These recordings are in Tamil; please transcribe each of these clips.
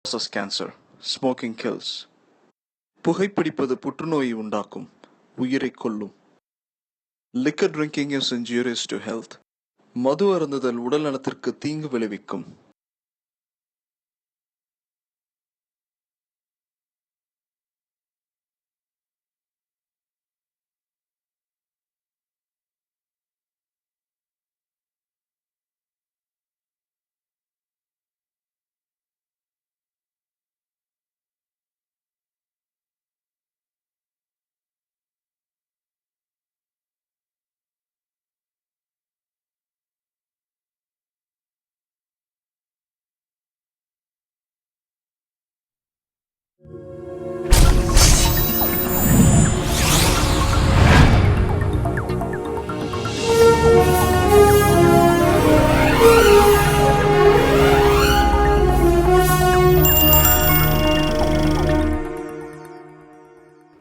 causes cancer. Smoking kills. புகைப்பிடிப்பது புற்றுநோயை உண்டாக்கும், உயிரை கொல்லும். Liquor drinking is injurious to health. மது அருந்துதல் உடல் நலத்திற்கு தீங்கு விளைவிக்கும்.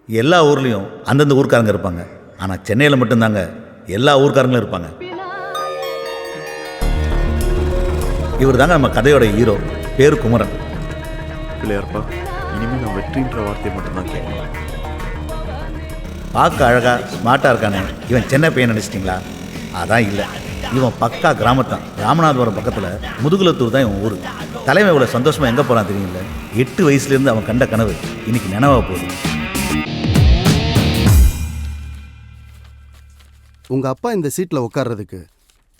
எல்லா ஊர்லேயும் அந்தந்த ஊர்க்காரங்க இருப்பாங்க. ஆனால் சென்னையில் மட்டும்தாங்க எல்லா ஊர்க்காரங்களும் இருப்பாங்க. இவர் தாங்க நம்ம கதையோட ஹீரோ. பேர் குமரன். பிள்ளையார்ப்பா, இனிமேல் நான் வெற்றின்ற வார்த்தை மட்டும்தான் கேட்கணும். பார்க்க அழகா ஸ்மார்ட்டாக இருக்கானே, இவன் சென்னை பையன் நினச்சிட்டிங்களா? அதான் இல்லை, இவன் பக்கா கிராமத்தான். ராமநாதபுரம் பக்கத்தில் முதுகுலத்தூர் தான் இவன் ஊர். தலைமை இவ்வளோ சந்தோஷமாக எங்கே போகிறான் தெரியல. 8 வயசுலேருந்து அவன் கண்ட கனவு இன்னைக்கு நினைவாக போகுது. உங்க அப்பா இந்த சீட்ல உட்கார்றதுக்கு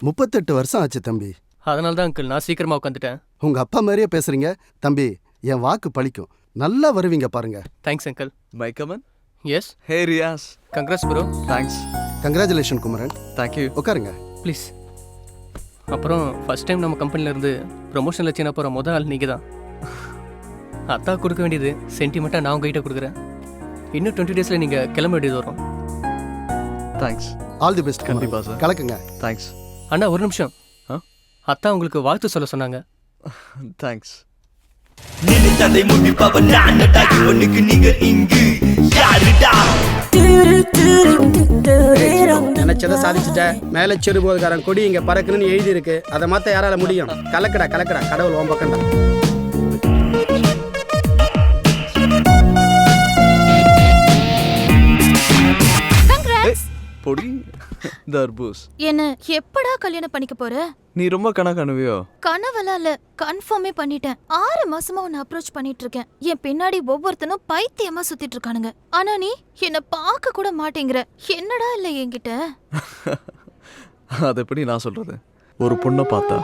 38 வருஷம் ஆச்சு தம்பி. அதனால தான் அங்கிள் நான் சீக்கிரமா உட்காந்துட்டேன். உங்க அப்பா மாதிரியே பேசுறீங்க தம்பி. என் வாக்கு பழிக்கும். நல்லா வருவீங்க பாருங்க. Thanks uncle. May I come in? Yes. Hey Riyaz. Congrats bro. Thanks. Congratulation Kumaran. Thank you. உட்காருங்க ப்ளீஸ். அப்புறம் ஃபர்ஸ்ட் டைம் நம்ம கம்பெனிலேருந்து ப்ரொமோஷனில் சின்ன போகிற முதல் ஆள் நீங்கள் தான். அத்தா கொடுக்க வேண்டியது சென்டிமெண்ட்டாக நான் உங்ககிட்ட கொடுக்குறேன். இன்னும் 20 டேஸில் நீங்கள் கிளம்ப வேண்டியது வரும். Thanks. All the best. கண்டிப்பா சார். கலக்குங்க. Thanks. அண்ணா ஒரு நிமிஷம். அத்தா உங்களுக்கு வாழ்த்து சொல்ல சொன்னாங்க. Thanks. நினைத்ததை முடிப்பவன் நானடா, இவனுக்கு நீங்க இங்கு யாருடா? நினைச்சதை சாதிச்சுட்ட. மேலே செருபோதுக்காரன் கொடி இங்க பறக்கணும்னு எழுதி இருக்கு. அதை மாத்த யாரால முடியும்? கலக்கடா கலக்கடா, கடவுள் உன் பக்கம்டா. பொடி தர்பூஸ். என்ன எப்படா கல்யாணம் பண்ணிக்க போற? நீ ரொம்ப கனவுவியோ? கனவெல்லாம் இல்ல, கன்ஃபார்மே பண்ணிட்டேன். 6 மாசமா உன்னை அப்ரோச் பண்ணிட்டு இருக்கேன். என் பின்னாடி ஒவ்வொருத்தனும் பைத்தியமா சுத்திட்டு இருக்கானுங்க. ஆனா நீ என்ன பார்க்க கூட மாட்டேங்கிற. என்னடா இல்ல என்கிட்ட? அது எப்படி நான் சொல்றது? ஒரு பொண்ணை பார்த்தா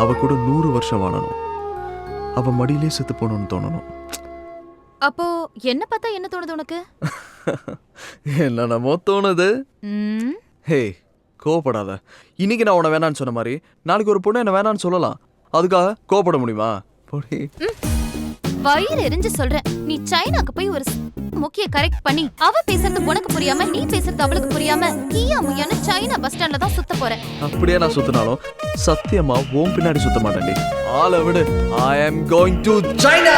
அவ கூட 100 வருஷம் வாழணும். அவ மடியிலே செத்து போகணும்னு தோணணும். அப்போ என்ன பார்த்தா என்ன தோணுது உனக்கு? என்னென்னமோ தோணுது. ஹே, கோவப்படாத. இன்னைக்கு நான் உன்னை வேணான்னு சொன்ன மாதிரி நாளைக்கு ஒரு பொண்ணு என்ன வேணான்னு சொல்லலாம். அதுக்காக கோவப்பட முடியுமா? பொடி வயிறு எரிஞ்சு சொல்றேன். நீ சைனாக்கு போய் ஒரு முக்கிய கரெக்ட் பண்ணி அவ பேசுறது உனக்கு புரியாம நீ பேசுறது அவளுக்கு புரியாம கியா முயான்னு சைனா பஸ் ஸ்டாண்ட்ல தான் சுத்த போறேன். அப்படியே நான் சுத்தினாலும் சத்தியமா ஓம் பின்னாடி சுத்த மாட்டேன்டி. ஆளை விடு. I am going to China.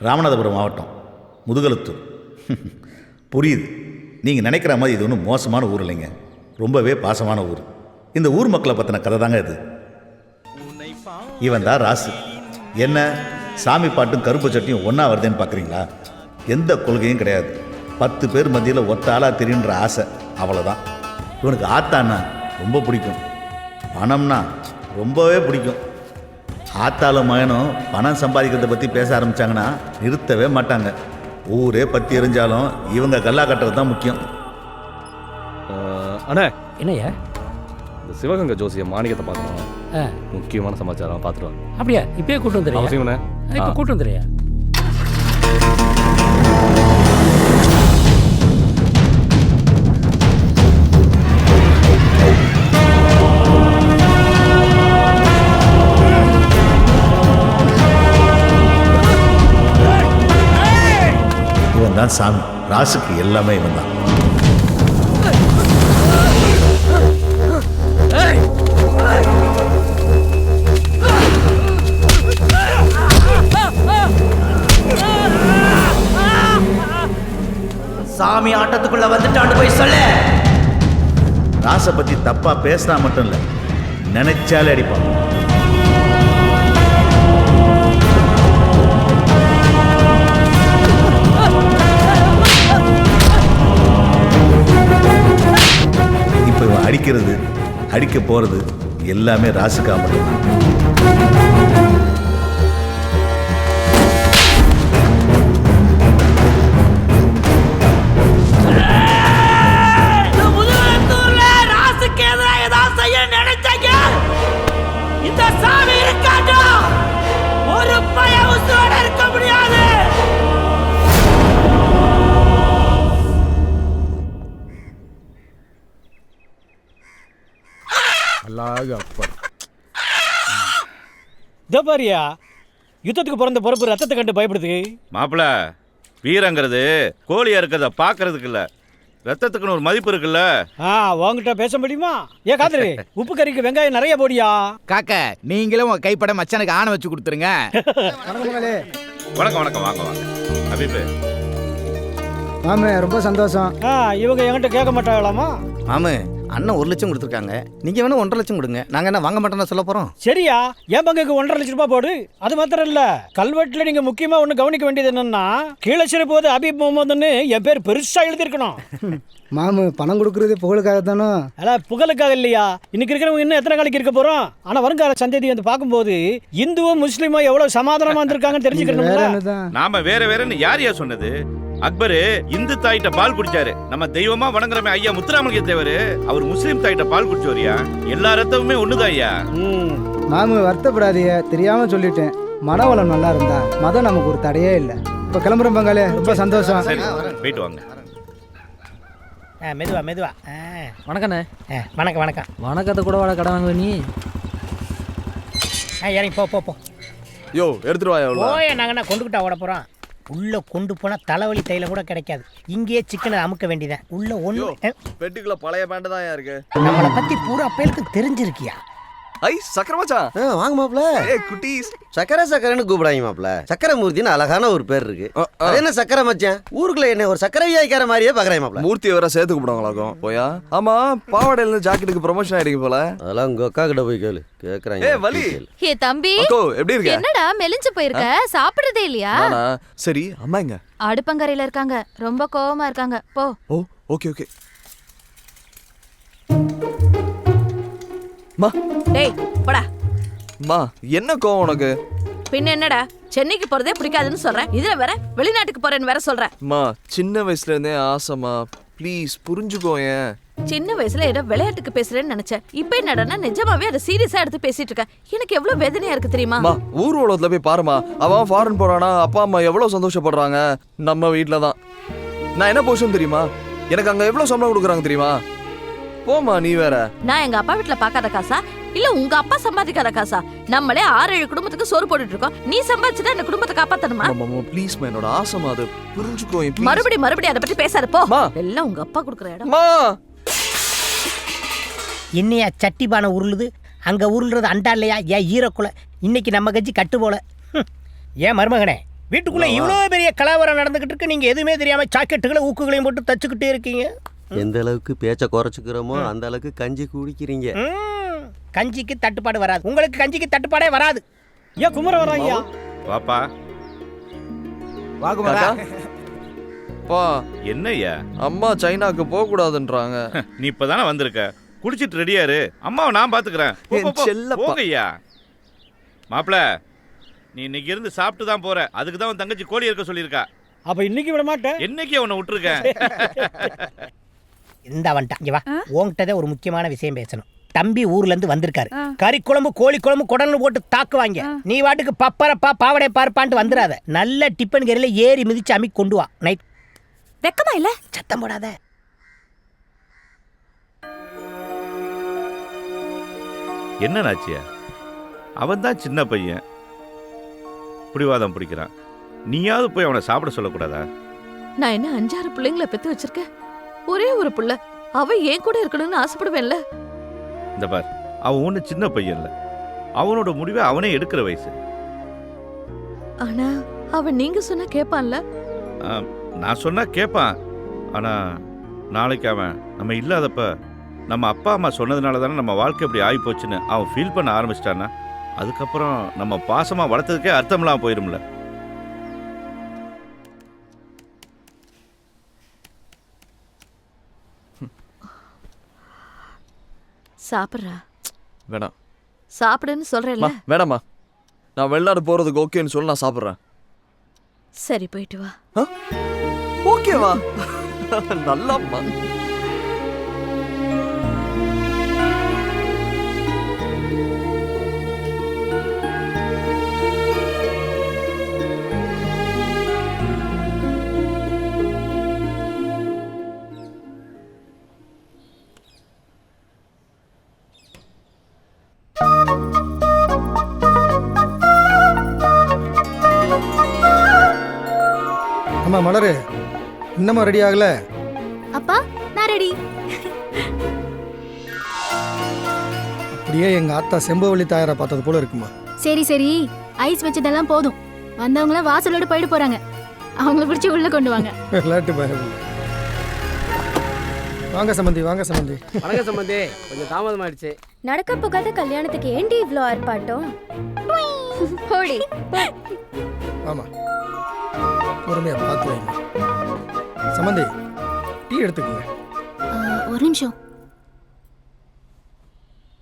Ramanathapuram மாவட்டம், முதுகலத்தூர். புரியுது, நீங்கள் நினைக்கிற மாதிரி இது ஒன்றும் மோசமான ஊர் இல்லைங்க, ரொம்பவே பாசமான ஊர். இந்த ஊர் மக்களை பற்றின கதை தாங்க இது. இவன் தான் ராசு. என்ன சாமி பாட்டும் கருப்பு சட்டியும் ஒன்றா வருதுன்னு பார்க்குறீங்களா? எந்த கொள்கையும் கிடையாது. 10 பேர் மத்தியில் ஒத்த ஆளாக தெரியுன்ற ஆசை, அவ்வளோதான். இவனுக்கு ஆத்தான்னா ரொம்ப பிடிக்கும், பணம்னா ரொம்பவே பிடிக்கும். ஆத்தாலும் மகனும் பணம் சம்பாதிக்கிறத பற்றி பேச ஆரம்பித்தாங்கன்னா நிறுத்தவே மாட்டாங்க. ஊரே பற்றி எரிஞ்சாலும் இவங்க கல்லா கட்டுறது தான் முக்கியம். அண்ணே, என்னையா? இந்த சிவகங்கை ஜோசிய மாணிக்கத்தை பார்க்கணும், முக்கியமான சமாச்சாரம் பார்த்துருவாங்க. அப்படியா? இப்பயே கூட்டு வந்துடுறியா? அவசியம்ண்ணே. இப்போ கூட்டு வந்துடுறியா? இவன் தான் சாமி. ராசுக்கு எல்லாமே இவன் தான். சாமி ஆட்டத்துக்குள்ள வந்துட்டான்னு போய் சொல்ல. ராசை பற்றி தப்பாக பேசினா மட்டும் இல்லை, நினைச்சாலே அடிப்பான். இப்போ இவன் அடிக்கிறது, அடிக்க போகிறது எல்லாமே ராசுக்காக மட்டும்தான். பாரியா, யுத்தத்துக்கு பிறந்த பொறுப்பு ரத்தத்தை கண்டு பயப்படுது. மாப்பிள்ள, வீரங்கிறது கோழியா இருக்கிறத பாக்குறதுக்கு இல்ல, ரத்தத்துக்குன்னு ஒரு மதிப்பு இருக்குல்ல. உங்ககிட்ட பேச முடியுமா? ஏன் காதலி, உப்பு கறிக்கு வெங்காயம் நிறைய போடியா. காக்க, நீங்களும் உங்க கைப்பட மச்சானுக்கு ஆணை வச்சு கொடுத்துருங்க. வணக்கம் வணக்கம், வாங்க வாங்க. ஹபீபு மாமே, ரொம்ப சந்தோஷம். இவங்க என்கிட்ட கேட்க மாட்டாங்களாமா? மாமே, அண்ணன் 1 லட்சம் கொடுத்துருக்காங்க, நீங்க வேணா 1.5 லட்சம் கொடுங்க. நாங்க என்ன வாங்க மாட்டோம்னா சொல்ல போறோம்? சரியா, என் பங்குக்கு 1.5 லட்சம் ரூபாய் போடு. அது மாத்திரம் இல்ல, கல்வெட்டுல நீங்க முக்கியமா ஒண்ணு கவனிக்க வேண்டியது என்னன்னா, கீழே சிறப்போது ஹபீப் முகமதுன்னு என் பேர் பெருசா எழுதிருக்கணும். மாமு, பணம் கொடுக்கறது புகழுக்காக தானே? புகழுக்காக இல்லையா? இன்னைக்கு இருக்கிறவங்க இன்னும் எத்தனை காலைக்கு இருக்க போறோம்? ஆனா வருங்கால சந்ததி வந்து பார்க்கும்போது இந்துவும் முஸ்லீமும் எவ்வளவு சமாதானமா இருந்திருக்காங்கன்னு தெரிஞ்சுக்கணும். நாம வேற வேறன்னு யார் சொன்னது? அக்பரு இந்து தாயிட்ட பால் குடிச்சாரு. நம்ம தெய்வமா வணங்குறமே ஐயா முத்துராமலிங்க தேவரு, அவர் முஸ்லீம் தாயிட்ட பால் குடிச்சோரியா. எல்லா ரத்தமுமே ஒண்ணுதான் ஐயா. மாமு, வருத்தப்படாதீங்க, தெரியாம சொல்லிட்டேன். மனவளம் நல்லா இருந்தா மதம் நமக்கு ஒரு தடையே இல்லை. இப்ப கிளம்புறோம் பங்காளி, ரொம்ப சந்தோஷம். போயிட்டு வாங்க. மெதுவா மெதுவா. வணக்கண்ணே. வணக்கம் வணக்கம். வணக்கத்தை கூட வாட கடை வாங்குவ நீ. இறங்கி போ போ போ. யோ, எடுத்துட்டு வாயா. போய நாங்கன்னா கொண்டுகிட்டா ஓட போறோம். உள்ள கொண்டு போனா தலைவலி தைல கூட கிடைக்காது. இங்கேயே சிக்கனை அமுக்க வேண்டியதான். உள்ள ஒண்ணு பெட்டிக்குள்ள பழைய பேண்ட் தான் இருக்கு. நம்மளை பத்தி பூரா பேருக்கு தெரிஞ்சிருக்கியா? ஐ சக்கரை மச்சான். வாங்க மாப்ள. குட்டீஸ். சக்கரைன்னு கூப்பிடாங்க மாப்ள. சக்கரை மூர்த்தின்னு அழகான ஒரு பேர் இருக்கு. அது என்ன சக்கரை மச்சான்? ஊருக்குள்ள என்ன ஒரு சக்கரை வியாய்க்கார மாதிரியே பாக்குறேன் மாப்ள. மூர்த்தியை வேற சேர்த்து கூப்பிடுவாங்களாக்கும். போயா? ஆமா, பாவாடையில இருந்து ஜாக்கெட்டுக்கு ப்ரமோஷன் ஆயிடுங்க போல. அதெல்லாம் உங்க அக்கா கிட்ட போய் கேளு. கேக்குறாங்க. வலி. ஏ தம்பி, அக்கோ எப்படி இருக்க? என்னடா மெலிஞ்சு போயிருக்க? சாப்பிடுறதே இல்லையா? சரி, அம்மா எங்க? அடுப்பங்கரையில இருக்காங்க, ரொம்ப கோவமா இருக்காங்க. போ. ஓ, ஓகே ஓகே. மா, டேய் போடா. மா, என்ன கோவம் உனக்கு? பின்ன என்னடா, சென்னைக்கு போறதே பிடிக்காதுன்னு சொல்றேன், இதுல வேற வெளிநாட்டுக்கு போறேன்னு வேற சொல்றேன். மா, சின்ன வயசுல இருந்தே ஆசைமா, ப்ளீஸ் புரிஞ்சுக்கோயேன். சின்ன வயசுல ஏதோ விளையாட்டுக்கு பேசுறேன்னு நினைச்சேன். இப்ப என்னடா நிஜமாவே அதை சீரியஸா எடுத்து பேசிட்டு இருக்க. எனக்கு எவ்வளவு வேதனையா இருக்கு தெரியுமா? மா, ஊர் உலகத்துல போய் பாருமா. அவன் ஃபாரின் போறானா, அப்பா அம்மா எவ்வளவு சந்தோஷப்படுறாங்க. நம்ம வீட்டுல தான். நான் என்ன போஷன் தெரியுமா? எனக்கு அங்க எவ்வளவு சம்பளம் கொடுக்குறாங்க தெரியுமா? போமா, நீ வேற. நான் எங்க அப்பா வீட்டுல பாக்காத காசா, இல்ல உங்க அப்பா சம்பாதிக்காத காசா? நம்மளே 6-7 குடும்பத்துக்கு சோறு போட்டுட்டு இருக்கோம். நீ சம்பாதிச்சுதான் இந்த குடும்பத்தை காப்பாத்தணுமா? ப்ளீஸ் மா, என்னோட ஆசைமா, அது புரிஞ்சுக்கோ. மறுபடி அதை பத்தி பேசாத போ. எல்லாம் உங்க அப்பா குடுக்குற இடம். என்னையா சட்டி பானை உருளுது? அங்க உருளுறது அண்டா இல்லையா? ஏன் ஈரக்குலை? இன்னைக்கு நம்ம கட்சி கட்டு போல. ஏன் மருமகனே, வீட்டுக்குள்ள இவ்வளோ பெரிய கலவரம் நடந்துகிட்டு இருக்கு, நீங்க எதுவுமே தெரியாம சாக்கெட்டுகளை ஊக்குகளையும் போட்டு தச்சுக்கிட்டே இருக்கீங்க. எந்த அளவுக்கு பேச்ச குறைச்சிக்கிறோமோ அந்த அளவுக்கு கஞ்சி குடிக்கிறீங்க. கஞ்சிக்கு தட்டுப்பாடு வராது, உங்களுக்கு கஞ்சிக்கு தட்டுப்பாடே வராது. ஏன் குமர வராங்க? பாப்பா வாங்குமாடா. பா என்னய்யா? அம்மா சைனாக்கு போக கூடாதுன்றாங்க. நீ இப்பதானே வந்திருக்க, குடிச்சிட்டு ரெடியாரு, அம்மாவை நான் பாத்துக்கிறேன். போங்கய்யா. மாப்பிள, நீ இன்னைக்கு இருந்து சாப்பிட்டு தான் போற. அதுக்கு தான் உன் தங்கச்சி கோழி இருக்க சொல்லியிருக்கா. அப்ப இன்னைக்கு விட மாட்டேன். என்னைக்கு அவனை விட்டுருக்கேன். இந்த வந்துட்டான். இங்க வா, உன்கிட்டதே ஒரு முக்கியமான விஷயம் பேசணும். தம்பி ஊர்ல இருந்து வந்திருக்காரு. கறி குழம்பு கோழி குழம்பு குடல்னு போட்டு தாக்குவாங்க. நீ வாட்டுக்கு பப்பரப்பா பாவடை பார்ப்பான்ட்டு வந்துடாத. நல்ல டிப்பன் கறியில ஏறி மிதிச்சு அமி கொண்டு வா. நைட் வெக்கமா இல்ல? சத்தம் போடாத. என்ன நாச்சியா? அவன் தான் சின்ன பையன், பிடிவாதம் பிடிக்கிறான். நீயாவது போய் அவனை சாப்பிட சொல்லக்கூடாதா? நான் என்ன 5-6 பிள்ளைங்களை பெத்து வச்சிருக்கேன். ஒரே ஒரு பிள்ளை, அவ ஏன் கூட இருக்கணும்னு ஆசைப்படுவேன்ல. இந்த பார், அவன் ஒண்ணு சின்ன பையன் இல்ல, அவனோட முடிவை அவனே எடுக்கிற வயசு. ஆனா அவன் நீங்க சொன்னா கேட்பான்ல? நான் சொன்னா கேட்பான். ஆனா நாளைக்கு அவன் நம்ம இல்லாதப்ப நம்ம அப்பா அம்மா சொன்னதுனால தானே நம்ம வாழ்க்கை இப்படி ஆகி போச்சுன்னு அவன் ஃபீல் பண்ண ஆரம்பிச்சிட்டான்னா, அதுக்கப்புறம் நம்ம பாசமா வளர்த்ததுக்கே அர்த்தம்லாம் போயிரும்ல. சாப்பிட்றா. வேணாம். சாப்பிடுன்னு சொல்றேன்ல. வேணாம்மா, நான் வெளிநாடு போறதுக்கு ஓகேன்னு சொல்லி நான் சாப்பிட்றேன். சரி, போயிட்டு வா. ஓகேவா? நல்லாம்மா. அம்மா மலரு, இன்னமும் ரெடி ஆகல? அப்பா, நான் ரெடி. அப்படியே எங்க ஆத்தா செம்பவள்ளி தாயாரை பார்த்தது போல இருக்குமா? சரி சரி, ஐஸ் வச்சதெல்லாம் போதும். வந்தவங்கள வாசலோட போயிட்டு போறாங்க. அவங்கள பிடிச்சி உள்ள கொண்டு வாங்க. விளையாட்டு பயம். வாங்க சம்பந்தி, வாங்க சம்பந்தி. வணக்கம் சம்பந்தி, கொஞ்சம் தாமதமாயிடுச்சு. நடக்க போகாத கல்யாணத்துக்கு ஏண்டி இவ்ளோ ஆர்ப்பாட்டம்? போடி. ஆமா, பொறுமையா பார்த்து வைங்க. சம்பந்தி, டீ எடுத்துக்கோங்க. ஒரு நிமிஷம்.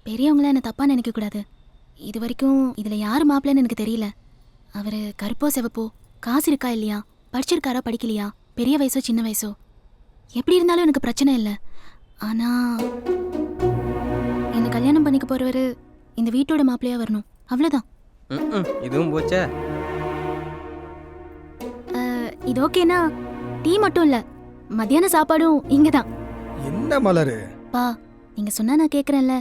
பெரியவங்கள என்ன தப்பா நினைக்க கூடாது. இது வரைக்கும் இதுல யார் மாப்பிள்ளைன்னு எனக்கு தெரியல. அவரு கருப்போ செவப்போ, காசு இருக்கா இல்லையா, படிச்சிருக்காரா படிக்கலையா, பெரிய வயசோ சின்ன வயசோ, எப்படி இருந்தாலும் எனக்கு பிரச்சனை இல்லை. ஆனா என்ன கல்யாணம் பண்ணிக்க போறவரு இந்த வீட்டோட மாப்பிள்ளையா வரணும், அவ்வளவுதான். இதுவும் போச்சே. இது ஓகேனா டீ மட்டும் இல்ல, மத்தியான சாப்பாடும் இங்கதான். என்ன மலரு? பா, நீங்க சொன்னா நான் கேக்குறேன்ல,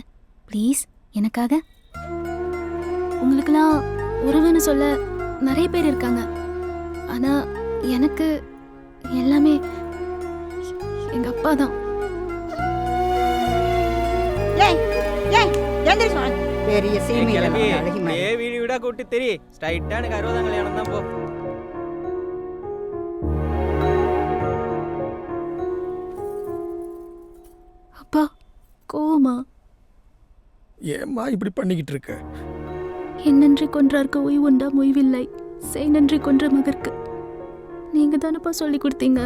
ப்ளீஸ் எனக்காக. உங்களுக்கெல்லாம் உறவுன்னு சொல்ல நிறைய பேர் இருக்காங்க. ஆனா எனக்கு எல்லாமே எங்க அப்பா தான். பெரிய சீமையில வீடு வீடா கூட்டி தெரி ஸ்ட்ரைட்டா எனக்கு 60ஆம் கல்யாணம் தான் போ. அப்பா கோவமா? ஏம்மா இப்படி பண்ணிக்கிட்டு இருக்க? என் நன்றி கொன்றார்க்கு ஓய்வு உண்டாம் ஓய்வில்லை, செய் நன்றி கொன்ற மகற்கு. நீங்க தானப்பா சொல்லி கொடுத்தீங்க.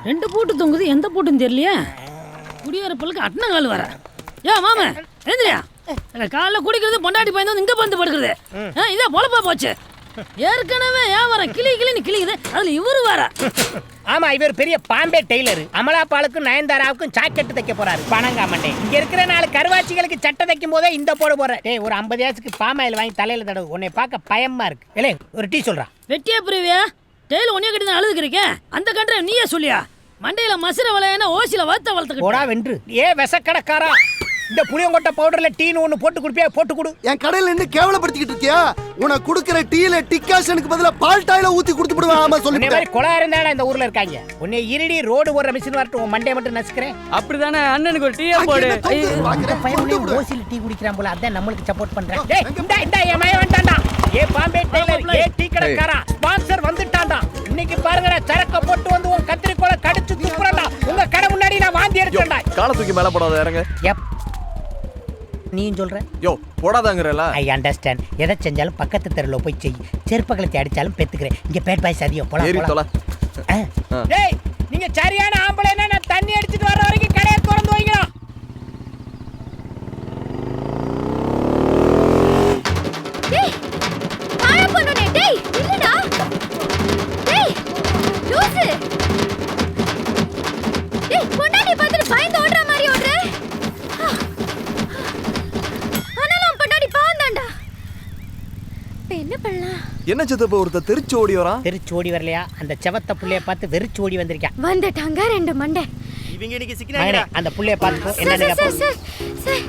ரெண்டு பூட்டு தொங்குது, எந்த பூட்டுன்னு தெரியலையே. குடியேறப்பலுக்கு அட்ன கால் வர. ஏன் மாம எழுந்திரியா? காலைல குடிக்கிறது பொண்டாட்டி பயந்து வந்து இங்க வந்து படுக்கிறது. இதே பொழப்பா போச்சு. ஏற்கனவே ஏன் வர கிளி கிளின்னு கிளிக்குது, அதுல இவரு வர. ஆமா, இவர் பெரிய பாம்பே டெய்லர். அமலாபாலுக்கும் நயன்தாராவுக்கும் சாக்கெட்டு தைக்க போறாரு. பணங்காமண்டே. இங்க இருக்கிற 4 கருவாச்சிகளுக்கு சட்டை தைக்கும் போதே இந்த போட போற. டேய், ஒரு 50 ஏசுக்கு பாமாயில் வாங்கி தலையில தடவு. உன்னை பார்க்க பயமா இருக்கு. இல்லை, ஒரு டீ சொல்றா. வெட்டியா புரிவியா? டெய்ல உன்னைய கட்டி தான் அழுதுக்கிறீங்க. அந்த கண்ட நீயே சொல்லியா? மண்டையில மசுர வளையன ஓசில வளர்த்த போடா வென்று. ஏ விசக்கடக்காரா, இந்த புளியங்கொட்டை பவுடர்ல டீன்னு ஒண்ணு போட்டு குடிப்பியா? போட்டு கொடு. என் கடையில என்ன கேவலப்படுத்திக்கிட்டு இருக்கியா? உனக்கு கொடுக்கிற டீல டிகாஷனுக்கு பதிலா பால் டாயில ஊத்தி கொடுத்து விடுவேன். ஆமா உன்னை சொல்லிட்டேன். மாதிரி கொலா இருந்தாடா இந்த ஊர்ல இருக்காங்க. உன்னை இருடி ரோடு ஓடுற மிஷின் வரட்டும், உன் மண்டைய மட்டும் நசுக்கிறேன். அப்படிதானே அண்ணனுக்கு ஒரு டீயை போடு. இந்த பையன் ஓசில டீ குடிக்கிறான் போல, அதான் நம்மளுக்கு சப்போர்ட் பண்றேன். டேய் இந்த என் மயன் வந்துட்டான்டா. ஏ பாம்பே டெய்லர், ஏ டீ கடைக்காரா, ஸ்பான்சர் வந்துட்டான்டா. இன்னைக்கு பாருங்கடா, சரக்க போட்டு வந்து உன் கத்திரிக்கோலை கடிச்சு துப்புறடா. உங்க கடை முன்னாடி நான் வாந்தி எடுத்தேன்டா. காலை தூக்கி மேல போடாத, இறங்க. நீயும் சொல்ற? யோ போடாதாங்கறல. I understand. எதை செஞ்சாலும் பக்கத்து தெருல போய் செய். செருப்பகலத்தை அடிச்சாலும் பெத்துக்கிறேன். இங்க பேட் பாய்ஸ் அதிகம் போலாம். ஏறி தொலை. டேய் நீங்க சரியான ஆம்பளைனா நான் தண்ணி அடிச்சிட்டு வர வரைக்கும் கடையை திறந்து வைங்க. டேய் பாய பண்ணுனே. டேய் இல்லடா. டேய் லூசு. டேய் பொண்டாட்டி பார்த்துட்டு பயந்து ஓடுற மாதிரி ஓடுற. ஆனாலும் பொண்டாட்டி பாவந்தான்டா. என்ன பண்ணலாம்? என்ன சித்தப்பா ஒருத்தர் தெரிச்சு ஓடி வரான்? தெரிச்சு ஓடி வரலையா? அந்த செவத்த புள்ளைய பார்த்து வெறிச்சு ஓடி வந்திருக்கான். வந்துட்டாங்க ரெண்டு மண்டை. இவங்க இன்னைக்கு சிக்கினாங்க. அந்த புள்ளைய பார்த்து என்னன்னு கேப்போம். சார்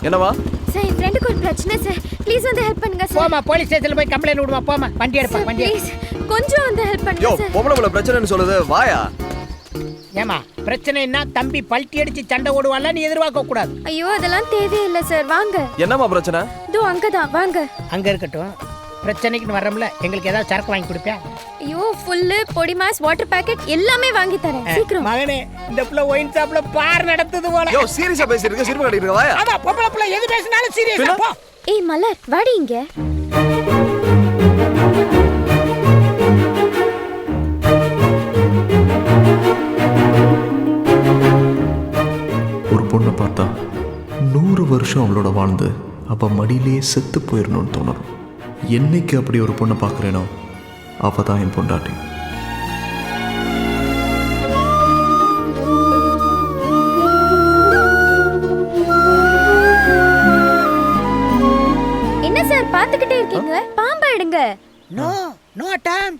என்னவா? சார் என் ஃப்ரெண்டுக்கு ஒரு பிரச்சனை சார். ப்ளீஸ் வந்து ஹெல்ப் பண்ணுங்க சார். போமா போலீஸ் ஸ்டேஷன்ல போய் கம்ப்ளைன்ட் விடுமா. போமா வண்டி எடுப்பா. வண்டி ப்ளீஸ் கொஞ்சம் வந்து ஹெல்ப் யோ பண்ணுங்க சார். பொம்பளை பிரச்சனைன்னு சொல்லுது, வாயா. ஏமா பிரச்சனைன்னா தம்பி பல்ட்டி அடிச்சு சண்டை ஓடுவான்ல, நீ எதிர்பார்க்க கூடாது. ஐயோ அதெல்லாம் தேவையில்லை சார். வாங்க. என்னம்மா பிரச்சனை? இதோ அங்கதான் வாங்க. அங்க இருக்கட்டும். பிரச்சனைக்கு வர்றோம்ல, எங்களுக்கு ஏதாவது சரக்கு வாங்கி கொடுப்பியா? ஐயோ ஃபுல்லு பொடி மாஸ் வாட்டர் பாக்கெட் எல்லாமே வாங்கி தரேன் சீக்கிரம். மகனே இந்த புள்ள ஒயின் ஷாப்ல பார் நடத்துது போல. யோ சீரியஸா பேசிட்டு சிரிப்பு கட்டிட்டு இருக்க, வாயா. ஆமா பொம்பளை புள்ள எது பேசினாலும் சீரியஸா போ. ஏய் மலர் வாடி இங்க. ஒரு பொண்ணை பார்த்தா 100 வருஷம் அவளோட வாழ்ந்து அவள் மடியிலேயே செத்து போயிடணும்னு தோணும். என்னைக்கு அப்படி ஒரு பொண்ணை பார்க்குறேனோ அவள் தான் என் பொண்டாட்டி. என்ன சார் பார்த்துக்கிட்டே இருக்கீங்க? பாம்பை எடுங்க. No no time.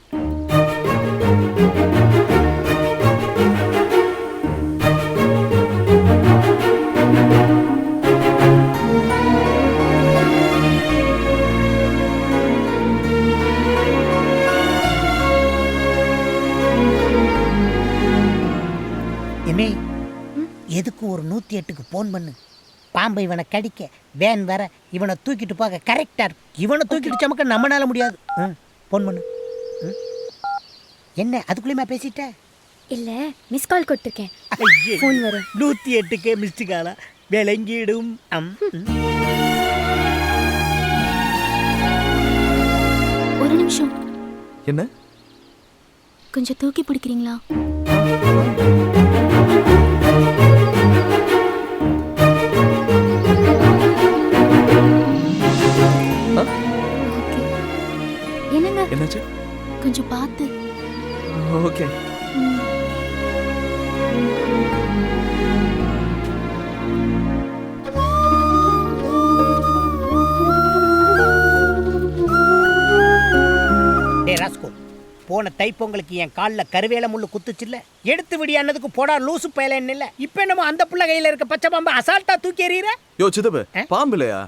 எதுக்கு ஒரு 108க்கு போன் பண்ணு. பாம்பை இவனை கடிக்க வேன் வர இவனை தூக்கிட்டு போக கரெக்டா இருக்கு. இவனை தூக்கிட்டு சமக்க நம்மளால முடியாது. போன் பண்ணு. என்ன அதுக்குள்ளேயுமா பேசிட்ட? இல்ல மிஸ் கால் கொடுத்துருக்கேன். போன் வரும். 108க்கு மிஸ்டு காலா விளங்கிடும். ஒரு நிமிஷம். என்ன? கொஞ்சம் தூக்கி பிடிக்கிறீங்களா? என்னங்க? என்னாச்சு? கொஞ்சம் பார்த்து. ஓகே. போன தைப்பொங்கலுக்கு என் காலில் கருவேல முள்ளு குத்துச்சுல்ல, எடுத்து விடியானதுக்கு போடா லூசு பயலன்னு இல்லை. இப்போ என்னமோ அந்த புள்ள கையில் இருக்க பச்சை பாம்பு அசால்ட்டா தூக்கி எறிகிற. யோ சித்தப்பு, பாம்பு இல்லையா,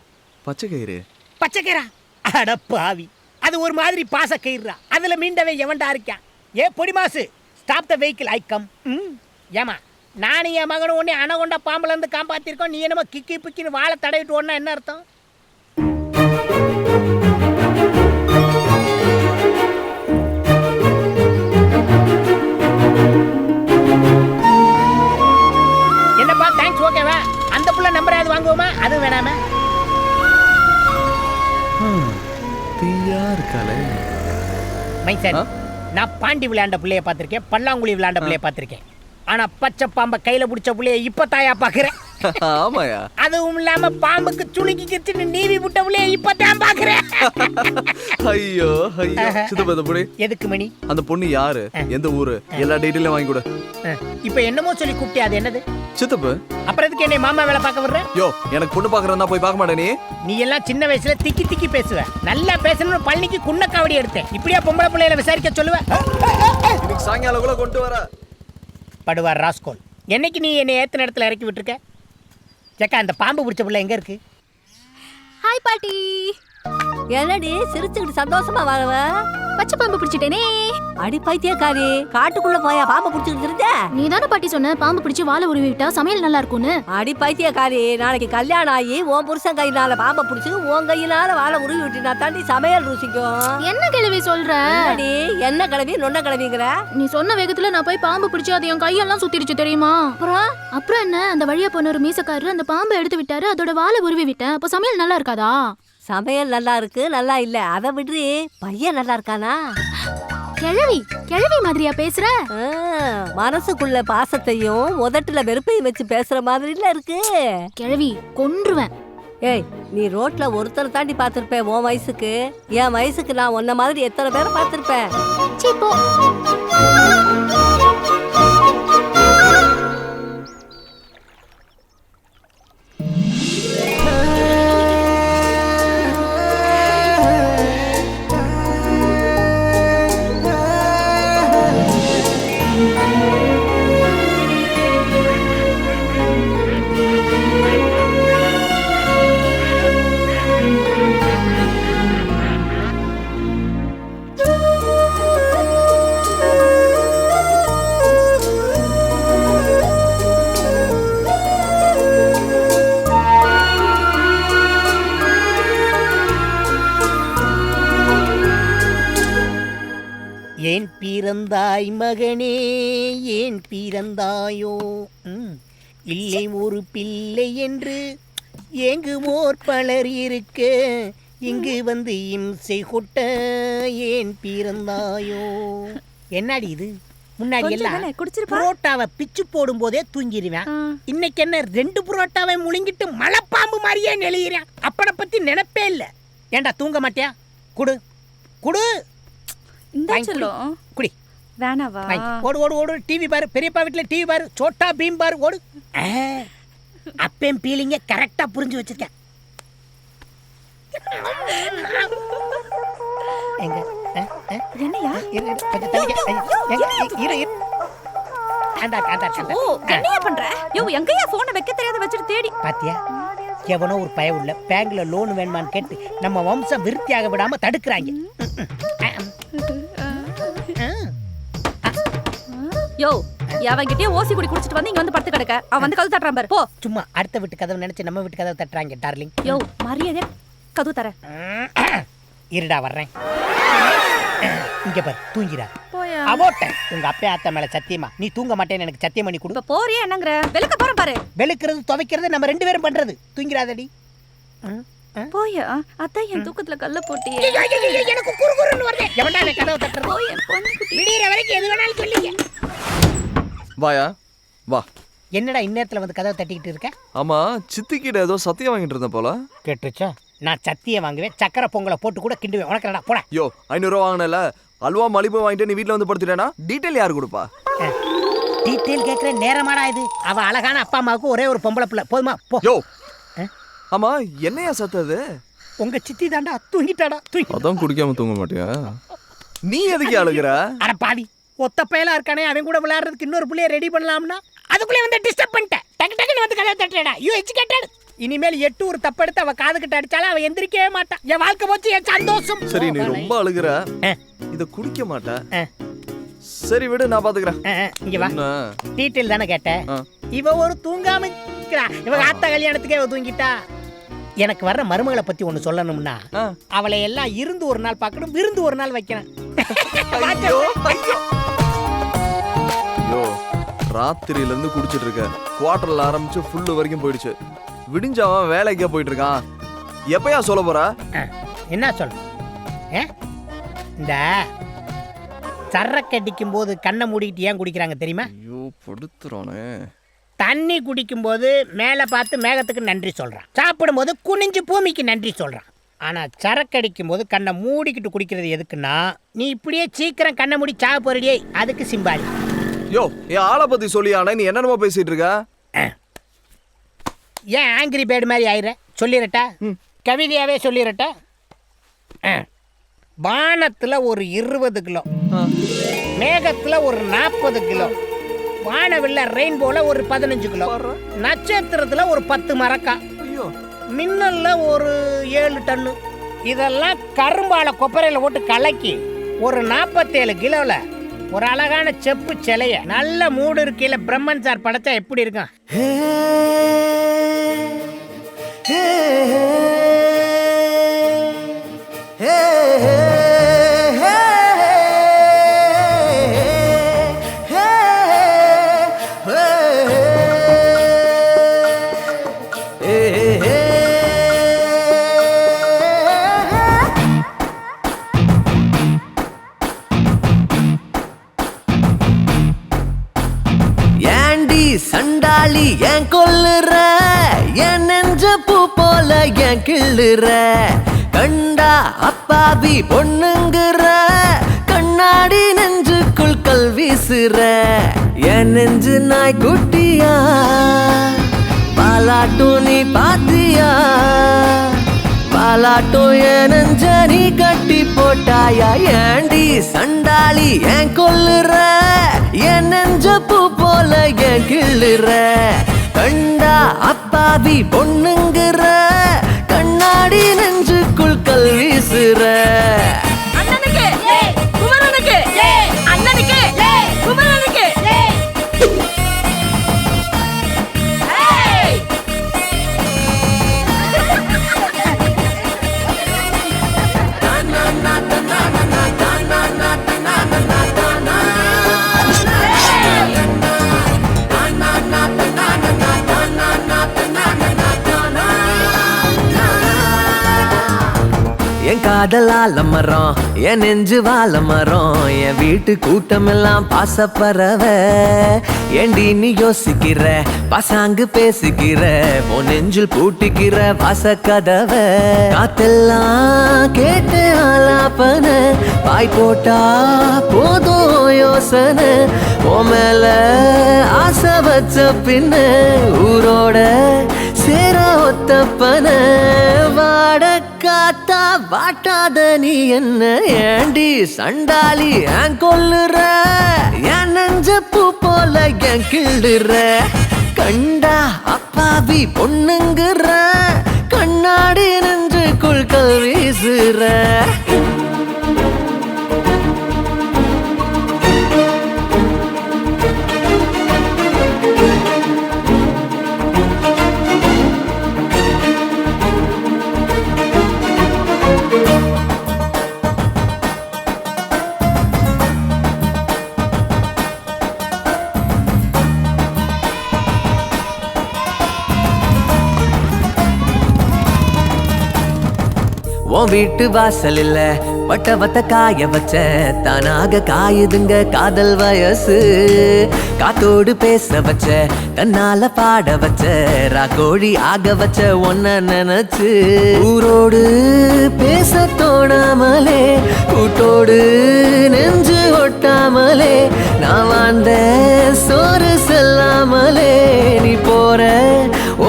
பச்சை கயிறு. பச்சை கயிறா? அட பாவி, அது ஒரு மாதிரி பாச கயிறுறா. அதில் மீண்டவே எவன்டா இருக்கான்? ஏ பொடி மாசு, stop the vehicle, I come. ஏமா நானும் என் மகனும் ஒன்னே அணகொண்டா பாம்புல இருந்து காப்பாத்திருக்கோம். நீ என்னமோ கிக்கி பிக்கின்னு வாழை தடவிட்டு ஓடனா என்ன அர்த்தம்? என்னப்பா தேங்க்ஸ், ஓகேவா? அந்த புள்ள நம்பர் ஏதாவது வாங்குவோமா? அது வேணாமே. தீயா இருக்காளே மைசன், நான் பாண்டி விளையாண்ட பிள்ளைய பார்த்திருக்கேன், பல்லாங்குழி விளையாண்ட பிள்ளைய பார்த்திருக்கேன். ஆனா பச்சை பாம்பை கையில பிடிச்ச பிள்ளைய இப்ப தாயா பாக்குறேன். ஆமாயா. அதுவும் இல்லாம பாம்புக்கு சுளுக்கி கிச்சுன்னு நீவி விட்ட பிள்ளைய இப்ப தான் பாக்குறேன். ஐயோ ஐயோ சித்தப்பு, அந்த பொண்ணு எதுக்கு மணி? அந்த பொண்ணு யாரு, எந்த ஊரு, எல்லா டீடைலும் வாங்கி கொடு. இப்ப என்னமோ சொல்லி கூப்பிட்டே, அது என்னது? சித்தப்பு. அப்புறம் எதுக்கு என்னை மாமா வேலை பார்க்க வர்ற? யோ எனக்கு பொண்ணு பாக்குறதா போய் பார்க்க மாட்டே நீ? நீ எல்லாம் சின்ன வயசுல திக்கி திக்கி பேசுவ. நல்லா பேசணும்னு பழனிக்கு குன்ன காவடி எடுத்தேன். இப்படியா பொம்பளை பிள்ளைகளை விசாரிக்க சொல்லுவ? இன்னைக்கு சாயங்காலம் கூட கொண்டு வர படுவார் ராஸ்கோல். என்னைக்கு நீ என்னை ஏத்த இடத்துல இறக்கி விட்டுருக்க? ஏக்கா அந்த பாம்பு பிடிச்ச பிள்ளை எங்க இருக்கு? ஹாய் பாட்டி. என்னடி சிரிச்சுக்கிட்டு சந்தோஷமா வரவ? பச்சை பாம்பு பிடிச்சிட்டேனே. அடி பைத்தியக்காரி, காட்டுக்குள்ள போயா பாம்பை பிடிச்சிக்கிட்டு இருந்த? நீ தானே பாட்டி சொன்ன பாம்பு பிடிச்சி வாழை உருவி விட்டா சமையல் நல்லா இருக்கும்னு. அடி பைத்தியக்காரி, நாளைக்கு கல்யாணம் ஆகி உன் புருஷன் கையினால பாம்பை பிடிச்சி உன் கையினால வாழை உருவி விட்டினா தாண்டி சமையல் ருசிக்கும். என்ன கிழவி சொல்ற? என்ன கிழவி நொன்ன கிழவிங்கிற? நீ சொன்ன வேகத்துல நான் போய் பாம்பு பிடிச்சி அது என் கையெல்லாம் சுத்திடுச்சு தெரியுமா? அப்புறம் என்ன, அந்த வழியா போன ஒரு மீசக்காரரு அந்த பாம்பை எடுத்து விட்டாரு, அதோட வாழை உருவி விட்டேன். அப்போ சமையல் நல்லா இருக்காதா? சமையல் நல்லா இருக்கு, நல்லா இல்ல, அதை விட்டு பையன் நல்லா இருக்கானா? கிழவி மாதிரியா பேசுற? மனசுக்குள்ள பாசத்தையும் உதட்டுல வெறுப்பையும் வச்சு பேசுற மாதிரில இருக்கு. கிழவி கொன்றுவேன். ஏய், நீ ரோட்ல ஒருத்தர் தாண்டி பார்த்திருப்பேன் உன் வயசுக்கு. என் வயசுக்கு நான் உன்ன மாதிரி எத்தனை பேரை பார்த்திருப்பேன். சீப்போ. ஏன் பிறந்தாய் மகனே, ஏன் பிறந்தாயோ? இல்லை ஒரு பிள்ளை என்று ஏங்குவோர் பலர் இருக்க, இங்கு வந்து இம்சை கொட்ட ஏன் பிறந்தாயோ? என்னடி இது? முன்னாடி எல்லாம் புரோட்டாவை பிச்சு போடும் போதே தூங்கிடுவேன். இன்னைக்கு என்ன 2 புரோட்டாவை முழுங்கிட்டு மலைப்பாம்பு மாதிரியே நெளிகிறேன். அப்பனை பத்தி நினைப்பே இல்லை. ஏண்டா தூங்க மாட்டியா? குடு குடு குடி. வேணாவா? ஓடு ஓடு ஓடு, டிவி பாரு. பெரியப்பா வீட்டுல டிவி பாரு, சோட்டா பீம் பாரு, ஓடு. அப்பேம் பீலிங்க கரெக்டா புரிஞ்சு வச்சிருக்கேன். எங்க என்னையா? கொஞ்சம் தள்ளிக்க. என்னையா பண்ற? யோ, எங்கயா போனை வைக்க தெரியாத வச்சிட்டு தேடி பாத்தியா? எவனோ ஒரு பய உள்ள பேங்க்ல லோன் வேணுமான்னு கேட்டு நம்ம வம்சம் விருத்தியாக விடாம தடுக்கிறாங்க. யோ, அவன்கிட்டயே ஓசி குடி குடிச்சிட்டு வந்து இங்க வந்து படுத்து கிடக்க. அவன் வந்து கதவு தட்டுறான் பாரு. போ. சும்மா அடுத்த வீட்டு கதவு நினைச்சு நம்ம வீட்டு கதவு தட்டுறாங்க டார்லிங். யோ, மரியாதையா கதவு தர. இருடா வர்றேன். இங்க பாரு, தூங்கிடா. போயா. அபோட்ட உங்க அப்பா அத்தை மேல சத்தியமா நீ தூங்க மாட்டேன்னு எனக்கு சத்தியம் பண்ணி கொடு. இப்ப போறியா என்னங்கற? வெளுக்க போறேன் பாரு. வெளுக்கிறது துவைக்கிறது நம்ம 2 பேரும் பண்றது. தூங்கிடாதடி. போயா. அத்தை என் தூக்கத்துல கல்ல போட்டியே. எனக்கு குறுகுறுன்னு வருது. எவன்டா அந்த கதவை தட்டுறது? போய் என் பொண்ணுக்கு விடியற வரைக்கும் எது வேணாலும் சொல்லிங்க. வாயா வா. என்னடா இந்நேரத்துல வந்து கதவை தட்டிக்கிட்டு இருக்க? ஆமா, சித்திக்கிட்ட ஏதோ சத்தியம் வாங்கிட்டு இருந்தேன் போல. கேட்டுச்சா? நான் சத்தியம் வாங்குவேன், சக்கரை பொங்கலை போட்டு கூட கிண்டுவேன். உனக்கு என்னடா போடா. யோ, 500 ரூபா வாங்கினல, அல்வா மலிப்பு வாங்கிட்டு நீ வீட்டில் வந்து படுத்துட்டேனா டீட்டெயில் யார் கொடுப்பா? டீட்டெயில் கேட்குற நேரமாடா இது? அவ அழகான அப்பா அம்மாவுக்கு ஒரே ஒரு பொம்பளை பிள்ளை. போதுமா? போ. யோ, ஆமா என்னையா சத்தது? உங்க சித்தி தாண்டா தூங்கிட்டாடா. தூங்கி அதான் குடிக்காம தூங்க மாட்டியா? நீ எதுக்கு அழுகுற? அட பாவி, ஒத்த பயலா இருக்கானே, அவன் கூட விளையாடுறதுக்கு இன்னொரு பிள்ளைய ரெடி பண்ணலாம்னா அதுக்குள்ளே வந்து டிஸ்டர்ப் பண்ணிட்டேன். டக்கு டக்குன்னு வந்து கதவை தட்டுறடா. You educated. இனிமேல் 8 ஒரு தப்பு எடுத்து அவ காது கிட்ட அடிச்சாலும் அவ எந்திரிக்கவே மாட்டான். என் வாழ்க்கை போச்சு, என் சந்தோஷம். சரி, நீ ரொம்ப அழுகுற, இத குடிக்க மாட்ட. சரி விடு, நான் பாத்துக்கிறேன். இங்க வா. டீட்டெயில் தானே கேட்ட? இவ ஒரு தூங்காம இருக்கிறா. இவ ஆத்தா கல்யாணத்துக்கே இவ தூங்கிட்டா. எனக்கு வர்ற மருமகளை பத்தி ஒண்ணு சொல்லணும்னா, அவளை எல்லாம் இருந்து ஒரு நாள் பார்க்கணும், விருந்து ஒரு நாள் வைக்கணும். ராத்திரியில இருந்து குடிச்சிட்டு இருக்க, குவார்டர்ல ஆரம்பிச்சு ஃபுல்லு வரைக்கும் போயிடுச்சு. விடிஞ்சவன் வேலைக்கே போயிட்டு இருக்கான். எப்பயா சொல்ல போற? என்ன சொல்ல? இந்த சரக்கு அடிக்கும் போது கண்ணை மூடிக்கிட்டு ஏன் குடிக்கிறாங்க தெரியுமா? ஐயோ, படுத்துறானே. தண்ணி குடிக்கும் போது மேலே பார்த்து மேகத்துக்கு நன்றி சொல்றான். சாப்பிடும் போது குனிஞ்சு பூமிக்கு நன்றி சொல்றான். ஆனா சரக்கு அடிக்கும் போது கண்ணை மூடிக்கிட்டு குடிக்கிறது எதுக்குன்னா, நீ இப்படியே சீக்கிரம் கண்ணை மூடி சாக போறடியே, அதுக்கு சிம்பாலி. யோ, என் ஆளை பத்தி சொல்லியானே, நீ என்னென்னமோ பேசிட்டு இருக்க? ஏன் ஆங்கிரி பேர்டு மாதிரி ஆயிர? சொல்லிடட்டா, கவிதையாவே சொல்லிடட்டா. வானத்துல ஒரு 20 கிலோ, மேகத்துல ஒரு 40 கிலோ, வானவில்ல ரெயின்போல ஒரு 15 கிலோ, நட்சத்திரத்துல ஒரு 10 மரக்கா, மின்னல்ல ஒரு 7 டன்னு. இதெல்லாம் கரும்பால கொப்பரையில போட்டு கலக்கி ஒரு 47 கிலோல ஒரு அழகான செப்பு சிலைய நல்ல மூடு இருக்கையில பிரம்மன் சார் படைச்சா எப்படி இருக்கும்? சண்டாளி ஏன் கொல்லுற, என் நெஞ்ச பூ போல ஏன் கிள்ளுற, கண்டா அப்பாவி பொண்ணுங்குற, கண்ணாடி நெஞ்சுக்குள் கல் வீசுற, என் நெஞ்சு நாய் குட்டியா பாலாட்டும் நீ பாத்தியா, பாலாட்டும் என் நெஞ்ச நீ கட்டி போட்டாயா, ஏண்டி சண்டாளி ஏன் கொல்லுற, என் நெஞ்ச பூ போல ஏன் கிள்ளுற, கண்டா அப்பாவி பொண்ணுங்குற, கண்ணாடி நெஞ்சுக்குள் கல் வீசுற. அண்ணனுக்கு குமரனுக்கு அண்ணனுக்கு குமரனுக்கு என் காதலால மரம், என் நெஞ்சு வாழ மரம், என் வீட்டு கூட்டம் எல்லாம் பாசப்பறவ, ஏண்டி நீ யோசிக்கிற பசாங்கு பேசிக்கிற, உன் நெஞ்சில் பூட்டிக்கிற வாச கதவ, காத்தெல்லாம் கேட்டு ஆலாப்பன, பாய் போட்டா போதும் யோசனை, உன் மேல ஆசை வச்ச பின்ன ஊரோட சேர ஒத்தப்பன, வாட காத்தா வாட்டாத நீ என்ன, ஏண்டி சண்டாளி ஏன் கொல்லுற, என் நெஞ்ச பூ போல ஏன் கிள்ளுற, கண்டா அப்பாவி பொண்ணுங்குற, கண்ணாடி நெஞ்சுக்குள் கல் வீசுற. உன் வீட்டு வாசல் இல்ல வட்ட காய வச்ச, தானாக காயுதுங்க காதல் வயசு, காத்தோடு பேச வச்ச, தன்னால பாட வச்ச, ராக்கோழி ஆக வச்ச ஒன்ன நினைச்சு, ஊரோடு பேச தோணாமலே, கூட்டோடு நெஞ்சு ஒட்டாமலே, நான் வாழ்ந்த சோறு செல்லாமலே, நீ போற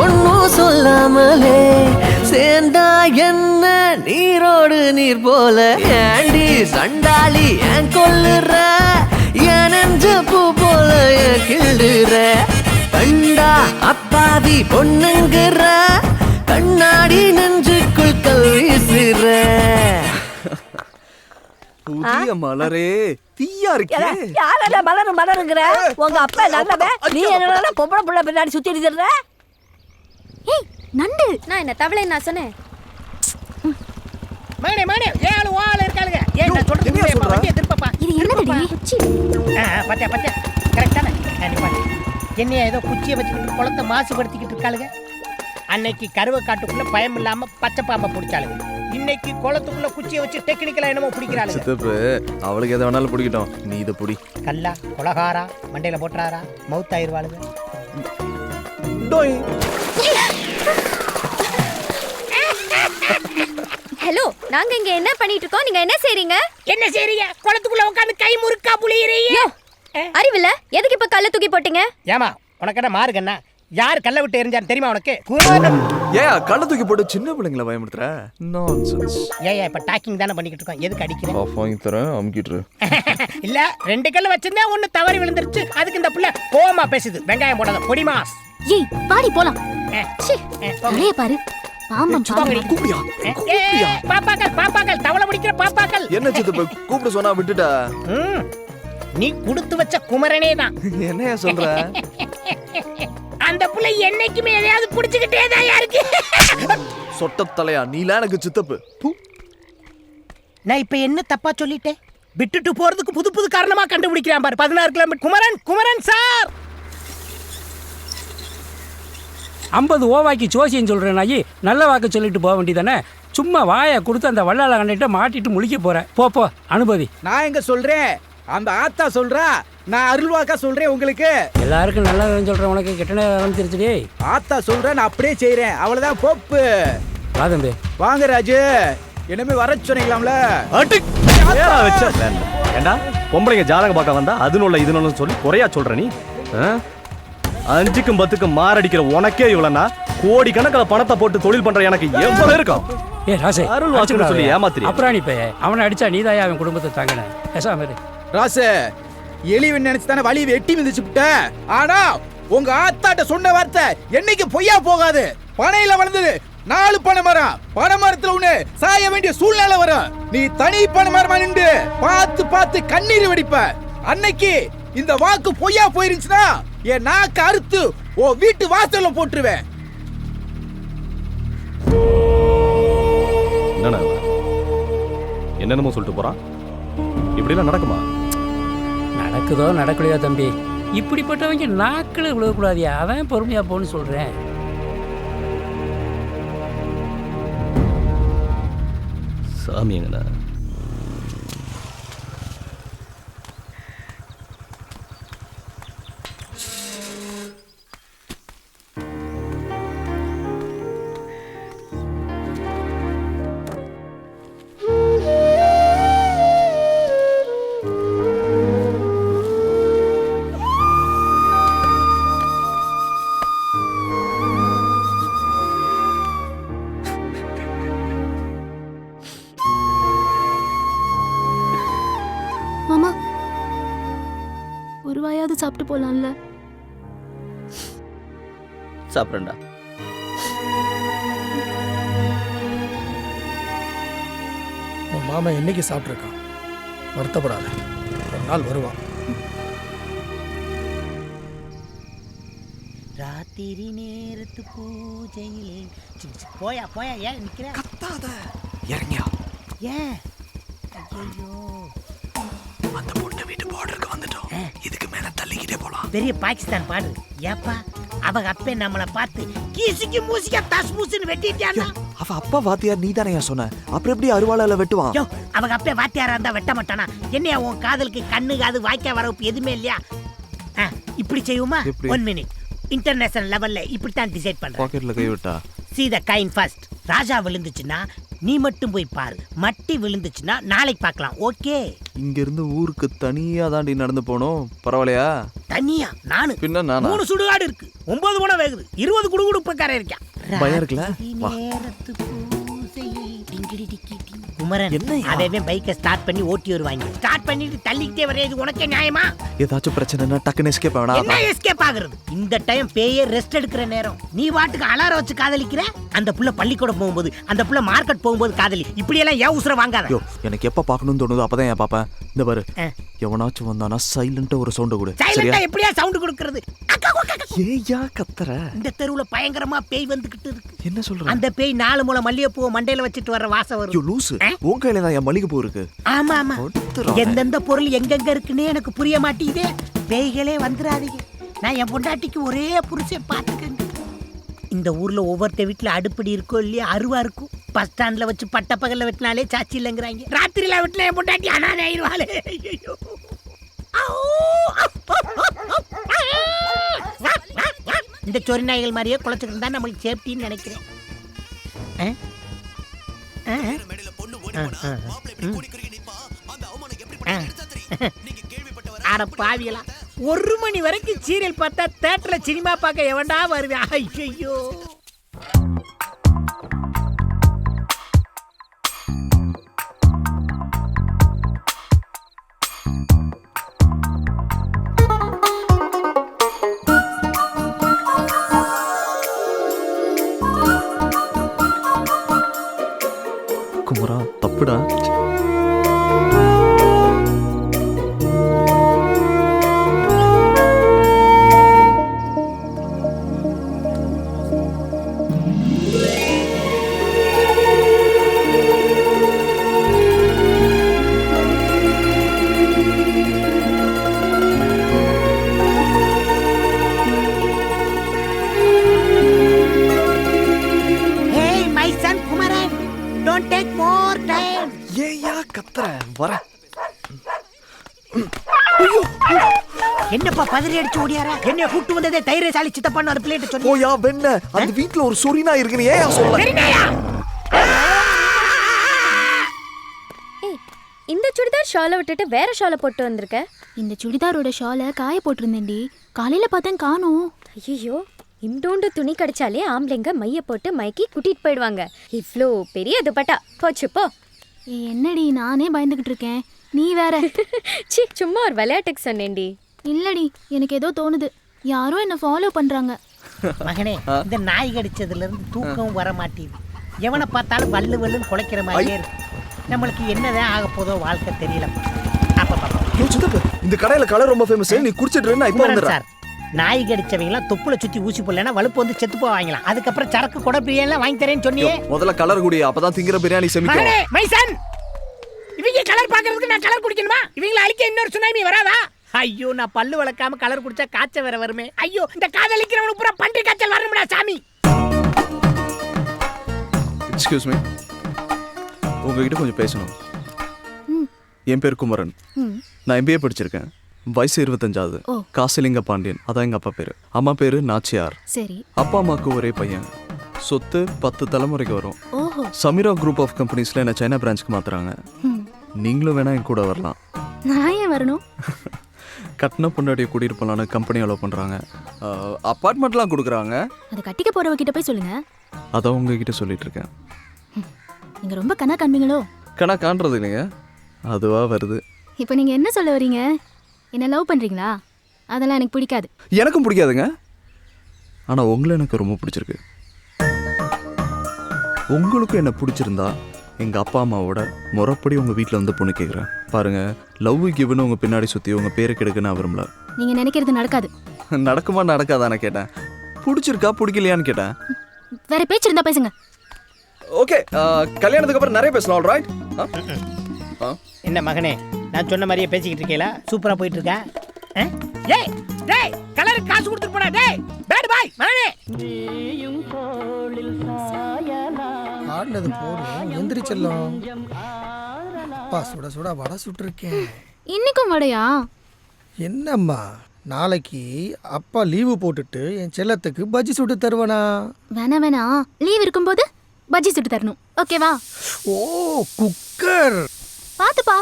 ஒன்னும் சொல்லாமலே, சேர்ந்தா என்ன நீரோடு நீர் போல, ஏண்டி சண்டாளி ஏன் கொல்லுற, என் நெஞ்ச பூ போல ஏன் கிள்ளுற, கண்டா அப்பாவி பொண்ணுங்குற, கண்ணாடி நெஞ்சுக்குள் கல் வீசுற. புதிய மலரே தீயா இருக்கே, யாரால மலரு மலருங்கிற, உங்க அப்பா நல்லவன், நீ என்ன பொம்பளை புள்ள பின்னாடி சுத்தி அடிச்சிடுற. ஏய் நண்டு, நான் என்ன தவளை நான் சொன்னேன். மகனே மகனே, 7 ஆள் இருக்காளுங்க. ஏன் நான் சொல்றது புரியல, வண்டியை திருப்பப்பா. இது என்னடா குச்சி? பாத்தியா பாத்தியா, கரெக்டானே. என்னைய ஏதோ குச்சியை வச்சுக்கிட்டு குளத்தை மாசுபடுத்திக்கிட்டு இருக்காளுங்க. அன்னைக்கு கருவை காட்டுக்குள்ள பயம் இல்லாம பச்சை பாம்பை பிடிச்சாளுங்க, இன்னைக்கு குளத்துக்குள்ள குச்சியை வச்சு டெக்னிக்கலா என்னமோ பிடிக்கிறாளுங்க. சித்தப்பு அவளுக்கு எதை வேணாலும் பிடிக்கட்டும், நீ இதை பிடி. கல்லா கொலகாரா மண்டையில போட்டுறாரா மவுத்தாயிருவாளுங்க. ஹலோ, நாங்க இங்க என்ன பண்ணிட்டு இருக்கோம், நீங்க என்ன செய்றீங்க? என்ன செய்றீங்க? குளத்துக்குள்ள உட்கார்ந்து கை முறுக்கா புளியறீங்க. அறிவில்ல, எதுக்கு இப்ப கல்ல தூக்கி போட்டீங்க? ஏமா உனக்கு என்ன மார்க்கண்ணா, யார் கல்ல விட்டு எரிஞ்சான்னு தெரியுமா உனக்கு? ஏன் கள்ள தூக்கி போட்டு சின்ன பிள்ளைங்களை பயமுறுத்துற? நான்சென்ஸ். ஏன் இப்ப டாக்கிங் தானே பண்ணிக்கிட்டு இருக்கோம், எதுக்கு அடிக்கிறேன்? ஆஃப் வாங்கி தரேன், அமுக்கிட்டு. இல்ல 2 கல்லு வச்சிருந்தா ஒண்ணு தவறி விழுந்துருச்சு, அதுக்கு இந்த புள்ள கோவமா பேசுது. வெங்காயம் போடாத பொடிமா. ஏய் வாடி போலாம். நிறைய பாரு பாம்பம் கூப்பிடியா? பாப்பாக்கள் தவளை முடிக்கிற பாப்பாக்கள். என்ன சித்தப்ப கூப்பிட சொன்னா விட்டுட்டா? நீ கொடுத்து வச்ச குமரனே தான். என்னையா சொல்ற? அந்த புள்ள என்னைக்குமே எதையாவது புடிச்சுக்கிட்டே தான் இருக்கு. சொட்ட தலையா நீலாம் எனக்கு சித்தப்பு. நான் இப்ப என்ன தப்பா சொல்லிட்டேன்? விட்டுட்டு போறதுக்கு புது புது காரணமா கண்டுபிடிக்கிறான் பாரு. 16 கிலோமீட்டர். குமரன் சார் 50 ஓவாக்கி ஜோசியம் சொல்கிறேன் நாயி, நல்ல வாக்கு சொல்லிட்டு போக வேண்டியதானே. சும்மா வாயை கொடுத்து அந்த வள்ளால கண்டிட்டு மாட்டிட்டு முழிக்க போகிறேன். போ அனுபவி. நான் எங்க சொல்றேன், அந்த ஆத்தா சொல்றா, நான் அருள்வாக்கா சொல்றேன். உங்களுக்கு எல்லாருக்கும் நல்லா சொல்கிறேன், உனக்கு கெட்டனே வந்துருச்சுடி. ஆத்தா சொல்றேன், நான் அப்படியே செய்யறேன். அவ்வளவுதான் போப்பு. வா தம்பி. வாங்க ராஜு, என்னமே வர சொன்னீங்களாம்ல. ஏண்டா பொம்பளைங்க ஜாதகம் பார்க்க வந்தா அதுனுள்ள இதுன்னு சொல்லி குறையா சொல்ற நீ? 5க்கும் 10க்கும் மாரடிக்கிற உனக்கே இவ்வளவுனா கோடி கணக்கில் பணத்தை போட்டு தொழில் பண்ற எனக்கு எவ்வளவு இருக்கும்? ஏ ராசே, அருள் வாக்குன்னு சொல்லி ஏமாத்திரி. அப்புறம் நீ அவனை அடிச்சா நீதாயா அவன் குடும்பத்தை தாங்கின. பேசாம இரு ராசு. எலிவன் நினைச்சு தானே வலி வெட்டி மிதிச்சு விட்ட. ஆனா உங்க ஆத்தாட்ட சொன்ன வார்த்தை என்னைக்கு பொய்யா போகாது. பனையில வளர்ந்தது 4 பனை மரம். பனை மரத்துல ஒண்ணு சாய வேண்டிய சூழ்நிலை வரும். நீ தனி பனை மரமா நின்று பார்த்து பார்த்து கண்ணீர் வெடிப்ப. அன்னைக்கு இந்த வாக்கு பொய்யா போயிருந்துச்சுன்னா என் நாக்கு அறுத்து ஓ வீட்டு வாசல்ல போட்டுருவேன். என்னென்னமோ சொல்லிட்டு போறான். இப்படிலாம் நடக்குமா? நடக்குதோ நடக்கலையோ தம்பி, இப்படிப்பட்டவங்க நாக்கில் விழக்கூடாதியா. அதான் பொறுமையா போன்னு சொல்றேன். சாமி எங்கண்ணா? மாமா ஒரு வாயாவது சாப்பிட்டு போலாம்ல? சாப்பிடுறேன்டா. உன் மாமா என்னைக்கு சாப்பிட்ருக்கான், வருத்தப்படாத, ஒரு நாள் வருவான். ராத்திரி நேரத்து பூஜையிலே போயா போயா. ஏன் நிக்கிற? கத்தாத. இறங்கியா? ஏன்? ஐயோ, அந்த பொண்ணு வீட்டு பார்டருக்கு வந்துட்டோம். இதுக்கு மேல தள்ளிக்கிட்டே போலாம். பெரிய பாகிஸ்தான் பாடு. ஏப்பா அவங்க அப்பே நம்மள பார்த்து கீசிக்கு மூசிக்க தஸ் மூசின்னு வெட்டிட்டானா? அவ அப்பா வாத்தியார் நீ தானே சொன்ன, அப்புறம் எப்படி அருவாளால வெட்டுவான்? யோ, அவங்க அப்பே வாத்தியாரா இருந்தா வெட்ட மாட்டானா? என்னையா உன் காதலுக்கு கண்ணு காது வாய்க்கா வரப்பு எதுவுமே இல்லையா? இப்படி செய்யுமா? 1 மினிட். இன்டர்நேஷனல் லெவல்ல இப்படித்தான் டிசைட் பண்றேன். பாக்கெட்ல கை விட்டா see the kind first. ராஜா விழுந்துச்சுன்னா நீ மட்டும் போய் பாரு, மட்டி விழுந்துச்சுன்னா நாளைக்கு பார்க்கலாம். ஓகே? இங்க இருந்து ஊருக்கு தனியா தாண்டி நடந்து போனோம். பரவாயில்லையா? தனியா? நானு பின்ன நானா? 3 சுடுகாடு இருக்கு, 9 போன வேகுது, 20 குடுகுடுப்பக்காரன் இருக்கான். பயம் இருக்குல்ல? வா. குமரன் அவன் பைக்கை ஸ்டார்ட் பண்ணி ஓட்டி வருவாங்க. ஸ்டார்ட் பண்ணிட்டு தள்ளிக்கிட்டே வரையாது உனக்கே நியாயமா? ஏதாச்சும் பிரச்சனைனா டக்குன்னு எஸ்கேப் ஆவனா? என்ன எஸ்கேப் ஆகுறது? இந்த டைம் பேயே ரெஸ்ட் எடுக்கிற நேரம். நீ வாட்டுக்கு அலாரம் வச்சு காதலிக்கிற. அந்த புள்ள பள்ளிக்கூடம் போகும்போது, அந்த புள்ள மார்க்கெட் போகும்போது காதலி. இப்படி எல்லாம் ஏன் உசுர வாங்காத. எனக்கு எப்ப பார்க்கணும்னு தோணுதோ அப்பதான் ஏன் பாப்பேன். இந்த பாரு, எவனாச்சும் வந்தானா சைலண்டா ஒரு சவுண்ட் கொடு. சைலண்டா எப்படியா சவுண்ட் கொடுக்கிறது? ஏயா கத்துற? இந்த தெருவுல பயங்கரமா பேய் வந்துகிட்டு இருக்கு. என்ன சொல்ற? அந்த பேய் 4 முளை மல்லிகைப்பூ மண்டையில வச்சிட்டு வர வாசம் வரும். யோ லூசு, உன் கையில தான் என் மல்லிகைப்பூ இருக்கு. ஆமா ஆமா, எந்தெந்த பொருள் எங்கெங்க இருக்குன்னே எனக்கு புரிய மாட்டேங்குதே. பேய்களே வந்துடாதீங்க. நான் என் பொண்டாட்டிக்கு ஒரே புருஷன் பாத்துக்கங்க. இந்த ஊர்ல ஒவ்வொருத்த வீட்டுல அடுப்படி இருக்கோ இல்லையா, அருவா இருக்கும். பஸ் ஸ்டாண்ட்ல வச்சு பட்ட பகல்ல வெட்டினாலே சாச்சி இல்லைங்கிறாங்க. ராத்திரியில வெட்டினா என் பொண்டாட்டி அனாதை ஆயிடுவாளே. ஐயோ, இந்த சொறி நாய்கள் மாதிரியே குளச்சுக்கிட்டு இருந்தா நம்மளுக்கு சேஃப்டின்னு நினைக்கிறேன். அட பாவியலா, 1 மணி வரைக்கும் சீரியல் பார்த்தா தேட்டர்ல சினிமா பார்க்க எவன்டா வருவேன்? ஐயோ, என்னப்பா பதறி அடிச்சு ஓடியாரா? என்னைய கூட்டு வந்ததே தைரியசாலி சித்தப்பான்னு ஒரு பிளேட் சொல்லி. ஓயா வெண்ண அந்த வீட்ல ஒரு சொரினா இருக்குன்னு ஏன் சொல்ல? இந்த சுடிதார் ஷாலை விட்டுட்டு வேற ஷாலை போட்டு வந்திருக்க. இந்த சுடிதாரோட ஷாலை காய போட்டிருந்தேன்டி. காலையில பார்த்தேன் காணோம். ஐயோ, இம்டோண்டு துணி கடிச்சாலே ஆம்பளைங்க மைய போட்டு மைக்கி கூட்டிட்டு போயிடுவாங்க. இவ்ளோ பெரிய துப்பட்டா போச்சு போ. என்னடி நானே பயந்துகிட்டு இருக்கேன், நீ வேற. சி, சும்மா ஒரு விளையாட்டுக்கு சொன்னேன்டி. இல்லடி, எனக்கு ஏதோ தோணுது, யாரோ என்ன ஃபாலோ பண்றாங்க. மகனே, இந்த நாய் கடிச்சதுல இருந்து தூக்கம் வர மாட்டேங்குது. எவனை பார்த்தாலும் வல்லு வல்லுன்னு குலைக்கிற மாதிரியே இருக்கு. நம்மளுக்கு என்னதான் ஆக போதோ வாழ்க்கை தெரியலப்பா. இந்த கடையில கலர் ரொம்ப ஃபேமஸ். நீ குடிச்சிட்டு நான் இப்போ வந்துறேன் சார். நாய் கடிச்சவங்கலாம் தொப்புல சுத்தி ஊசி போடலன்னா வலுப்பு வந்து செத்து போவாங்களாம். அதுக்கப்புறம் சரக்கு கொடை பிரியாணி வாங்கி தரேன்னு சொன்னியே. முதல்ல கலர் குடி, அப்பதான் திங்கிற பிரியாணி செமிக்கும். மகனே மைசன், இவங்க கலர் பாக்குறதுக்கு நான் கலர் குடிக்கணுமா? இவங்களை அழிக்க இன்னொரு சுனாமி வராதா? ஐயோ, நான் பல்லு வளர்க்காம கலர் குடிச்சா காய்ச்சல் வேற வருமே. ஐயோ, இந்த காதலிக்கிறவனுக்கு பூரா பன்றி காய்ச்சல் வரணும்டா சாமி. எக்ஸ்கியூஸ் மீ, உங்ககிட்ட கொஞ்சம் பேசணும். என் பேர் குமரன். நான் MBA படிச்சிருக்கேன். வயசு 25. காசிலிங்க பாண்டியன், அதான் எங்க அப்பா பேரு. அம்மா பேரு நாச்சியார். சரி. அப்பா அம்மாவுக்கு ஒரே பையன். சொத்து 10 தலைமுறைக்கு வரும். ஓஹோ. சமீரா குரூப் ஆஃப் கம்பெனிஸ்ல என்ன சைனா பிரான்ச்சுக்கு மாத்துறாங்க. நீங்களும் வேணா என் கூட வரலாம். நான் ஏன் வரணும்? கட்டின பொண்டாட்டியை கூட்டிட்டு போலான்னு கம்பெனி அலோவ் பண்றாங்க. அப்பார்ட்மெண்ட்லாம் கொடுக்குறாங்க. அது கட்டிக்க போறவகிட்ட போய் சொல்லுங்க. அதான் உங்ககிட்ட சொல்லிட்டு இருக்கேன். நீங்க ரொம்ப கணா காண்பீங்களோ? கணா காண்றது இல்லைங்க, அதுவா வருது. இப்போ நீங்க என்ன சொல்ல வரீங்க? என்ன லவ் பண்றீங்களா? அதெல்லாம் எனக்கு பிடிக்காது. எனக்கும் பிடிக்காதுங்க, ஆனா உங்களை எனக்கு ரொம்ப பிடிச்சிருக்கு. உங்களுக்கும் என்ன பிடிச்சிருந்தா எங்க அப்பா அம்மாவோட முறைப்படி உங்க வீட்டில் வந்து பொண்ணு கேட்குறேன். பாருங்க, லவ் கிவ்னு உங்க பின்னாடி சுத்தி உங்க பேரை கெடுக்க நான் விரும்பல. நீங்க நினைக்கிறது நடக்காது. நடக்குமா நடக்காதானே கேட்டேன். பிடிச்சிருக்கா பிடிக்கலையான்னு கேட்டேன். வேற பேச்சு இருந்தா பேசுங்க. ஓகே, கல்யாணத்துக்கு அப்புறம் நிறைய பேசலாம். ஆல்ரைட். என்ன மகனே, நான் சொன்ன மாதிரியே பேசிக்கிட்டு இருக்கேல, சூப்பரா போயிட்டு இருக்கா. ஏய் டேய், கலருக்கு காசு கொடுத்துட்டு போடா. டேய் பேட் பாய் மகனே. ஆடுனது போதும், எந்திரிச்சிடலாம். அப்பா சுட சுட வடை சுட்டுருக்கேன். இன்னைக்கும் வடையா? என்னம்மா, நாளைக்கு அப்பா லீவு போட்டுட்டு என் செல்லத்துக்கு பஜ்ஜி சுட்டு தருவனா? வேணா லீவ் இருக்கும்போது பஜ்ஜி சுட்டு தரணும், ஓகேவா? ஓ, குக்கர் பாத்துப்பா.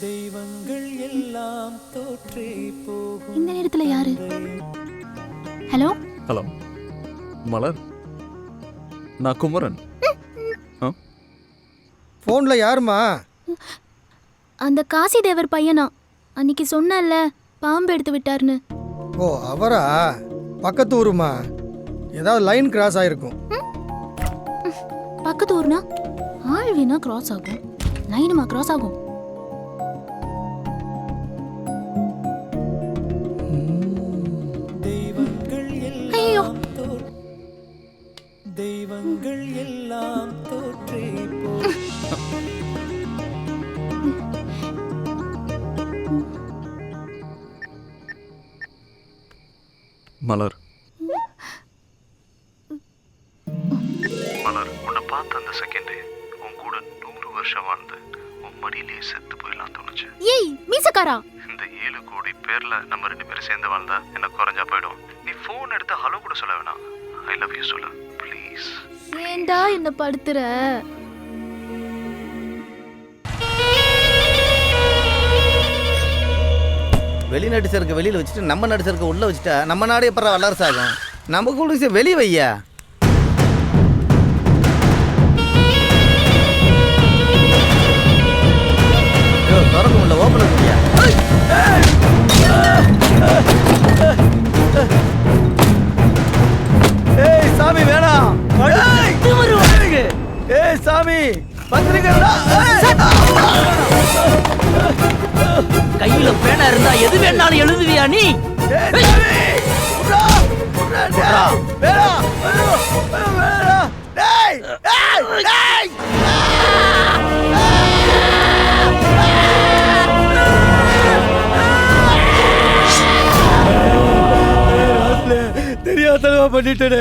தெய்வங்கள் எல்லாம் தோற்றே போகும். இந்த நேரத்துல யாரு? ஹலோ ஹலோ மலர், நான் குமரன். போன்ல யாருமா? அந்த காசி தேவர் பையனா? அன்னைக்கு சொன்னல பாம்பு எடுத்து விட்டாருன்னு. ஓ, அவரா? பக்கத்து ஊருமா, ஏதாவது லைன் கிராஸ் ஆயிருக்கும். பக்கத்து ஊர்னா ஆள் வேணா கிராஸ் ஆகும், லைனுமா கிராஸ் ஆகும்? ஐயோ, தெய்வங்கள் எல்லாம் தோற்றே போகும். மலர், மலர், உன்னை பார்த்த அந்த செகண்டே உன் கூட 100 வருஷம் வாழ்ந்து உன் மடியிலேயே செத்து போயிடலாம் தோணுச்சு. ஏய் மீசக்காரா, இந்த 7 கோடி பேர்ல நம்ம 2 பேரும் சேர்ந்து வாழ்ந்தா என்ன குறைஞ்சா போயிடும். நீ ஃபோன் எடுத்து ஹலோ கூட சொல்ல வேணாம், ஐ லவ் யூ சொல்லு ப்ளீஸ். ஏண்டா என்ன படுத்துற? வெளிநாட்டு சரக்கு வெளியில் வச்சுட்டு நம்ம நாட்டு சரக்கு உள்ளே வச்சுட்டா நம்ம நாடு எப்பறம் வல்லரசு ஆகும்? நம்ம கூட வெளியே வையா. திறக்க முடியல, ஓப்பன் முடியா? ஏய் சாமி வேணாம். ஏய் சாமி பத்திரிக்கை கையில பேனா இருந்தா எது வேணாலும் எழுதுவியா நீ? தெரியாதனமா பண்ணிட்டேனே,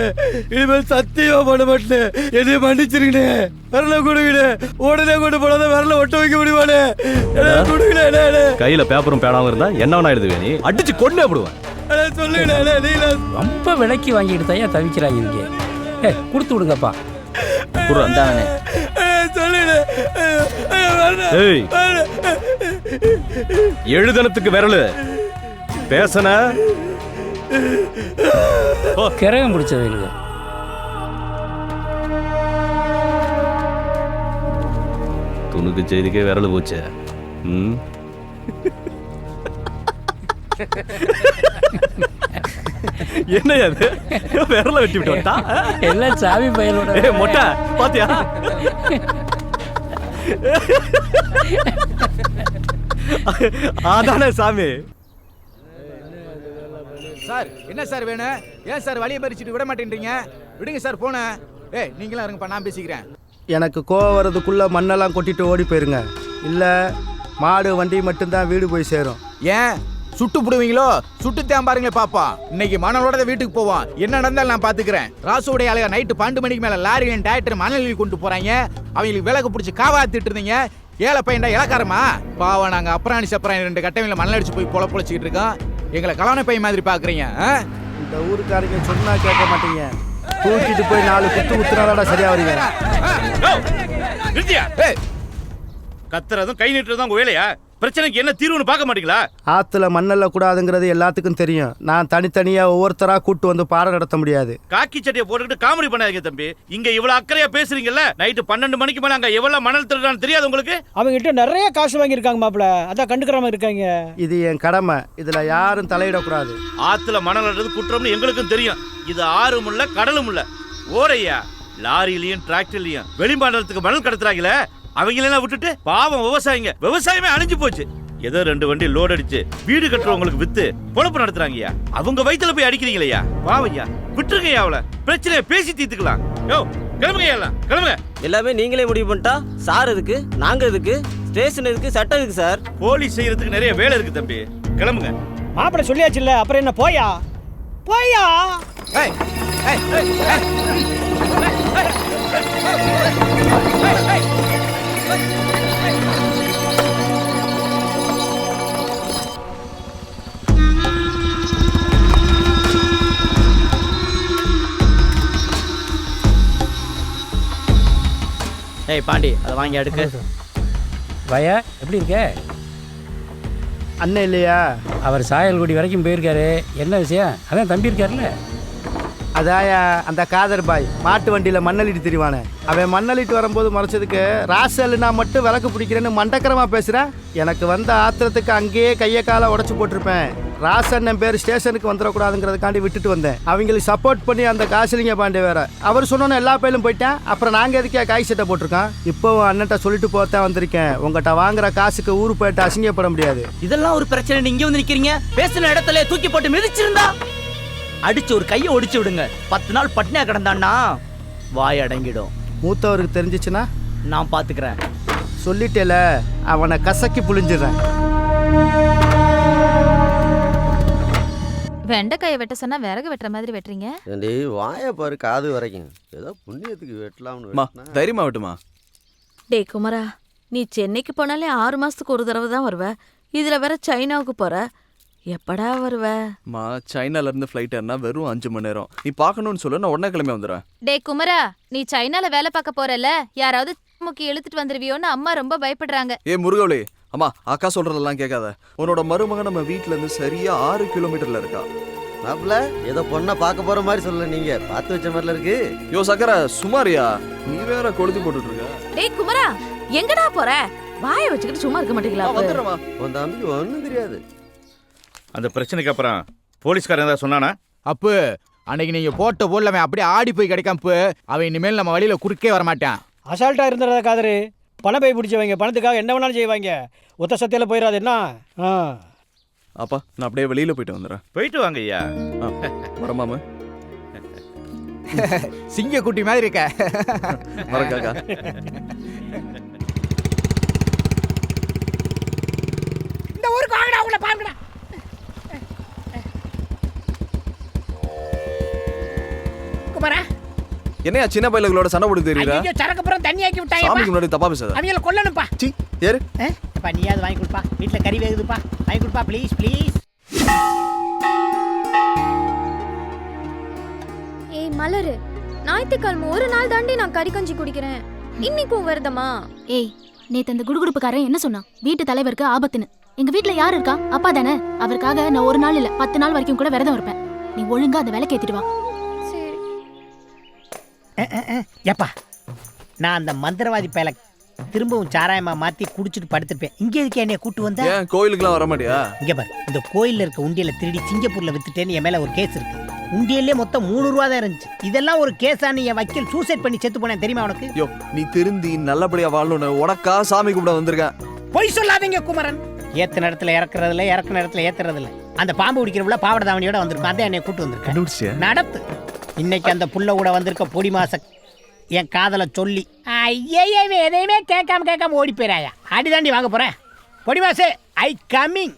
இனிமேல் சத்தியமா பண்ண மாட்டேன். என்னைய மன்னிச்சிருக்கனே. விரல கொடுங்கண்ணே, உடனே கொண்டு போனத விரல ஒட்ட வைக்க முடியுமாண்ணே? கொடுங்கண்ணே. கையில பேப்பரும் பேனாவும் இருந்தா என்ன வேணா எழுதுவே நீ? அடிச்சு கொண்டு போடுவேன். சொல்லுங்கண்ணே. ரொம்ப விலைக்கு வாங்கிட்டு தான் தவிக்கிறாங்க இங்க. கொடுத்து விடுங்கப்பா. எழுதனத்துக்கு விரலு பேசன கிரகம் பிடிச்சவங்க. துணுக்கு செய்திக்கே விரல் போச்சு. என்ன அது விரல வெட்டி விட்டு வந்தா? எல்லாம் சாமி பையனோட மொட்டை பாத்தியா? அதானே சாமி. சார் என்ன சார் வேணும்? ஏன் சார் வழியை பறிச்சுட்டு விட மாட்டேன்றீங்க? விடுங்க சார் போன. நீங்களும் இருங்கப்பா, நான் பேசிக்கிறேன். எனக்கு கோவம் வர்றதுக்குள்ள மண்ணெல்லாம் கொட்டிட்டு ஓடி போயிருங்க. இல்லை மாடு வண்டி மட்டும்தான் வீடு போய் சேரும். ஏன் சுட்டு போடுவீங்களோ? சுட்டுத்தான் பாருங்க பாப்பா. இன்னைக்கு மணலோட வீட்டுக்கு போவோம். என்ன நடந்தாலும் நான் பாத்துக்கிறேன். ராசுடைய ஆளுங்க நைட்டு 12 மணிக்கு மேல லாரியும் டிராக்டர் மணல் கொண்டு போறாங்க. அவங்களுக்கு விலகு பிடிச்சி காவாத்திட்டு இருந்தீங்க. ஏழை பையன்டா இலக்காரமா பாவம். நாங்க அப்புறாணி சப்பராணி 2 கட்டையில மணல் அடிச்சு போய் பொழைச்சிக்கிட்டு இருக்கோம். எங்களை கலான பையன் மாதிரி பாக்குறீங்க. இந்த ஊருக்காரங்க சொன்னா கேட்க மாட்டீங்க. தூக்கிட்டு போய் 4 குத்து உத்துனாலடா சரியா வரீங்க. கத்துறதும் கை நீட்டுறதும் உங்க வேலையா? பிரச்சனைக்கு என்ன தீர்வுன்னு பார்க்க மாட்டீங்களா? ஆத்துல மண்ணல்ல கூடாதுங்கிறது எல்லாத்துக்கும் தெரியும். நான் தனித்தனியா ஒவ்வொருத்தரா கூட்டு வந்து பாடம் நடத்த முடியாது. காக்கி சட்டையை போட்டுக்கிட்டு காமெடி பண்ணாதீங்க தம்பி. இங்க இவ்வளவு அக்கறையா பேசுறீங்கல்ல. நைட்டு 12 மணிக்கு மேல அங்க எவ்வளவு மணல் திருடான்னு தெரியாது உங்களுக்கு? அவங்க கிட்ட நிறைய காசு வாங்கியிருக்காங்க மாப்பிள, அதான் கண்டுக்கிறாம இருக்காங்க. இது என் கடமை. இதுல யாரும் தலையிடக்கூடாது. ஆத்துல மணல் அள்ளுறது குற்றம்னு எங்களுக்கும் தெரியும். இது ஆறும் இல்ல கடலும் இல்ல. ஓரையா லாரியிலயும் டிராக்டர்லயும் வெளிமாநிலத்துக்கு மணல் கடத்துறாங்களே, அவங்களெல்லாம் விட்டுட்டு பாவம் விவசாயிங்க. விவசாயமே அழிஞ்சு போச்சு. ஏதோ 2 வண்டி லோட் அடிச்சு வீடு கட்டுறவங்களுக்கு வித்து பொழப்பு நடத்துறாங்கய்யா. அவங்க வயித்துல போய் அடிக்கிறீங்களையா? பாவையா விட்டுருங்கய்யா. அவளை பிரச்சனையை பேசி தீர்த்துக்கலாம். யோ கிளம்புங்க, எல்லாம் கிளம்புங்க. எல்லாமே நீங்களே முடிவு பண்ணிட்டா சார் எதுக்கு, நாங்க எதுக்கு, ஸ்டேஷன் எதுக்கு, சட்டம் எதுக்கு சார்? போலீஸ் செய்யறதுக்கு நிறைய வேலை இருக்கு தம்பி. கிளம்புங்க. மாப்பிள சொல்லியாச்சு இல்ல, அப்புறம் என்ன? போயா போயா. பாண்டி அதை வாங்கி அடுக்கு. வயா எப்படி இருக்க? அண்ணன் இல்லையா? அவர் சாயல்குடி வரைக்கும் போயிருக்காரு. என்ன விஷயம்? அதான் தம்பி இருக்காருல்ல. அதாயா அந்த காதர் பாய் மாட்டு வண்டியில மண்ணலிட்டு திரிவானே, அவன் மண்ணலிட்டு வரும்போது மறைச்சதுக்கு ராசல்னா மட்டும் விளக்கு பிடிக்கிறேன்னு மண்டக்கரமா பேசுறேன். எனக்கு வந்த ஆத்திரத்துக்கு அங்கேயே கையை காலை உடச்சு போட்டிருப்பேன். ராசன் பேர் ஸ்டேஷனுக்கு வந்துடக்கூடாதுங்கிறதுக்காண்டி விட்டுட்டு வந்தேன். அவங்களுக்கு சப்போர்ட் பண்ணி அந்த காசிலிங்க பாண்டே வேற அவர் சொன்னோன்னு எல்லா பயிலும் போயிட்டேன். அப்புறம் நாங்கள் எதுக்கே காய் சட்டை போட்டிருக்கோம். இப்போ அண்ணன்ட்ட சொல்லிட்டு போத்தான் வந்திருக்கேன். உங்கள்கிட்ட வாங்குற காசுக்கு ஊரு போயிட்டு அசிங்கப்பட முடியாது. இதெல்லாம் ஒரு பிரச்சனை. நீங்க வந்து நிக்கிறீங்க. பேசின இடத்துல தூக்கி போட்டு மிதிச்சிருந்தா அடிச்சு ஒரு கையை ஒடிச்சு விடுங்க. 10 நாள் பட்னியா கிடந்தான்னா வாய் அடங்கிடும். மூத்தவருக்கு தெரிஞ்சிச்சுன்னா நான் பாத்துக்கிறேன். சொல்லிட்டேல, அவனை கசக்கி புளிஞ்சிடுறேன். வெண்டைக்காயை வெட்ட சொன்னா விறகு வெட்டுற மாதிரி வெட்டுறீங்க. வாய பாரு காது வரைக்கும். ஏதோ புண்ணியத்துக்கு வெட்டலாம்னு தைரியமா வெட்டுமா? டே குமரா, நீ சென்னைக்கு போனாலே 6 மாசத்துக்கு ஒரு தடவை தான் வருவ. இதுல வேற சைனாவுக்கு போற. எப்படா வருவ? சைனால இருந்து ஃப்ளைட் ஏறினா வெறும் 5 மணி நேரம். நீ பார்க்கணும்னு சொல்ல, நான் உடனே கிளம்பி வந்துடுறேன். டே குமரா, நீ சைனால வேலை பார்க்க போறல, யாராவது முக்கி இழுத்துட்டு வந்துருவியோன்னு அம்மா ரொம்ப பயப்படுறாங்க. முருகவளி, அம்மா அக்கா சொல்றதெல்லாம் கேட்காத. உன்னோட மருமகன் நம்ம வீட்டுல இருந்து சரியா 6 கிலோமீட்டர்ல இருக்கா. மாப்பிள ஏதோ பொண்ணை பார்க்க போற மாதிரி சொல்லல, நீங்க பார்த்து வச்ச மாதிரில இருக்கு. யோ சக்கர சுமாரியா, நீ வேற கொளுத்தி போட்டுட்டு இருக்க. டேய் குமரா, எங்கடா போற? வாயை வச்சுக்கிட்டு சும்மா இருக்க மாட்டீங்களா? வந்துடுறமா. உன் தம்பிக்கு ஒன்றும் தெரியாது. அந்த பிரச்சனைக்கு அப்புறம் போலீஸ்காரன் ஏதாவது சொன்னானா? அப்பு அன்னைக்கு நீங்க போட்ட போடல அவன் அப்படியே ஆடி போய் கிடைக்காம அவன் இனிமேல் நம்ம வழியில குறுக்கே வரமாட்டான். அசால்ட்டா இருந்துறத காதரு. பணம் போய் பிடிச்சவங்க பணத்துக்காக என்ன வேணாலும் செய்வாங்க. ஒத்த சத்தியில் போயிடாது என்ன. அப்பா நான் அப்படியே வெளியில போயிட்டு வந்துடுறேன். போயிட்டு வாங்க ஐயா. வரமாம சிங்க குட்டி மாதிரி இருக்க. வரக்காக்கா. இந்த ஊருக்கு வாங்கடா, உங்களை பாருங்கடா. குமாரா என்னையா சின்ன பையலுங்களோட சண்டை போட்டு தெரியுதா? ஐயோ சரக்கு புறம் தண்ணி ஆக்கி விட்டாங்க. சாமிக்கு முன்னாடி தப்பா பேசாத. அவங்கள கொல்லணும்ப்பா. சி ஏறு. அப்பா நீயாவது வாங்கி கொடுப்பா. வீட்டில் கறி வேகுதுப்பா, வாங்கி கொடுப்பா ப்ளீஸ் ப்ளீஸ். ஏய் மலரு, ஞாயிற்றுக்கிழமை ஒரு நாள் தாண்டி நான் கறி கஞ்சி குடிக்கிறேன். இன்னைக்கும் வருதமா? ஏய் நேத்து அந்த குடுகுடுப்புக்காரன் என்ன சொன்னான்? வீட்டு தலைவருக்கு ஆபத்துன்னு. எங்க வீட்ல யார் இருக்கா? அப்பா தானே. அவருக்காக நான் ஒரு நாள் இல்ல 10 நாள் வரைக்கும் கூட விரதம் இருப்பேன். நீ ஒழுங்கா அந்த விலை கேத்திட்டு வா. ஏப்பா நான் அந்த மந்திரவாதி பயல திரும்பவும் சாராயமா மாத்தி குடிச்சிட்டு படுத்துருப்பேன். இங்க எதுக்கு என்னைய கூட்டு வந்த? ஏன் கோயிலுக்குலாம் வர மாட்டியா? இங்க பாரு, இந்த கோயில்ல இருக்க உண்டியல திருடி சிங்கப்பூர்ல வித்துட்டேன்னு என் மேல ஒரு கேஸ் இருக்கு. உண்டியல்லே மொத்தம் 3 ரூபா தான் இருந்துச்சு. இதெல்லாம் ஒரு கேஸான்னு என் வக்கீல் சூசைட் பண்ணி செத்து போனேன் தெரியுமா உனக்கு? யோ நீ திருந்தி நல்லபடியா வாழணும்னு உனக்கா சாமி கும்பிட வந்திருக்கேன். பொய் சொல்லாதீங்க குமரன். ஏத்த நேரத்துல இறக்குறதுல இறக்குற நேரத்துல ஏத்துறதுல அந்த பாம்பு பிடிக்கிறவுல பாவட தாவணியோட வந்திருக்கும். அதான் என்னை கூட்டு வந்திருக்கேன். நடத்து. இன்னைக்கு அந்த புள்ள கூட வந்திருக்க பொடி மாச என் காதலை சொல்லி ஐயே எதையுமே கேட்காம ஓடி போயிராயா. அடிதாண்டி வாங்க போறேன். பொடி மாசே ஐ கமிங்.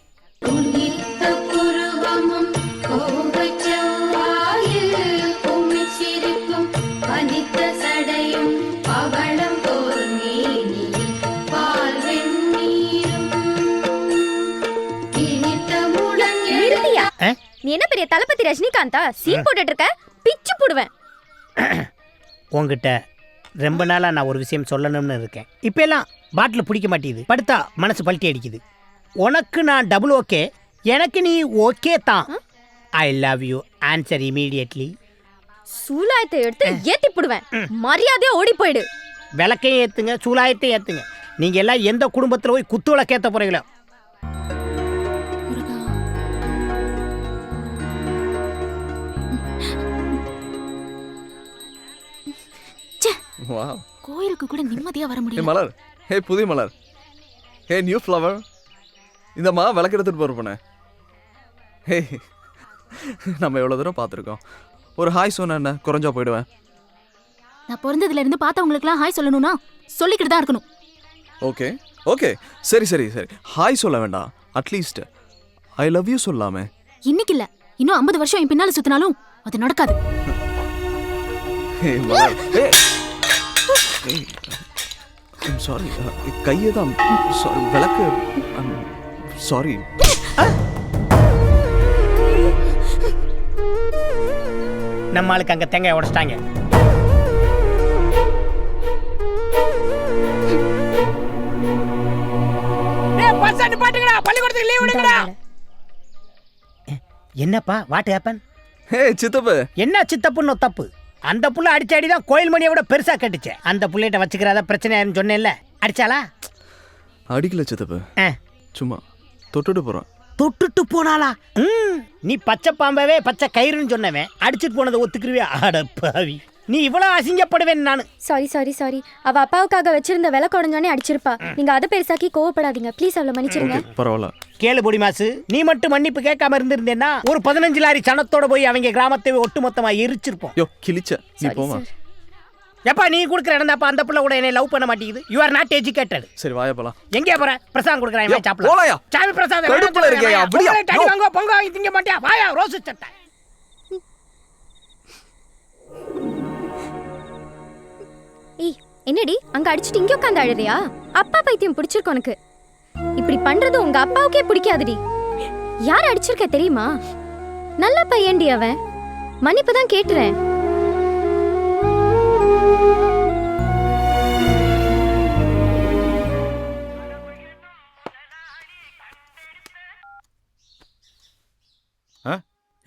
நீ என்ன பெரிய தளபதி ரஜினிகாந்தா? சீன் போட்டுட்டு இருக்க, பிச்சு போடுவேன். உங்ககிட்ட ரொம்ப நாளாக நான் ஒரு விஷயம் சொல்லணும்னு இருக்கேன். இப்போ எல்லாம் பாட்டில் பிடிக்க மாட்டேங்குது. படுத்தா மனசு பல்ட்டி அடிக்குது. உனக்கு நான் டபுள் ஓகே, எனக்கு நீ ஓகே தான். I love you. Answer immediately. சூலாயத்தை எடுத்து ஏத்தி போடுவேன். மரியாதையா ஓடி போயிடு. விளக்கையும் ஏற்றுங்க, சூலாயத்தையும் ஏற்றுங்க. நீங்கள் எல்லாம் எந்த குடும்பத்தில் போய் குத்து விளக்கேற்ற போகிறீங்களோ. கோயிலுக்கு கூட நிம்மதியா வர முடியல. மலர், ஹே புதிய மலர், ஹே நியூ ஃப்ளவர். இந்தம்மா விளக்கு எடுத்துட்டு போறப்பண்ணே. ஹே நம்ம எவ்வளோ தூரம் பார்த்துருக்கோம். ஒரு ஹாய் சொன்ன என்ன குறைஞ்சா போயிடுவேன். நான் பிறந்ததுல இருந்து பார்த்தவங்களுக்குலாம் ஹாய் சொல்லணும்னா சொல்லிக்கிட்டு தான் இருக்கணும். ஓகே ஓகே சரி சரி சரி ஹாய் சொல்ல வேண்டாம், அட்லீஸ்ட் ஐ லவ் யூ சொல்லாமே. இன்னைக்கு இல்ல, இன்னும் 50 வருஷம் என் பின்னால சுத்தினாலும் அது நடக்காது. ஹே மலர், ஹே சாரி, கையை தான் விளக்கு. சாரி. நம்ம ஆளுக்கு அங்கே தேங்காய் உடைச்சிட்டாங்க. பள்ளிக்கூடத்துக்கு லீவ் விடுங்கடா. என்னப்பா வாட் ஹேப்பன்? ஹே சித்தப்பு. என்ன சித்தப்புன்னு தப்பு? அந்த புள்ள அடிச்ச அடிதான் கோயில் மணியை விட பெருசா கட்டுச்சு. அந்த புள்ளைகிட்ட வச்சுக்கிறதா பிரச்சனையாருன்னு சொன்னேன்ல, அடிச்சாளா? அடிக்கல சித்தப்பு, சும்மா தொட்டுட்டு போறான். தொட்டுட்டு போனாளா? நீ பச்சை பாம்பவே பச்சை கயிறுன்னு சொன்னவன் அடிச்சுட்டு போனதை ஒத்துக்குருவே? அடப்பாவி, நீ இவ்வளவு அசிங்கப்படுவேன் நானு. Sorry sorry sorry. அவ அப்பாவுக்காக வச்சிருந்த விலை குறைஞ்சோனே அடிச்சிருப்பா. நீங்க அதை பெருசாக்கி கோவப்படாதீங்க ப்ளீஸ். அவளை மன்னிச்சிருங்க. பரவாயில்ல. கேளு பொடி மாசு, நீ மட்டும் மன்னிப்பு கேட்காம இருந்திருந்தேன்னா ஒரு 15 லாரி சனத்தோட போய் அவங்க கிராமத்தை ஒட்டு மொத்தமா எரிச்சிருப்போம். யோ கிழிச்ச நீ போமா. எப்பா நீ குடுக்குற இடந்தாப்பா அந்த புள்ள கூட என்னை லவ் பண்ண மாட்டேங்குது. You are not educated. சரி வாயா போலாம். எங்கே போற? பிரசாதம் குடுக்குறான் சாப்பிடலாம். போலாயா? சாமி பிரசாதம் கடுப்புல இருக்கேயா? அப்படியே டடி வாங்க பொங்க வாங்கி திங்க மாட்டியா? வாயா ரோஸ் சட்டை. ஏய் என்னடி அங்க அடிச்சிட்டு இங்க உட்கார்ந்து அழுறியா? அப்பா பைத்தியம் பிடிச்சிருக்கு உனக்கு. இப்படி பண்றது உங்க அப்பாவுக்கே பிடிக்காதுடி. யார் அடிச்சிருக்க தெரியுமா? நல்ல பையன்டி அவன். மன்னிப்பு தான் கேட்டுறேன்.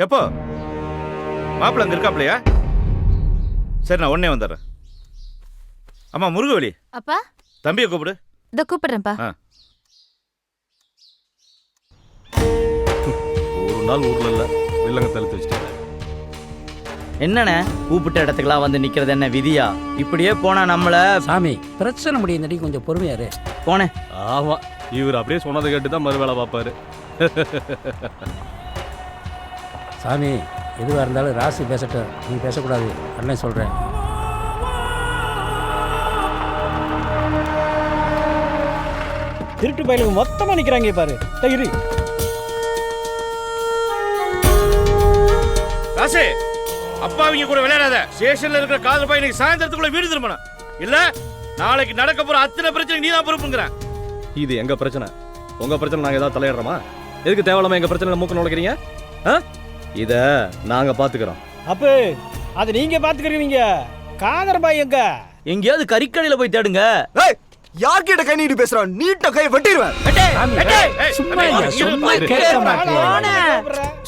எப்போ மாப்பிள்ள அங்கே இருக்காப்லையா? சரி நான் உடனே வந்துடுறேன். அம்மா முருகவலி, அப்பா தம்பியை கூப்பிடு. இதை கூப்பிடுறேன்ப்பா. ஒரு நாள் ஊர்ல இல்ல வில்லங்க தழுத்து வச்சுட்டேன். என்னண்ணே கூப்பிட்ட இடத்துக்குலாம் வந்து நிக்கிறது என்ன விதியா? இப்படியே போனா நம்மள சாமி பிரச்சனை முடியுந்தடி, கொஞ்சம் பொறுமையாரு. போனேன். ஆமா, இவர் அப்படியே சொன்னதை கேட்டு தான் மறு வேலை பார்ப்பாரு. சாமி எதுவாக இருந்தாலும் ராசி பேசட்டும், நீ பேசக்கூடாது. அண்ணன் சொல்கிறேன். திருட்டு பயிலுக்கு மொத்தமா நிக்கிறாங்க பாரு. தகிரி ராசே, அப்பாவிங்க கூட விளையாடாத. ஸ்டேஷன்ல இருக்கிற காதல் பையன் இன்னைக்கு சாயந்தரத்துக்குள்ள வீடு திரும்பணும். இல்ல நாளைக்கு நடக்க போற அத்தனை பிரச்சனை நீ தான் பொறுப்புங்கிற. இது எங்க பிரச்சனை, உங்க பிரச்சனை நாங்க ஏதாவது தலையிடுறோமா? எதுக்கு தேவையில்லாம எங்க பிரச்சனை மூக்க நுழைக்கிறீங்க? இத நாங்க பாத்துக்கிறோம். அப்ப அது நீங்க பாத்துக்கிறீங்க. காதர் பாய் எங்க? எங்கேயாவது கறிக்கடையில போய் தேடுங்க. யார்கிட்ட கை நீட்டு பேசுறான்? நீட்ட கை வெட்டிடுவேன்.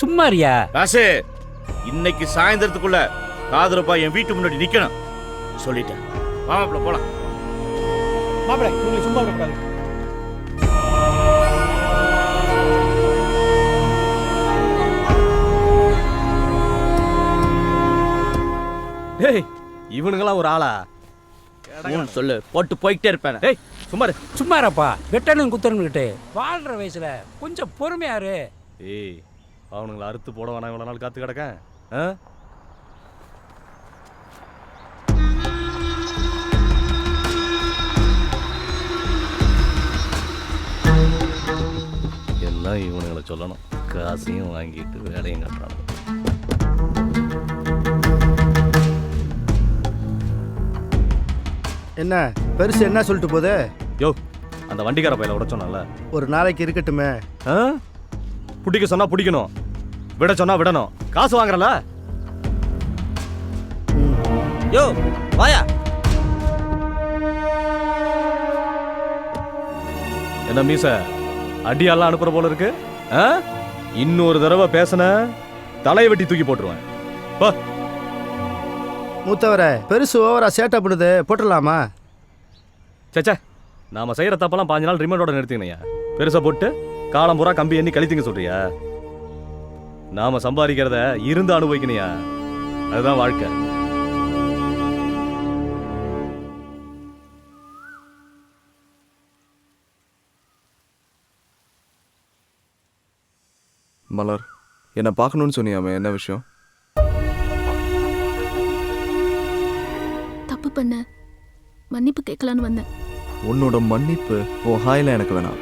சும்மாரியா ராசே, இன்னைக்கு சாயந்தரத்துக்குள்ள காதரப்பா என் வீட்டு முன்னாடி நிக்கணும் சொல்லிட்டேன். மாப்பிள்ள போலாம். மாப்பிள்ள உங்களுக்கு சும்மா விடக்கூடாது. டேய், இவனுங்களாம் ஒரு ஆளா? சொல்லு, போட்டு போய்கிட்டே இருப்பேன். டேய் சும்மா சும்மாரப்பா, வெட்டணும் குத்தணுங்கிட்டு வாழ்ற வயசுல கொஞ்சம் பொறுமையாரு. ஏய், அவனுங்களை அறுத்து போட வேணாம், இவ்வளோ நாள் காத்து கிடக்கேன். எல்லாம் இவனுங்களை சொல்லணும். காசையும் வாங்கிட்டு வேலையும் கட்டுறாங்க. என்ன பெருசு என்ன சொல்லிட்டு போதே? யோ, அந்த வண்டிக்கார பையில விட சொன்னல, ஒரு நாளைக்கு இருக்கட்டுமே. பிடிக்க சொன்னா பிடிக்கணும், விட சொன்னா விடணும். காசு வாங்குறல. யோ வாயா. என்ன மீச, அடியெல்லாம் அனுப்புற போல இருக்கு. இன்னொரு தடவை பேசன தலையை வெட்டி தூக்கி போட்டுருவேன். மூத்தவரை பெருசு ஓவரா சேட்டை பண்ணுது, போட்டுடலாமா? சேச்சா, நாம செய்யற தப்பெல்லாம் 5 நாள் ரிமைண்டோட நிறுத்திங்கய்யா. பெருசா போட்டு காலம் பூரா கம்பி எண்ணி கழித்துங்க சொல்றியா? நாம சம்பாதிக்கிறத இருந்து அனுபவிக்கணையா, அதுதான் வாழ்க்கை. மலர், என்ன பார்க்கணும்னு சொன்னியாமே, என்ன விஷயம்? தப்பு பண்ண மன்னிப்பு கேட்கலான்னு வந்தேன். உன்னோட மன்னிப்பு உன் ஹாயில எனக்கு வேணாம்,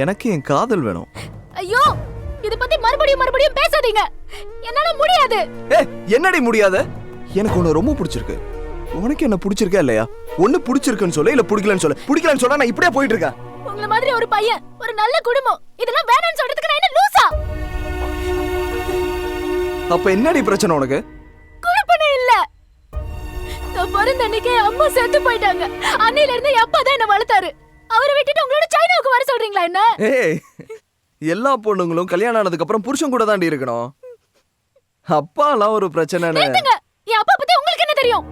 எனக்கு என் காதல் வேணும். ஐயோ, இத பத்தி மறுபடியும் பேசாதீங்க, என்னால முடியாது. என்னடி முடியாத? எனக்கு உன்னை ரொம்ப பிடிச்சிருக்கு. உனக்கு என்ன பிடிச்சிருக்கா இல்லையா? ஒண்ணு பிடிச்சிருக்குன்னு சொல்ல, இல்ல பிடிக்கலன்னு சொல்ல. பிடிக்கலன்னு சொன்னா நான் இப்படியே போயிட்டு இருக்கேன். உங்கள மாதிரி ஒரு பையன், ஒரு நல்ல குடும்பம், இதெல்லாம் வேணாம்னு சொல்றதுக்கு நான் என்ன லூசா? அப்ப என்னடி பிரச்சனை உனக்கு? குழப்பனே இல்ல. நான் பிறந்த அன்னைக்கே அம்மா செத்து போயிட்டாங்க. அன்னையில இருந்து என் அப்பா தான் என்ன வளர்த்தாரு. அவரை விட்டுட்டு உங்களோட சைனாவுக்கு வர சொல்றீங்களா என்ன? ஏய், எல்லா பொண்ணுங்களும் கல்யாணம் ஆனதுக்கு அப்புறம் புருஷன் கூட தாண்டி இருக்கணும். அப்பாலாம் ஒரு பிரச்சனை. என் அப்பா பத்தி உங்களுக்கு என்ன தெரியும்?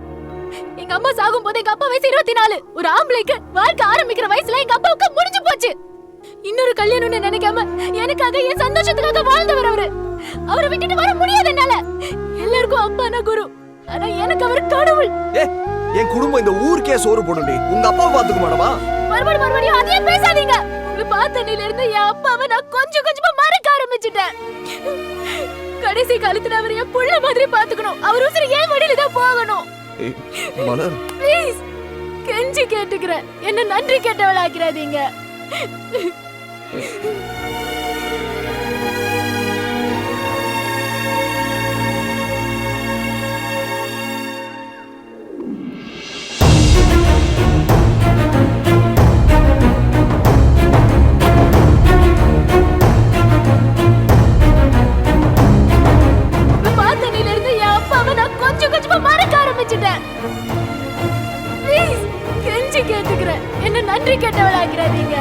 எங்க அம்மா சாகும் போது எங்க அப்பா வயசு 24. ஒரு ஆம்பளைக்கு வாழ்க்கை ஆரம்பிக்கிற வயசுல எங்க அப்பாவுக்கு முடிஞ்சு போச்சு. இன்னொரு கல்யாணம்னு நினைக்காம எனக்காக என் சந்தோஷத்துக்காக வாழ்ந்தவர் அவரு. அவரை விட்டுட்டு வர முடியாது என்னால. எல்லாருக்கும் அப்பா குரு, ஆனா எனக்கு அவர் கடவுள். என் குடும்பம் இந்த ஊருக்கே சோறு போடும்டி. உங்க அப்பாவை பாத்துக்க மாட்டமா? மறுபடியும் அதையே பேசாதீங்க. உங்களை பார்த்தனில இருந்து என் அப்பாவை நான் கொஞ்சமா மறக்க ஆரம்பிச்சுட்டேன். கடைசி காலத்துல அவர் என் புள்ள மாதிரி பாத்துக்கணும். அவர் உசுறு ஏன் வழியில தான் போகணும். மலர், ப்ளீஸ் கெஞ்சி கேட்டுக்கிறேன், என்ன நன்றி கேட்டவளாக்கிறாதீங்க. பார்த்தனில இருந்து என் அப்பாவை நான் கொஞ்சமா மறக்க ஆரம்பிச்சுட்டேன். ப்ளீஸ் கெஞ்சி கேட்டுக்கிறேன், என்ன நன்றி கேட்டவளாக்கிறாதீங்க.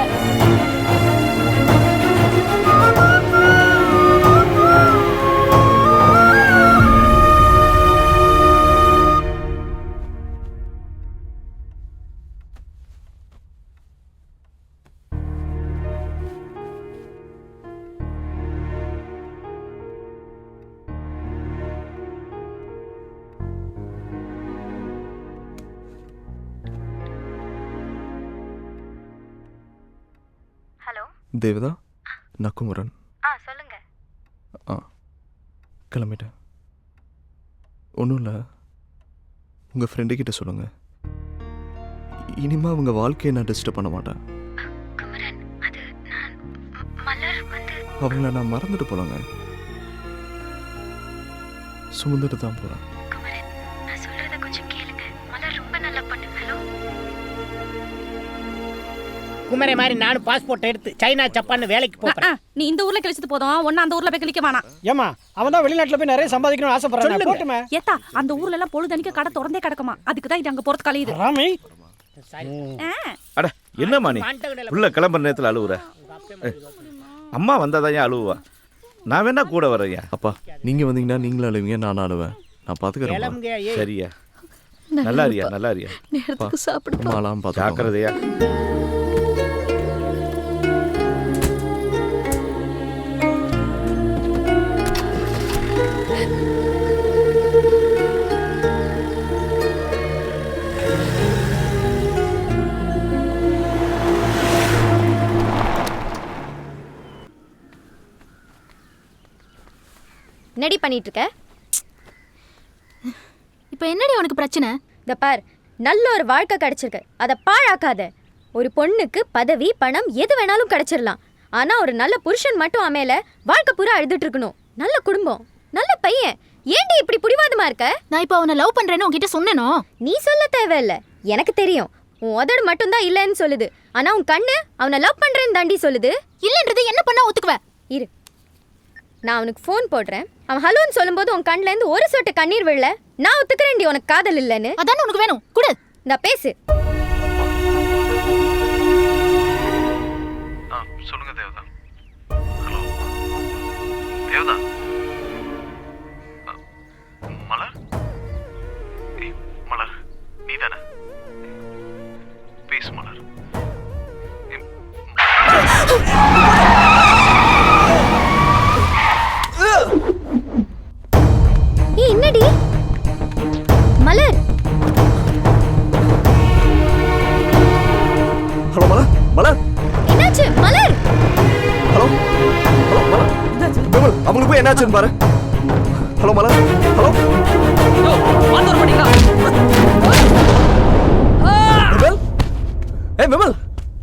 தேவதா, நான் குமரன். சொல்லுங்க. கிளம்பிட்டேன். ஒன்றும் இல்லை, உங்கள் ஃப்ரெண்டுக்கிட்ட சொல்லுங்கள். இனிமே அவங்க வாழ்க்கையை நான் டிஸ்டர்ப் பண்ண மாட்டேன். அவங்கள நான் மறந்துட்டு போலாங்க. சுமந்துட்டு தான் போகிறேன். குமரே மாதிரி நானும் பாஸ்போர்ட் எடுத்து சைனா ஜப்பான் வேலைக்கு போறேன். நீ இந்த ஊர்ல கழிச்சிட்டு போதும், ஒன்னு அந்த ஊர்ல போய் கழிக்க வேணாம். ஏமா அவன் தான் வெளிநாட்டுல போய் நிறைய சம்பாதிக்கணும்னு ஆசைப்படுறான். போட்டுமே. ஏத்தா அந்த ஊர்ல எல்லாம் பொழுதனிக்க கடை திறந்தே கிடக்குமா, அதுக்கு தான் இது அங்க போறது கழியுது. ராமி அட என்னம்மா நீ உள்ள கிளம்புற நேரத்தில் அழுவுற? அம்மா வந்தாதான் ஏன் அழுவா? நான் வேணா கூட வரையா? அப்பா நீங்கள் வந்தீங்கன்னா நீங்களும் அழுவீங்க, நானும் அழுவேன். நான் பார்த்துக்கிறேன். சரியா? நல்லா இருக்கியா? நல்லா இருக்கியா? நேரத்துக்கு சாப்பிடு. மாலாம் பார்த்து ஜாக்கிரதையா. என்னடி பண்ணிட்டு இருக்க? இப்போ என்னடி உனக்கு பிரச்சனை? இந்த பார், நல்ல ஒரு வாழ்க்கை கிடைச்சிருக்கு, அதை பாழாக்காத. ஒரு பொண்ணுக்கு பதவி பணம் எது வேணாலும் கிடைச்சிடலாம், ஆனா ஒரு நல்ல புருஷன் மட்டும் அமையல வாழ்க்கை பூரா அழுதுட்டு இருக்கணும். நல்ல குடும்பம், நல்ல பையன். ஏன்டி இப்படி புடிவாதமா இருக்க? நான் இப்போ அவனை லவ் பண்றேன்னு உன்கிட்ட சொன்னேனோ? நீ சொல்ல தேவையில்ல, எனக்கு தெரியும். உன் உதடு மட்டும்தான் இல்லைன்னு சொல்லுது, ஆனா உன் கண்ணு அவனை லவ் பண்றேன்னு தாண்டி சொல்லுது. இல்லைன்றது என்ன பண்ணா ஒத்துக்குவ? இரு, நான் அவனுக்கு ஃபோன் போடுறேன். அவன் ஹலோன்னு சொல்லும்போது உன் கண்ணுல இருந்து ஒரு சொட்டு கண்ணீர் விழல. நான் ஒத்துக்கிறேன்டி உனக்கு காதல் இல்லைன்னு. அதானே உனக்கு வேணும், குடு. நான் பேசு. சொல்லுங்க தேவதா. ஹலோ தேவதா. மலர், மலர் நீ தானே? பேசு மலர். என்னடி மலர்? ஹலோ மலர். மலர் என்னாச்சு மலர்? ஹலோ ஹலோ மலர். விமல், அவங்களுக்கு போய் என்னாச்சுன்னு பாரு. ஹலோ மலர். ஹலோ விமல். ஏய் விமல்,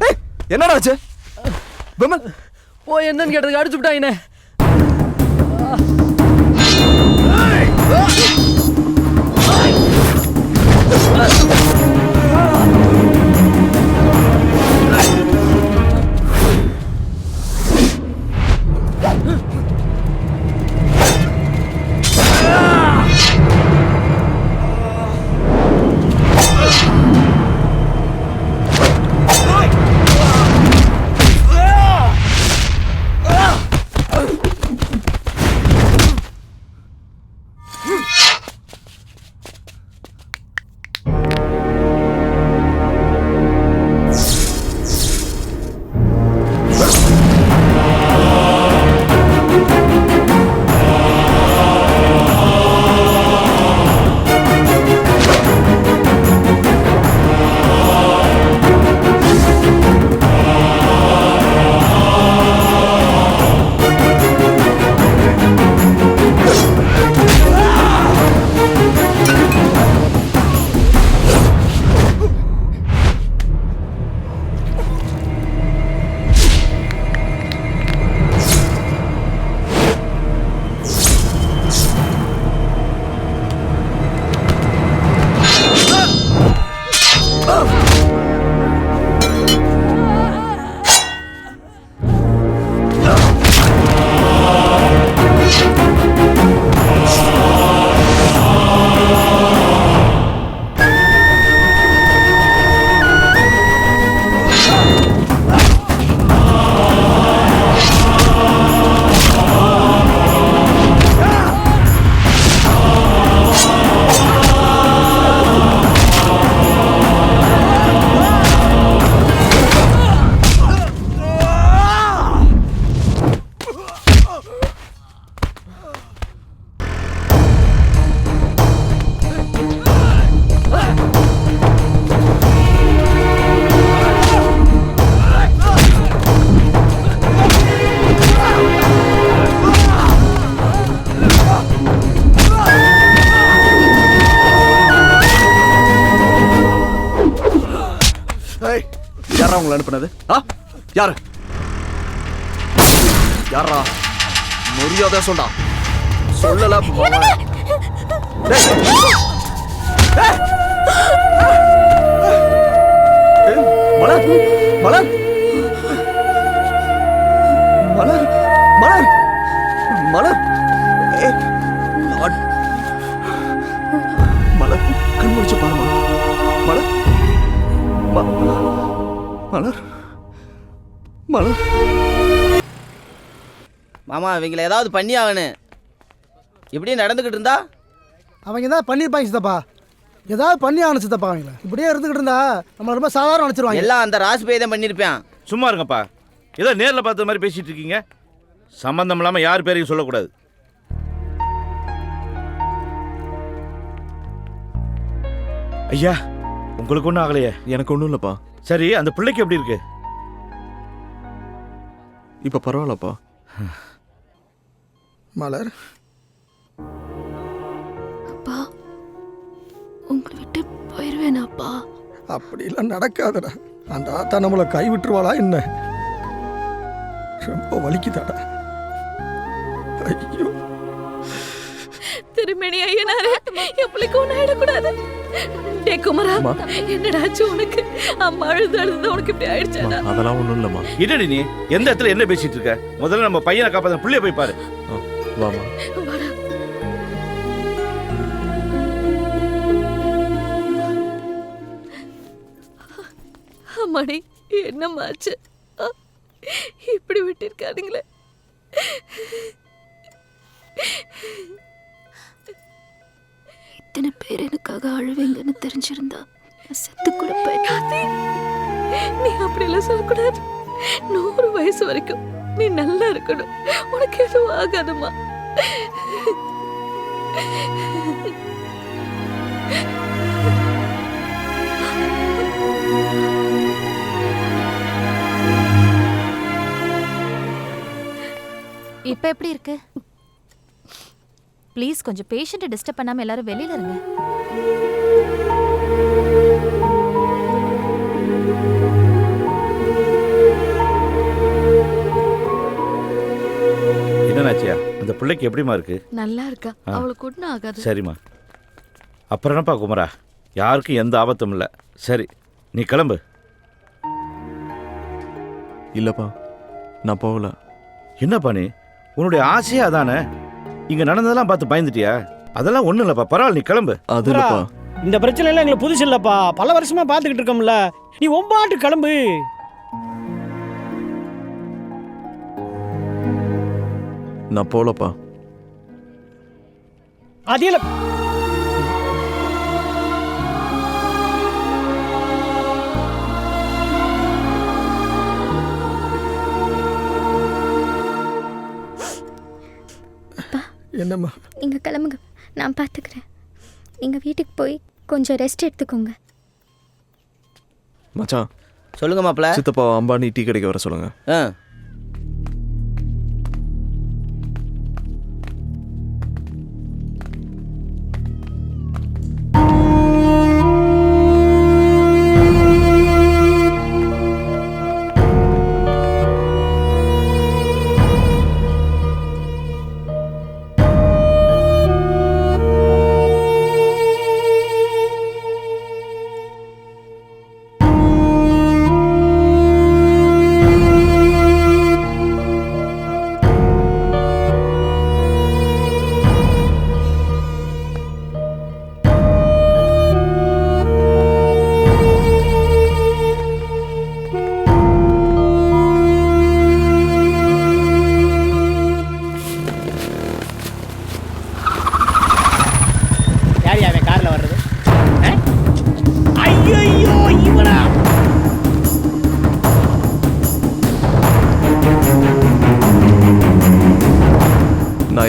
ஏய் என்னடா ஆச்சு? விமல் போய் என்னன்னு கேட்டதுக்கு அடிச்சு விட்டாங்கண்ணே. யாரா உங்களை அனுப்புனது? யாரு? யாரா? மரியாதை சொல்டா. சொல்லல மலர் மலர் மலர் மலர் மலர் மலர் கண் முடிச்சு பாருமா. மலர் மலர் மலர் மாமா இவங்களை ஏதாவது பண்ணி ஆகணும். இப்படியே நடந்துக்கிட்டு இருந்தா அவங்க ஏதாவது பண்ணியிருப்பாங்க சித்தப்பா. ஏதாவது பண்ணி ஆகணும் சித்தப்பா. அவங்கள இப்படியே இருந்துக்கிட்டு இருந்தா நம்ம ரொம்ப சாதாரண நினச்சிருவாங்க. எல்லாம் அந்த ராசி பையன் தான் பண்ணியிருப்பேன். சும்மா இருங்கப்பா. ஏதோ நேரில் பார்த்த மாதிரி பேசிட்டு இருக்கீங்க. சம்பந்தம் இல்லாமல் யார் பேரையும் சொல்லக்கூடாது. ஐயா உங்களுக்கு ஒன்றும் ஆகலையே? எனக்கு ஒன்றும் இல்லைப்பா. சரி அந்த பிள்ளைக்கு எப்படி இருக்கு? இப்போ பரவாயில்லப்பா. மலர் அப்பா உங்களை விட்டு போயிடுவேனாப்பா? அப்படிலாம் நடக்காதடா. அந்த ஆத்தா நம்மளை கை விட்டுருவாளா என்ன? ரொம்ப வலிக்குதாடா. ஐயோ திருமணி ஐயனாரே, என் பிள்ளைக்கு ஒன்றும் ஆயிடக்கூடாது. டே குமரா, என்னடாச்சு உனக்கு? அம்மா அழுது அழுது உனக்கு இப்படி ஆயிடுச்சாடா? அதெல்லாம் ஒன்றும் இல்லைம்மா. என்னடி நீ எந்த இடத்துல என்ன பேசிட்டு இருக்க? முதல்ல நம்ம பையனை காப்பாற்ற பிள்ளைய போய் பாரு. வாமா. அம்மாடி என்னம்மாச்சு? இப்படி விட்டிருக்கானுங்களே. இத்தனை பேர் எனக்காக அழுவீங்கன்னு தெரிஞ்சிருந்தா செத்து கூட போயிட்டேன். நீ அப்படியெல்லாம் சொல்லக்கூடாது. 100 வயசு வரைக்கும் நீ நல்லா இருக்கணும். உனக்கு எதுவும் ஆகாதம்மா. இப்ப எப்படி இருக்கு? ப்ளீஸ் கொஞ்சம் பேஷண்ட்டை டிஸ்டர்ப் பண்ணாம எல்லாரும் வெளியில இருங்க. என்னன்னாச்சியா? அந்த பிள்ளைக்கு எப்படிமா இருக்கு? நல்லா இருக்கா. அவளுக்கு ஒன்றும் ஆகாது. சரிம்மா. அப்புறம் என்னப்பா குமரா, யாருக்கும் எந்த ஆபத்தும் இல்லை. சரி நீ கிளம்பு. இல்லைப்பா நான் போகல. என்னப்பா நீ? உன்னுடைய ஆசையே அதானே. இங்கே நடந்ததெல்லாம் பார்த்து பயந்துட்டியா? அதெல்லாம் ஒன்றும் இல்லைப்பா, பரவாயில்ல நீ கிளம்பு. அது இல்லைப்பா, இந்த பிரச்சனை எல்லாம் எங்களுக்கு புதுசு இல்லப்பா. பல வருஷமா பார்த்துக்கிட்டு இருக்கோம்ல. நீ ஒம்பாட்டு கிளம்பு. நான் போகலப்பா. அது இல்ல. என்னம்மா? நீங்க கிளம்புங்க, நான் பார்த்துக்கிறேன். நீங்க வீட்டுக்கு போய் கொஞ்சம் ரெஸ்ட் எடுத்துக்கோங்க. மச்சான் சொல்லுங்க மாப்பிள்ள. சித்தப்பா அம்பானி டீ கடைக்கு வர சொல்லுங்க.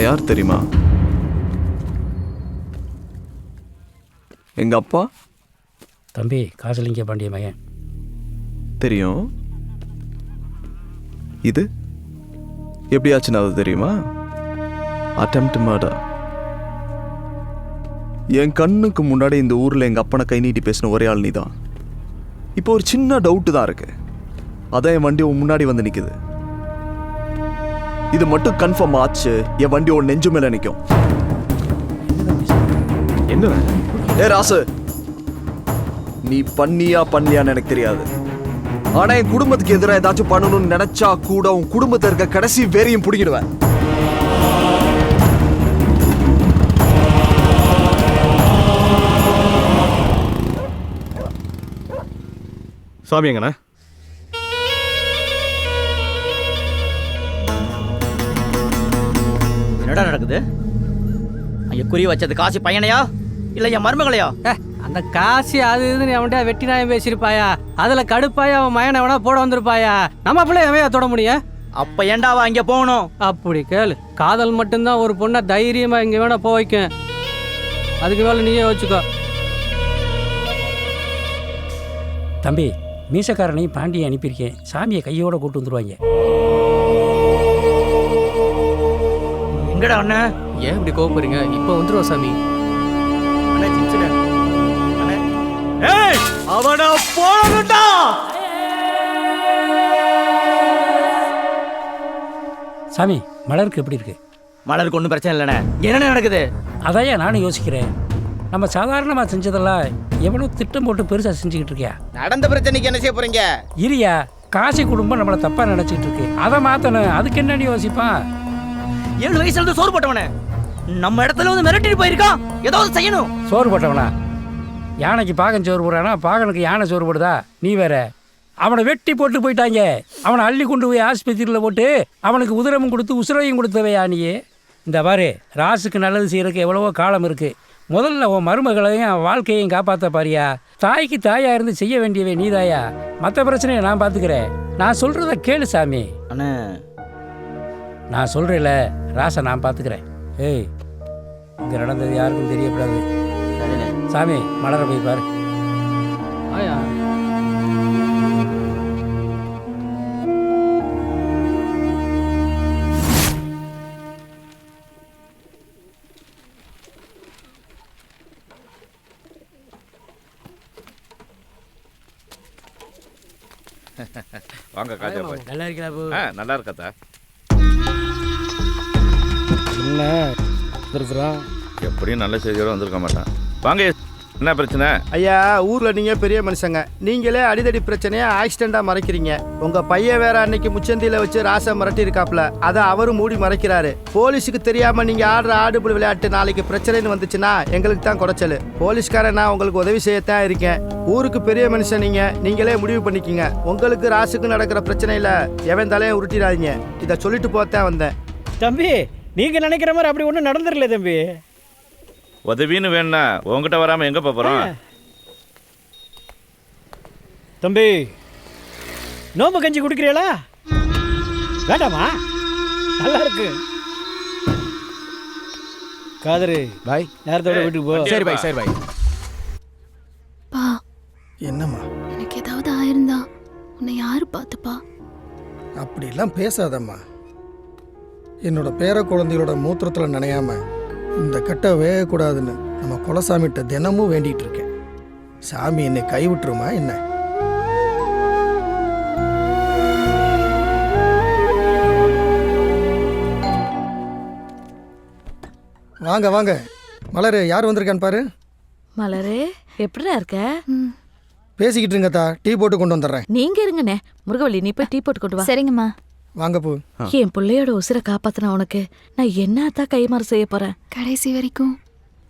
யார் தெரியுமா? எங்க அப்பா. தம்பி காசலிங்க பாண்டிய மகன். தெரியும். இது எப்படி ஆச்சுன்னு அது தெரியுமா? Attempt murder. என் கண்ணுக்கு முன்னாடி இந்த ஊர்ல எங்க அப்பனை கை நீட்டி பேசின ஒரே ஆள் நீதான். இப்போ ஒரு சின்ன டவுட்டு தான் இருக்கு. அதான் என் வண்டி உன் முன்னாடி வந்து நிக்குது. இது மட்டும் கன்ஃபார்ம் ஆச்சு, என் வண்டி உன் நெஞ்சு மேல நிக்கும். என்ன ஏ ராசு, நீ பண்ணியான்னு எனக்கு தெரியாது. ஆனா என் குடும்பத்துக்கு எதிராக ஏதாச்சும் பண்ணணும்னு நினைச்சா கூட உன் குடும்பத்தில் இருக்க கடைசி வேரையும் பிடிக்கிடுவேன். சாமி எங்கண்ணா? என்னடா நடக்குது? அங்க குறி வச்சது காசு பையனையா இல்ல என் மருமகளையா? அந்த காசு அது இதுன்னு அவன்கிட்ட வெட்டி நாயம் பேசியிருப்பாயா, அதுல கடுப்பாயா அவன் மயனை எவனா போட வந்திருப்பாயா. நம்ம பிள்ளை எவையா தொட முடியும்? அப்ப ஏண்டாவா அங்க போகணும்? அப்படி கேளு. காதல் மட்டும்தான் ஒரு பொண்ணை தைரியமா இங்க வேணா போக வைக்கும். அதுக்கு மேல நீயே வச்சுக்கோ. தம்பி, மீசக்காரனையும் பாண்டியை அனுப்பியிருக்கேன். சாமியை கையோட கூட்டு வந்துருவாங்க. எங்கடா அண்ணன்? ஏன் இப்படி கோவப்படுறீங்க? இப்போ வந்துருவோம் சாமி. அவனை போடணும்டா. சாமி, மலருக்கு எப்படி இருக்கு? மலருக்கு ஒன்றும் பிரச்சனை இல்லைண்ணே. என்ன நடக்குது? அதையா நானும் யோசிக்கிறேன். நம்ம சாதாரணமாக செஞ்சதெல்லாம் எவ்வளோ திட்டம் போட்டு பெருசாக செஞ்சுக்கிட்டு இருக்கியா? நடந்த பிரச்சனைக்கு என்ன செய்ய போறீங்க? இரியா, காசி குடும்பம் நம்மளை தப்பாக நினச்சிக்கிட்டு இருக்கு. அதை மாற்றணும். அதுக்கு என்னன்னு யோசிப்பான்? 7 வயசுல இருந்து சோறு போட்டவனே நம்ம இடத்துல வந்து மிரட்டிட்டு போயிருக்கான். ஏதாவது செய்யணும். சோறு போட்டவனா? யானைக்கு பாகன் சோறு போடுறானா? பாகனுக்கு யானை சோறு போடுதா? நீ வேற. அவனை வெட்டி போட்டு போயிட்டாங்க. அவனை அள்ளி கொண்டு போய் ஆஸ்பத்திரியில் போட்டு அவனுக்கு உதிரமும் கொடுத்து உசுரையும் கொடுத்தவையா நீ? இந்த பாரு, ராசுக்கு நல்லது செய்யறதுக்கு எவ்வளவோ காலம் இருக்கு. முதல்ல உன் மருமகளையும் வாழ்க்கையையும் காப்பாற்ற பாரியா. தாய்க்கு தாயா இருந்து செய்ய வேண்டியவை நீதாயா. மற்ற பிரச்சனையை நான் பார்த்துக்கிறேன். நான் சொல்றத கேளு சாமி. அண்ணே, நான் சொல்றேன்ல, ராசை நான் பார்த்துக்கிறேன். ஏய், இங்கே நடந்தது யாருக்கும் தெரியக்கூடாது. சாமி, மலரை போய் பாரு. ஆயா வாங்க காஜா பாய். நல்லா இருக்கா போ? நல்லா இருக்கா? என்ன வந்திருக்கிறோம்? எப்படியும் நல்ல செய்தியோட வந்திருக்க மாட்டான். வாங்க, என்ன பிரச்சனை? ஐயா, ஊர்ல நீங்க பெரிய மனுஷங்க. நீங்களே அடிதடி பிரச்சனையா ஆக்சிடென்டா மறைக்கிறீங்க. உங்க பையன் வேற அன்னைக்கு முச்சந்தியில வச்சு ராசா மிரட்டி இருக்காப்ல. அதை அவரும் மூடி மறைக்கிறாரு. போலீஸுக்கு தெரியாம நீங்க ஆடுற ஆடுபுல் விளையாட்டு நாளைக்கு பிரச்சனைன்னு வந்துச்சுன்னா எங்களுக்கு தான் குறைச்சல். போலீஸ்காரன் நான் உங்களுக்கு உதவி செய்யத்தான் இருக்கேன். ஊருக்கு பெரிய மனுஷன் நீங்களே முடிவு பண்ணிக்கிங்க. உங்களுக்கு ராசுக்கு நடக்கிற பிரச்சனையில எவன் தலையை உருட்டிடாதீங்க. இதை சொல்லிட்டு போத்தான் வந்தேன். தம்பி, நீங்க நினைக்கிற மாதிரி அப்படி ஒன்றும் நடந்துடல தம்பி. உதவின்னு வேணா உங்ககிட்ட வராம எங்க போறோம்? தம்பி, நோம்பு கஞ்சி குடிக்கிறீங்களா? வேண்டாமா? நல்லா இருக்கு. காதரு பாய், நேரத்தோட வீட்டுக்கு போ. சரி பாய், சரி பாய். பா, என்னம்மா? எனக்கு ஏதாவது ஆயிருந்தா உன்னை யாரு பார்த்துப்பா? அப்படிலாம் பேசாதம்மா. என்னோட பேர குழந்தைகளோட மூத்திரத்தில் நனையாம இந்த கட்டை வேகக்கூடாதுன்னு நம்ம குலசாமிகிட்ட தினமும் வேண்டிகிட்டு இருக்கேன். சாமி என்னை கைவிட்டுருமா என்ன? வாங்க வாங்க. மலரு, யார் வந்திருக்கான்னு பாரு. மலரே, எப்படிடா இருக்க? பேசிக்கிட்டு இருங்கத்தா, டீ போட்டு கொண்டு வந்துடுறேன். நீங்க இருங்கண்ணே. முருகவள்ளி, நீ போய் டீ போட்டு கொண்டு வா. சரிங்கம்மா. வாங்க போ. என் பிள்ளையோட உசுரை காப்பாத்தின உனக்கு நான் என்னத்தான் கைமாறு செய்ய போறேன்? கடைசி வரைக்கும்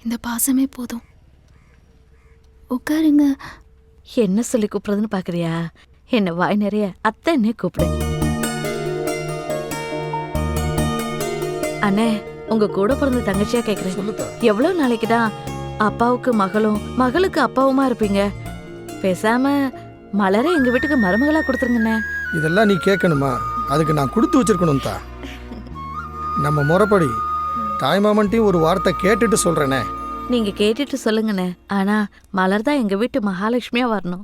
இந்த பாசமே போதும். உட்காருங்க. என்ன சொல்லி கூப்பிடுறதுன்னு பாக்குறியா? என்ன வாய் நிறைய அத்தன்னே கூப்பிடு. அண்ணே, உங்க கூட பிறந்த தங்கச்சியா கேக்குறேன். எவ்வளவு நாளைக்கு தான் அப்பாவுக்கு மகளும் மகளுக்கு அப்பாவுமா இருப்பீங்க? பேசாம மலரை எங்க வீட்டுக்கு மருமகளா கொடுத்துருங்கண்ணே. இதெல்லாம் நீ கேட்கணுமா? அதுக்கு நான் கொடுத்து வச்சிருக்கணும் தான். நம்ம முறைப்படி தாய்மாமன்ட்டையும் ஒரு வார்த்தை கேட்டுட்டு சொல்றேனே. நீங்க கேட்டுட்டு சொல்லுங்கண்ணே. ஆனா மலர் தான் எங்க வீட்டு மகாலட்சுமியா வரணும்.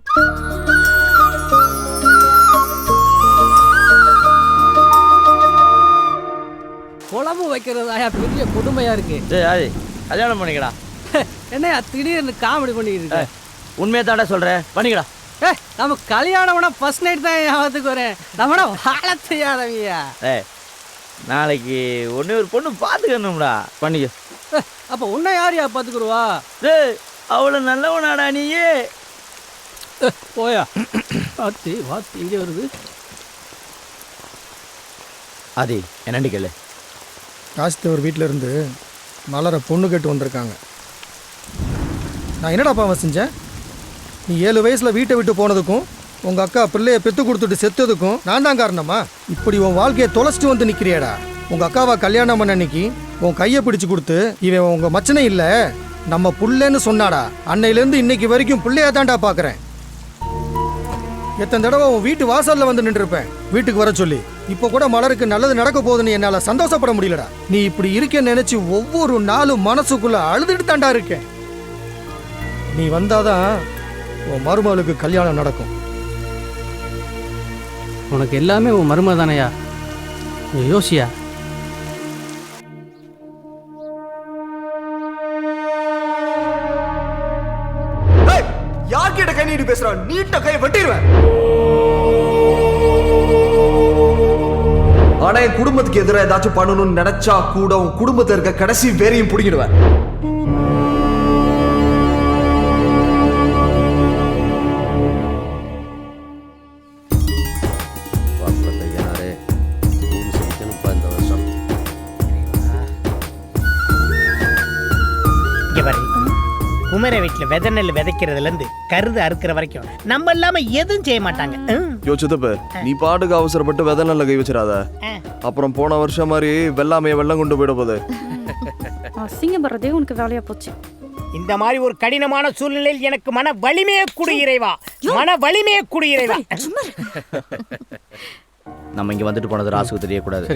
குழம்பு வைக்கிறதாயா பெரிய கொடுமையா இருக்கு. கல்யாணம் பண்ணிக்கடா. என்னையா திடீர்னு காமெடி பண்ணிக்கிட்டு இருக்க? உண்மையை தாடா சொல்ற. பண்ணிக்கடா. நம்ம கல்யாணம்னா ஃபர்ஸ்ட் நைட் தான் ஞாபகத்துக்கு வரேன். நம்மள வாழ தெரியாதவங்க. நாளைக்கு ஒன்னே ஒரு பொண்ணு பார்த்துக்கணும்டா. பண்ணிக்க. அப்போ உன்னை யாரையா பார்த்துக்குருவா? அவ்வளோ நல்லவனாடா நீயே. போயா வாத்தி வாத்தி இங்கே வருது. அது என்னண்டி கேளு. காசித்தவர் வீட்டில் இருந்து மலரை பொண்ணு கேட்டு வந்திருக்காங்க. நான் என்னடாப்பா அவன் செஞ்சேன்? நீ 7 வயசில் வீட்டை விட்டு போனதுக்கும் உங்கள் அக்கா பிள்ளையை பெற்று கொடுத்துட்டு செத்ததுக்கும் நான் தான் காரணமா? இப்படி உன் வாழ்க்கையை தொலைச்சிட்டு வந்து நிற்கிறியடா. உங்கள் அக்காவை கல்யாணம் பண்ண அன்னைக்கு உன் கையை பிடிச்சு கொடுத்து இவன் உங்கள் மச்சனை இல்லை நம்ம புள்ளன்னு சொன்னாடா. அன்னையிலேருந்து இன்னைக்கு வரைக்கும் பிள்ளையா தான்டா பார்க்குறேன். எத்தனை தடவை உன் வீட்டு வாசலில் வந்து நின்றுருப்பேன் வீட்டுக்கு வர சொல்லி. இப்போ கூட மலருக்கு நல்லது நடக்க போகுதுன்னு என்னால் சந்தோஷப்பட முடியலடா. நீ இப்படி இருக்கேன்னு நினச்சி ஒவ்வொரு நாளும் மனசுக்குள்ளே அழுதுட்டு தாண்டா இருக்கேன். நீ வந்தாதான் உன் மருமகளுக்கு கல்யாணம் நடக்கும். உனக்கு எல்லாமே உன் மருமக தானையா? நீ யோசியா? யார்கிட்ட கை நீட்டு பேசுறான்? நீட்ட கை வெட்டிடுவேன். ஆனா என் குடும்பத்துக்கு எதிராக ஏதாச்சும் பண்ணணும்னு நினைச்சா கூட உன் குடும்பத்தில் இருக்க கடைசி வேறையும் பிடிக்கிடுவேன். குமர வீட்டில் விதை நெல் விதைக்கிறதுலேருந்து கருது அறுக்கிற வரைக்கும் நம்ம இல்லாம எதுவும் செய்ய மாட்டாங்க. யோசித்தப்ப நீ பாட்டுக்கு அவசரப்பட்டு விதை நல்ல கை வச்சிடாத. அப்புறம் போன வருஷம் மாதிரி வெள்ளாமைய வெள்ளம் கொண்டு போயிட போகுது. அசிங்கம் வர்றதே உனக்கு வேலையா போச்சு. இந்த மாதிரி ஒரு கடினமான சூழ்நிலையில் எனக்கு மன வலிமையை கொடு இறைவா, மன வலிமையை கொடு இறைவா. நம்ம இங்க வந்துட்டு போனது ராசுக்கு தெரியக்கூடாது.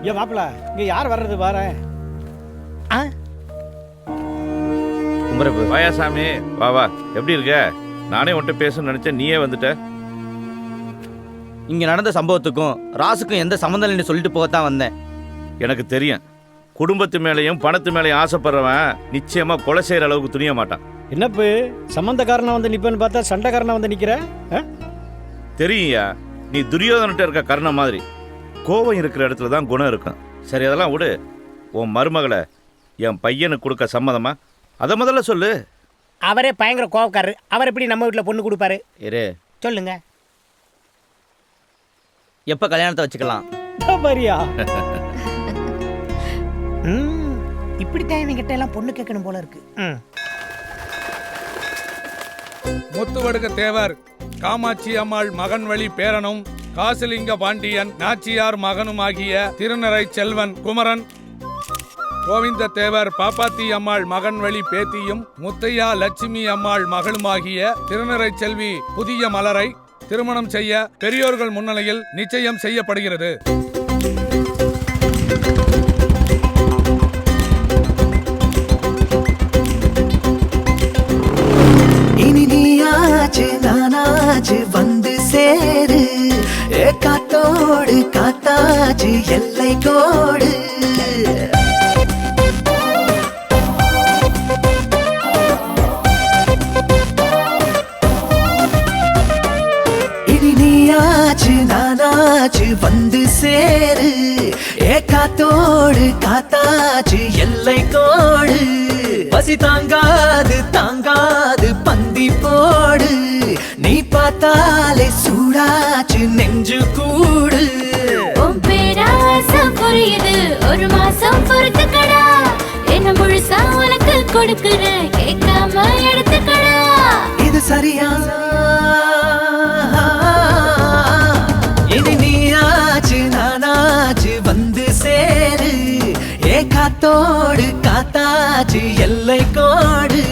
ஏன் மாப்பிள்ள இங்க யார் வர்றது பார? குமரப்பு வாயா சாமி, வா வா. எப்படி இருக்க? நானே உன்கிட்ட பேசணும்னு நினைச்சேன், நீயே வந்துட்ட. இங்க நடந்த சம்பவத்துக்கும் ராசுக்கும் எந்த சம்மந்தம் இல்லைன்னு சொல்லிட்டு போகத்தான் வந்தேன். எனக்கு தெரியும், குடும்பத்து மேலேயும் பணத்து மேலேயும் ஆசைப்படுறவன் நிச்சயமா கொலை செய்யற அளவுக்கு துணிய மாட்டான். என்னப்பு சம்பந்தக்காரனா வந்து நிப்பேன்னு பார்த்தா சண்டைக்காரனா வந்து நிக்கிற? தெரியுயா, நீ துரியோதனிட்ட இருக்க கர்ணம் மாதிரி. கோபம் இருக்கிற இடத்துல தான் குணம் இருக்கும். சரி, அதெல்லாம் விடு. உன் மருமகளை என் பையனுக்கு கொடுக்க சம்மதமா? அதை முதல்ல சொல்லு. அவரே பயங்கர கோவக்காரரு. அவர் எப்படி நம்ம வீட்டில் பொண்ணு கொடுப்பாரு? இரு சொல்லுங்க. எப்ப கல்யாணத்தை வச்சுக்கலாம்? இப்படித்தான் என்கிட்ட எல்லாம் பொண்ணு கேட்கணும் போல இருக்கு. முத்துவடுக தேவர் காமாட்சி அம்மாள் மகன் வழி பேரனும் காசிலிங்க பாண்டியன் நாச்சியார் மகனுமாகிய திருநறை செல்வன் குமரன், கோவிந்த தேவர் பாப்பாத்தி அம்மாள் மகன் வழி பேத்தியும் முத்தையா லட்சுமி அம்மாள் மகளுமாகிய திருநறை செல்வி புதிய மலரை திருமணம் செய்ய பெரியோர்கள் முன்னிலையில் நிச்சயம் செய்யப்படுகிறது. இனி நீயாச்சு நானாச்சு வந்து சேரு, காத்தோடு காத்தாச்சு எல்லை கோடு. நானாச்சு வந்து சேரு, காத்தோடு காத்தாச்சு எல்லை கோடு. பசி தாங்காது தாங்காது பந்தி போடு, நீ பார்த்தாலே சூடாச்சு நெஞ்சு கூடு. பேராசம் புரியுது, ஒரு மாசம் பொறுத்துக்கடா. என்ன முழுசா உனக்கு கொடுக்குற, கேட்காம எடுத்துக்கடா. இது சரியா? இது நீயாச்சு நானாச்சு வந்து சேரு, காத்தோடு காத்தாச்சு எல்லை கோடு.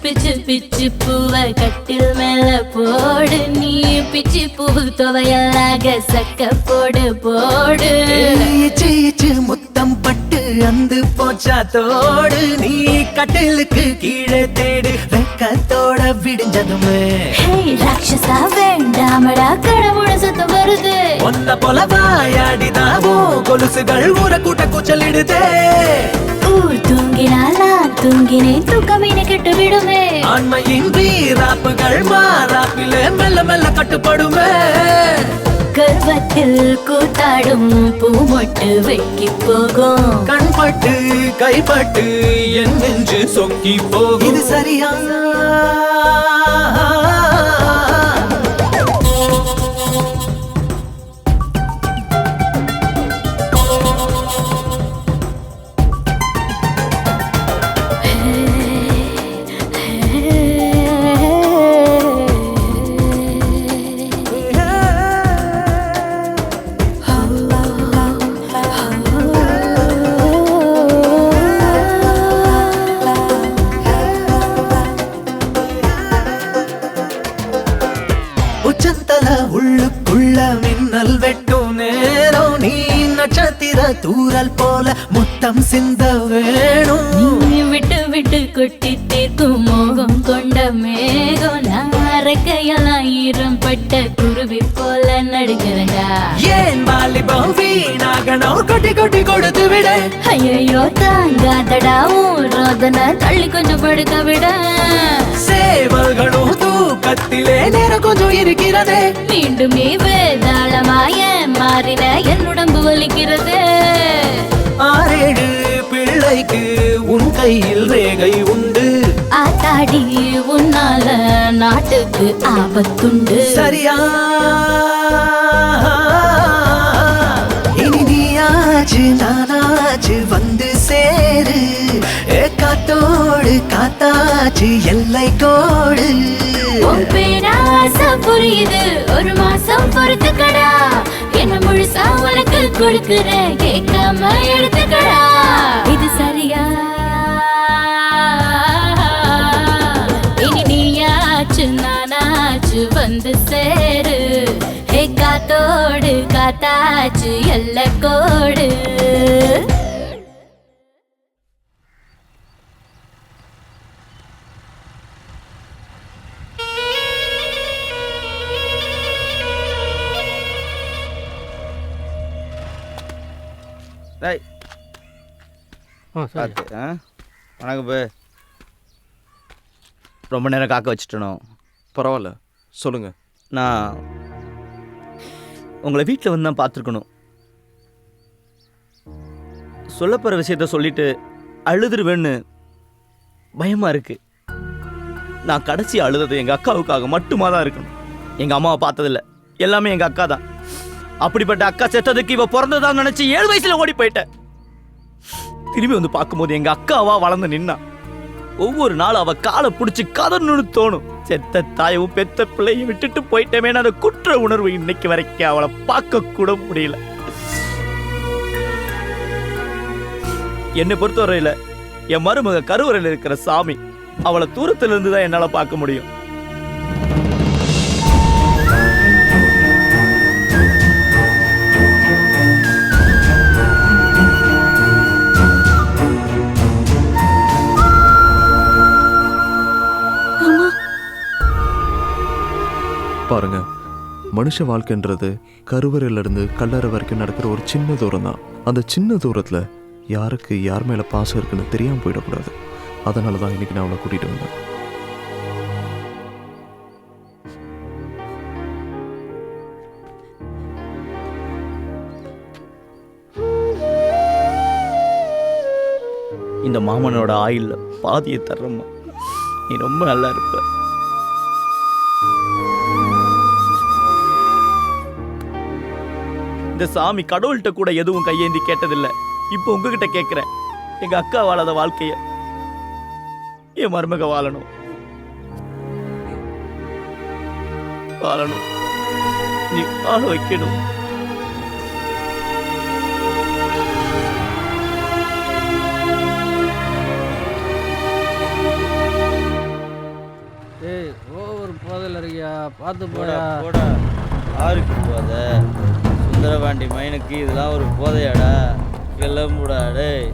பிச்சு பிச்சு பூவை கட்டில் மேல துவையலாக சக்க போடு போடு இச்சு முத்தம் பட்டு அந்து போச்சா தோடு நீ கட்டிலுக்கு கீழே தேடு வெக்கத்தோட விடிஞ்சதுமே ராட்சசா வேண்டாமடா கடவுள சத்தம் வருது ஒன்ன போல வாயாடிதாவோ கொலுசுகள் ஊற கூட்ட கூச்சலிடுதே ஊர் தூங்கினால் நான் தூங்கினேன் தூக்கமீனை கெட்டு விடுமே ஆண்மையின் வீராப்புகள் மாறாப்பிலே மெல்ல மெல்ல கட்டுப்படுமே கர்வத்தில் கூத்தாடும் பூமொட்டு வெட்டி போகும் கண்பட்டு கைப்பட்டு என் நெஞ்சு சொக்கி போகும் இது சரியா உள்ளுக்குள்ள மின்னல் வெட்டும் நேரம் நீ நட்சத்திர தூரல் போல முத்தம் சிந்த வேணும் நீ விட்டு விட்டு கொட்டி தீர்க்கும் மோகம் கொண்ட மேகம் நாரக்கையெல்லாம் ஈரம் பட்ட குருவி போல நடுக்கிறண்டா ஏன் வாலிபம் வீணாகணும் கொட்டி கொட்டி கொடுத்து விட ஐயோ தாங்காதடா ரோதனை தள்ளி கொஞ்சம் படுக்க விட சேவல்களும் தூக்கத்திலே நேரம் கொஞ்சம் இருக்கிறதே மீண்டும் வேதாளமாய மாறின என் உடம்பு வலிக்கிறது 6-7 பிள்ளைக்கு உன் கையில் ரேகை உண்டு ஆத்தாடி உன்னால நாட்டுக்கு ஆபத்துண்டு சரியா இனி நீயாச்சு நானாச்சு வந்து சேரு காத்தோடு காத்தாச்சு எல்லை கோடு பேராசை புரியுது ஒரு மாசம் பொறுத்துக்கடா என்ன முழுசா உனக்கு கொடுக்குறேன் கேட்காம எடுத்துக்கடா இது சரியா இனி நீயாச்சு நானாச்சு வந்து சேரு காத்தோடு காத்தாச்சு எல்லை கோடு வணக்கம் பே ரொம்ப நேரம் காக்க வச்சுட்டணும் பரவாயில்ல சொல்லுங்க. நான் உங்களை வீட்டில் வந்து தான் பார்த்துருக்கணும். சொல்லப்போகிற விஷயத்த சொல்லிட்டு அழுதுருவேன்னு பயமாக இருக்கு. நான் கடைசி அழுதது எங்கள் அக்காவுக்காக மட்டுமா தான் இருக்கணும். எங்கள் அம்மாவை பார்த்ததில்ல, எல்லாமே எங்கள் அக்கா தான். அப்படிப்பட்ட அக்கா செத்ததுக்கு இவ பிறந்ததான் நினைச்சு 7 வயசுல ஓடி போயிட்டேன். திரும்பி வந்து பார்க்கும்போது எங்க அக்காவா வளர்ந்து நின்னா. ஒவ்வொரு நாளும் அவ காலை பிடிச்சி கதறணும்னு தோணும். செத்த தாயவும் பெத்த பிள்ளையும் விட்டுட்டு போயிட்டேமே அந்த குற்ற உணர்வு இன்னைக்கு வரைக்கும் அவளை பார்க்க கூட முடியல. என்னை பொறுத்தவரையில என் மருமக கருவறையில் இருக்கிற சாமி. அவளை தூரத்துல இருந்து தான் என்னால பார்க்க முடியும். பாருங்க, மனுஷ வாழ்க்கைன்றது கருவறையிலிருந்து கல்லறை வரைக்கும் நடக்கிற ஒரு சின்ன தூரம் தான். அந்த சின்ன தூரத்தில் யாருக்கு யார் மேலே பாசம் இருக்குன்னு தெரியாமல் போயிடக்கூடாது. அதனால தான் இன்னைக்கு நான் அவளை கூட்டிகிட்டு வந்தேன். இந்த மாமனோட ஆயுள்ல பாதியை தர்றம்மா. நீ ரொம்ப நல்லா இருப்ப. இந்த சாமி கடவுள்கிட்ட கூட எதுவும் கையேந்தி கேட்டதில்லை. இப்போ உங்ககிட்ட கேட்கிறேன். எங்க அக்கா வாழாத வாழ்க்கைய என் மருமக வாழணும். வாழணும். நீ வாழ வைக்கணும். ஏய், ஓவர் போதில் இருக்கியா? பார்த்து போடா. யாருக்கு போதை? சுந்தரபாண்டி மைனுக்கு இதெல்லாம் ஒரு போதையாடா? கிளம்புடா டேய்.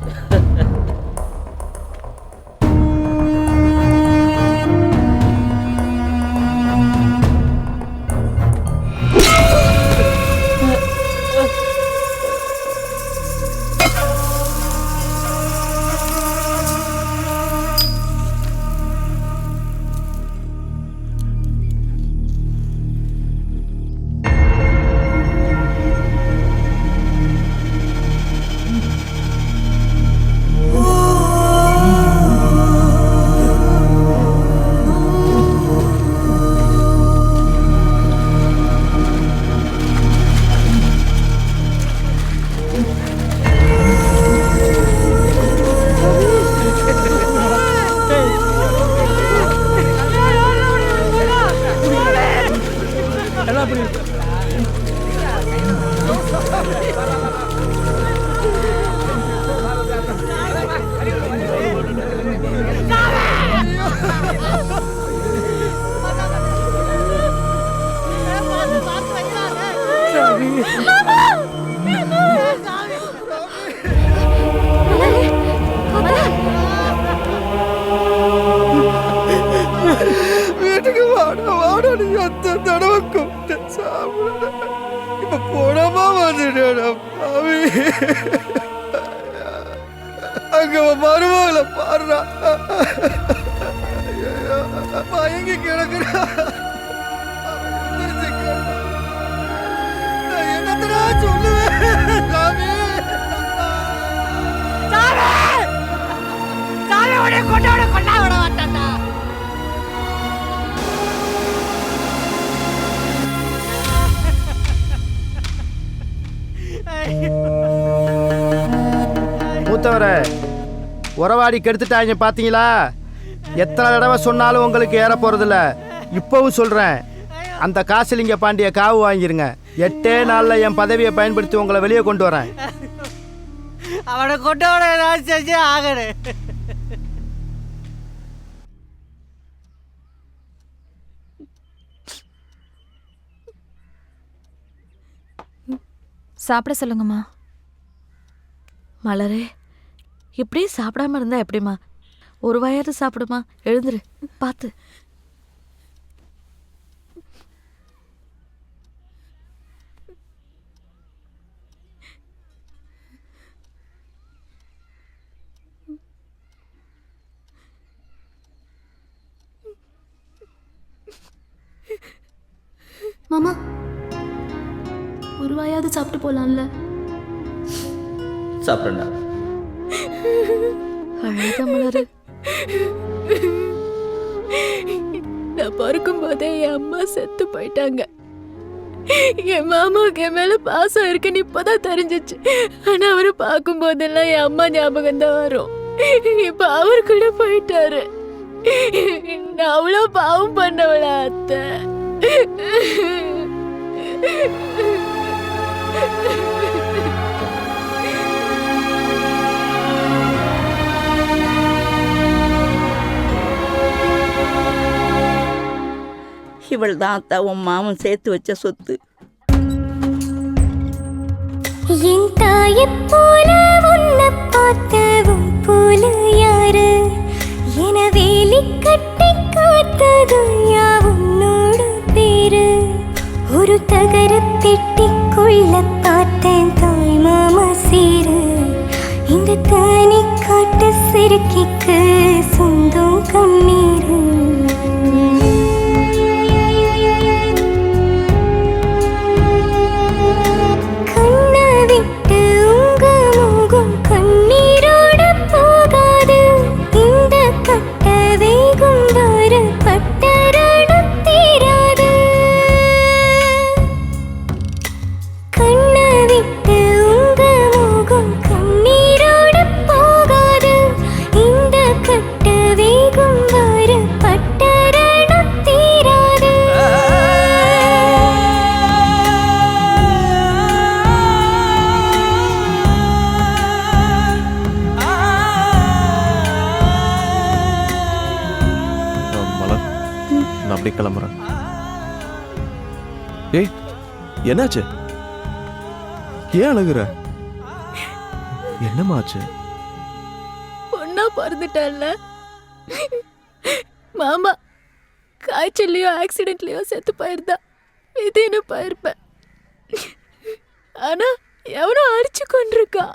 வீட்டுக்கு வாட நீ எத்தனை தடவை கூப்பிட்டு சாப்பிட இப்ப போடாம வந்துட்டேடா பாவி. அங்க மருமகளை பாடுறா மயங்கி கிடக்குறா. என்னத்தடா சொல்லுவேன் சாமி. கொண்டாட கொண்டா விட மாட்டான்டா. மூத்தவரை உறவாடி கெடுத்துட்டாங்க பார்த்தீங்களா? எத்தனை தடவை சொன்னாலும் உங்களுக்கு ஏற போகிறதில்ல. இப்போவும் சொல்கிறேன், அந்த காசிலிங்க பாண்டிய காவு வாங்கிருங்க. 8 நாளில் என் பதவியை பயன்படுத்தி உங்களை வெளியே கொண்டு வரேன். அவனை கொண்டவனை நான் செஞ்சே ஆகணும். சாப்பிட சொல்லுங்கம்மா. மலரே, இப்படியே சாப்பிடாம இருந்தா எப்படிம்மா? ஒரு வாயாவது சாப்பிடுமா. எழுந்துரு, பார்த்து. மாமா, ஒரு வாயாவது சாப்பிட்டு போலாம்ல? சாப்பிடண்டா. அழாத மலரு. நான் பிறக்கும் போதே என் அம்மா செத்து போயிட்டாங்க. என் மாமாவுக்கு என் மேல பாசம் இருக்குன்னு இப்பதான் தெரிஞ்சிச்சு. ஆனா அவரை பார்க்கும் போதெல்லாம் என் அம்மா ஞாபகம் தான் வரும். இப்ப அவர் கூட போயிட்டாரு. நான் அவ்வளோ பாவம் பண்ணவள அத்தை. இவள் தான் அத்தா உன் மாமன் சேர்த்து வச்ச சொத்து. என் தாயைப் போல உன்னை பார்த்தவும் போல யாரு என வேலி கட்டி காத்தது யாவுன்னோடு பேரு. ஒரு தகர பெட்டிக்குள்ள பார்த்தேன் தாய் மாமா சீரு. இந்த தானி காட்டு சிறுக்கிக்கு சொந்தம் கண்ணீரு. கிளம்புறேன். ஏய், என்னாச்சு? ஏன் அழுகுற? என்னமாச்சு? பொண்ணா பிறந்துட்டல்ல மாமா காய்ச்சல்லையோ ஆக்சிடென்ட்லயோ செத்து போயிருந்தா விதின்னு போயிருப்பேன். ஆனா எவனோ அடிச்சு கொண்டிருக்கா.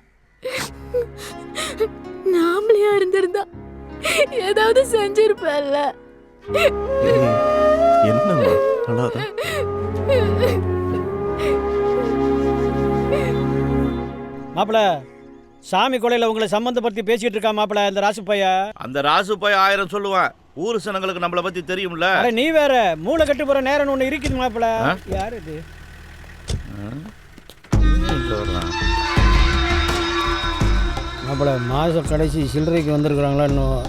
நாமளையா இருந்திருந்தா ஏதாவது செஞ்சிருப்பேன்ல. என்னம்மா அழாத? மாப்பிள்ள சாமி கொலையில உங்களை சம்பந்தப்படுத்தி பேசிட்டு இருக்கா மாப்பிள்ள இந்த ராசு பையா. அந்த ராசு பைய 1000 சொல்லுவான். ஊர் சனங்களுக்கு நம்மளை பத்தி தெரியும்ல. அட நீ வேற மூளை கட்டு போற நேரம் ஒண்ணு இருக்குது மாப்பிள்ள. யார் இது? மாப்பிள்ள மாச கடைசி சில்லறைக்கு வந்திருக்கிறாங்களா இன்னும்?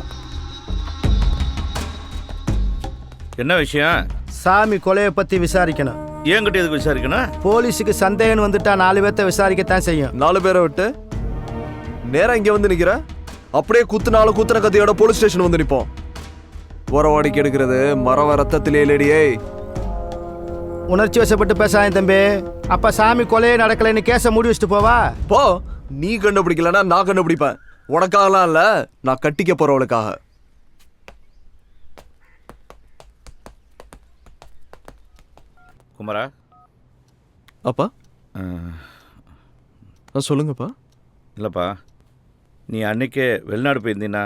என்ன விஷயம்? சாமி கொலையை பத்தி விசாரிக்கணும். ஏங்கிட்ட எதுக்கு விசாரிக்கணும்? போலீஸுக்கு சந்தேகம் வந்துட்டா 4 பேர்த்த விசாரிக்கத்தான் செய்யும். 4 பேரை விட்டு நேரா இங்க வந்து நிக்கிற? அப்படியே குத்துனாலும் குத்துன கத்தியோட போலீஸ் ஸ்டேஷன் வந்து நிப்போம். உறவாடிக்கு எடுக்கிறது மரவ ரத்தத்திலே இல்லடியே. உணர்ச்சி வசப்பட்டு பேசாதே தம்பி. அப்ப சாமி கொலையே நடக்கலைன்னு கேஸை மூடி வச்சுட்டு போவா. போ, நீ கண்டுபிடிக்கலன்னா நான் கண்டுபிடிப்பேன். உனக்காகலாம் இல்ல, நான் கட்டிக்க போறவளுக்காக. குமரா. அப்பா சொல்லுங்கப்பா. இல்லைப்பா, நீ அன்னைக்கே வெளிநாடு போயிருந்தீன்னா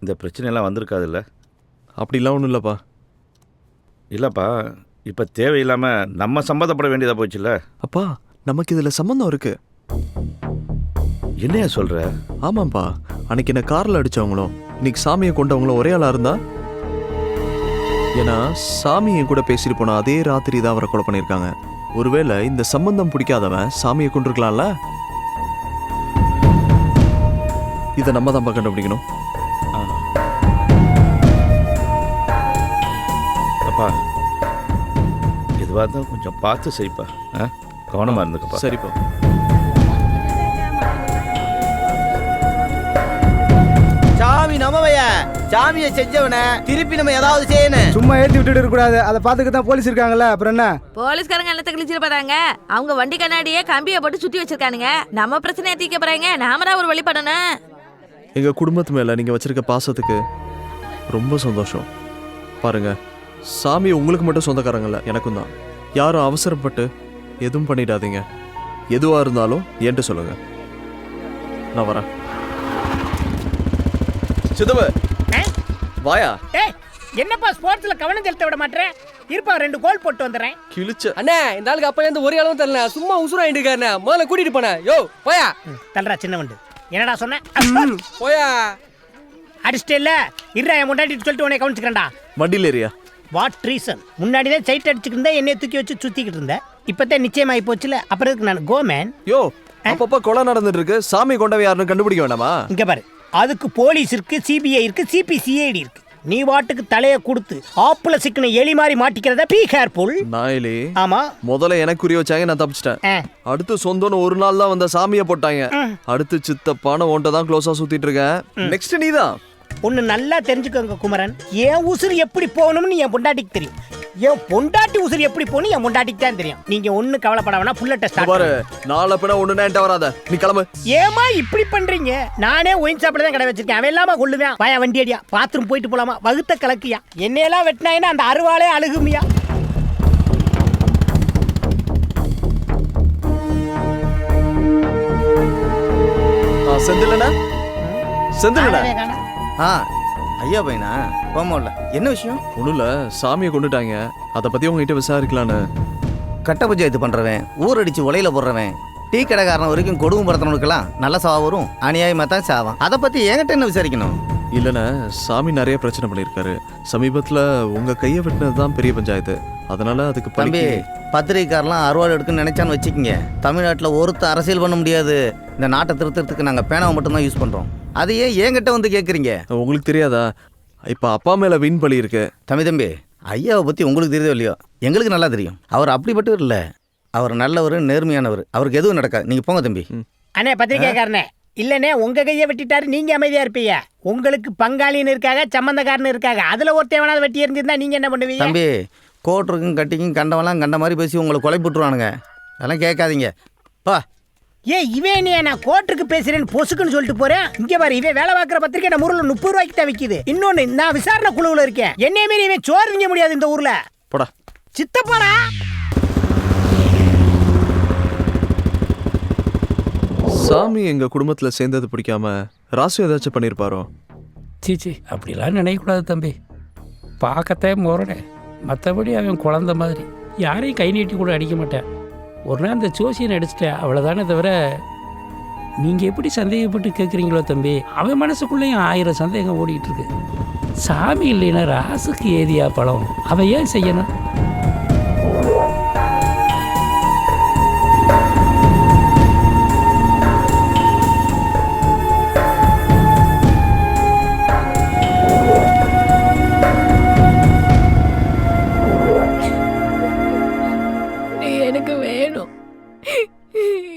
இந்த பிரச்சனையெல்லாம் வந்திருக்காதுல்ல? அப்படிலாம் ஒன்றும் இல்லைப்பா. இல்லைப்பா, இப்போ தேவையில்லாமல் நம்ம சம்மந்தப்பட வேண்டியதாக போச்சுல்ல? அப்பா, நமக்கு இதில் சம்மந்தம் இருக்கு. என்னையா சொல்கிற? ஆமாம்ப்பா, அன்னைக்கு என்ன காரில் அடித்தவங்களும் இன்னைக்கு சாமியை கொண்டவங்களும் ஒரே ஆளாக இருந்தா? ஏன்னா சாமியை கூட பேசிட்டு போன அதே ராத்திரி தான் அவரை கொலை பண்ணியிருக்காங்க. ஒருவேளை இந்த சம்பந்தம் பிடிக்காதவன் சாமியை கொண்டிருக்கலாம்ல? இதை நம்ம தான் கண்டுபிடிக்கணும். அப்பா, எதுவாக இருந்தாலும் கொஞ்சம் பார்த்து செய்ப்பா. கவனமாக இருந்துக்கப்பா. சரிப்பா. சாமி நம்மவைய சாமியை செஞ்சவன திருப்பி நம்ம ஏதாவது செய்யணும். சும்மா ஏற்றி விட்டுட்டு இருக்க கூடாது. அதை பார்த்துக்க தான் போலீஸ் இருக்காங்கல்ல, அப்புறம் என்ன? போலீஸ்காரங்க என்னத்தை கிழிச்சிட்டு போறாங்க? அவங்க வண்டி கண்ணாடியே கம்பியை போட்டு சுத்தி வச்சிருக்கானுங்க. நம்ம பிரச்சனையை தீர்க்க போறாங்க, நாம தான் ஒரு வழி பண்ணணும். எங்க குடும்பத்து மேல நீங்க வச்சிருக்க பாசத்துக்கு ரொம்ப சந்தோஷம். பாருங்க, சாமி உங்களுக்கு மட்டும் சொந்தக்காரங்கல்ல, எனக்கும் தான். யாரும் அவசரப்பட்டு எதுவும் பண்ணிடாதீங்க. எதுவா இருந்தாலும் என்கிட்ட சொல்லுங்க, நான் வரேன். சிதம்ப வாயா. என்னப்பா ஸ்போர்ட்ஸ்ல கவனம் செலுத்த விட மாட்டேன். இருப்பா 2 கோல் போட்டு வந்துடுறேன். கிழிச்ச அண்ணே, இந்த ஆளுக்கு அப்ப இருந்து ஒரு அளவும் தெரியல, சும்மா உசுராயிட்டு இருக்காருண்ணே. முதல்ல கூட்டிட்டு போன. யோ போயா. தல்றா சின்ன வண்டு. என்னடா சொன்ன? போயா. அடிச்சிட்டே இல்ல, இருடா என் முன்னாடி சொல்லிட்டு உன்னை கவனிச்சுக்கிறேன்டா. வண்டியில் ஏரியா. What reason? முன்னாடி தான் சைட் அடிச்சுட்டு இருந்தேன், என்னைய தூக்கி வச்சு சுத்திக்கிட்டு இருந்தேன். இப்பதான் நிச்சயமாயி போச்சுல, அப்புறம் இருக்கு நான் கோமேன். யோ, அப்பப்ப கொலை நடந்துட்டு இருக்கு, சாமி கொண்டவை யாருன்னு கண்டுபிடிக்க வேண்டாமா? இங்க பாரு, அதுக்கு போலீஸ் இருக்கு, சிபிஐ இருக்கு, சிபிசிஐடி இருக்கு. நீ வாட்டுக்கு தலைய கொடுத்து ஆப்புல சிக்கன எலி மாதிரி மாட்டிக்கிறத பீ கேர்ஃபுல். நாயிலே. ஆமா, முதல்ல எனக்கு குறி வச்சாங்க, நான் தப்பிச்சிட்டேன். அடுத்து சொந்தம்னு ஒரு நாள் தான் வந்த சாமியை போட்டாங்க. அடுத்து சித்தப்பான ஒன்றை தான் க்ளோஸா சுத்திட்டு இருக்கேன். நெக்ஸ்ட் நீ தான். ஒன்னு நல்லா தெரிஞ்சுக்கோங்க குமரன், என் உசுறு எப்படி போகணும்னு என் பொண்டாட்டிக்கு தெரியும். என் பொண்டாட்டி உசுறு எப்படி போகணும் என் பொண்டாட்டிக்கு தான் தெரியும். நீங்க ஒண்ணு கவலைப்பட வேணா, புல்ல டெஸ்ட் பாரு. நாளை பின்ன ஒண்ணு என்கிட்ட வராத, நீ கிளம்பு. ஏமா இப்படி பண்றீங்க? நானே ஒயின் ஷாப்ல தான் கடை வச்சிருக்கேன். அவன் இல்லாம கொள்ளுவேன். வாயா வண்டி அடியா, பாத்ரூம் போயிட்டு போலாமா? வகுத்த கலக்கியா, என்னையெல்லாம் வெட்டினாயினா அந்த அருவாளே அழுகுமியா. செந்திலனா? செந்திலனா? ஐயா பையனா போமோல என்ன விஷயம்? ஒன்றும் இல்லை, சாமியை கொண்டுட்டாங்க. அதை பற்றி உங்ககிட்ட விசாரிக்கலான்னு. கட்ட பஞ்சாயத்து பண்ணுறவன், ஊரடிச்சு உலையில போடுறவன், டீ கடைக்காரன் வரைக்கும் கொடுமை படுத்துறவனுக்கெல்லாம் நல்ல சாவா வரும், அநியாயமாக தான் சாவான். அதை பற்றி என்கிட்ட என்ன விசாரிக்கணும்? இல்லைண்ணே, சாமி நிறைய பிரச்சனை பண்ணியிருக்காரு. சமீபத்தில் உங்கள் கையை வெட்டினது தான் பெரிய பஞ்சாயத்து. அதனால அதுக்கு தம்பி, பத்திரிக்கைக்காரெலாம் அறுவாள் எடுக்குன்னு நினைச்சான்னு வச்சுக்கிங்க, தமிழ்நாட்டில் ஒருத்தர் அரசியல் பண்ண முடியாது. இந்த நாட்டை திருத்தறதுக்கு நாங்கள் பேனாவை மட்டும்தான் யூஸ் பண்ணுறோம். அதையே என்கிட்ட வந்து கேட்குறீங்க? உங்களுக்கு தெரியாதா? இப்போ அப்பா மேலே வீண் பழி இருக்கு. தம்பி, ஐயாவை பற்றி உங்களுக்கு தெரியுதோ இல்லையோ, எங்களுக்கு நல்லா தெரியும். அவர் அப்படிப்பட்டவர் இல்லை, அவர் நல்லவர், நேர்மையானவர். அவருக்கு எதுவும் நடக்காது. நீங்கள் போங்க தம்பி. அண்ணே பத்திரிக்கைக்காரனே, இல்லனே உங்க கையை வெட்டிட்டாரு, நீங்க அமைதியா இருப்பீங்க. உங்களுக்கு பங்காளின்னு இருக்காங்க, சம்பந்தக்காரன்னு இருக்காங்க. அதுல ஒருத்தவனாவது வெட்டி இருந்திருந்தா நீங்க என்ன பண்ணுவீங்க? தம்பி, கோர்ட்டுக்கும் கட்டிக்கும் கண்டவெல்லாம் கண்ட மாதிரி பேசி உங்களை கொலைப்புட்டுருவானுங்க. அதெல்லாம் கேட்காதீங்க. பா இவன் நீ நான் கோர்ட்டுக்கு பேசுறேன்னு பொசுக்குன்னு சொல்லிட்டு போறேன். இங்க பாரு, இவன் வேலை பார்க்குற பத்திரிக்கை நம்ம ஊர்ல 30 ரூபாய்க்கு தான் விற்கிது. இன்னொன்னு, நான் விசாரணை குழுவில் இருக்கேன். என்னைய மீறி இவன் சோறு திங்க முடியாது இந்த ஊர்ல. போடா சித்தப்பாடா. சாமி எங்க குடும்பத்துல சேர்ந்தது பிடிக்காம ராசு ஏதாச்சும் பண்ணியிருப்பாரோ? சீச்சி, அப்படிலாம் நினைக்கக்கூடாது தம்பி. பார்க்கத்தே முரணே, மற்றபடி அவன் குழந்த மாதிரி யாரையும் கை நீட்டி கூட அடிக்க மாட்டேன். ஒரு நாள் அந்த ஜோசியனை அடிச்சிட்டேன், அவ்வளோதானே தவிர. நீங்கள் எப்படி சந்தேகப்பட்டு கேட்குறீங்களோ தம்பி, அவன் மனசுக்குள்ளேயும் 1000 சந்தேகம் ஓடிட்டு இருக்கு. சாமி இல்லைன்னா ராசுக்கு ஏதியா பழம், அவன் ஏன் செய்யணும்? எனக்கு வேணும்,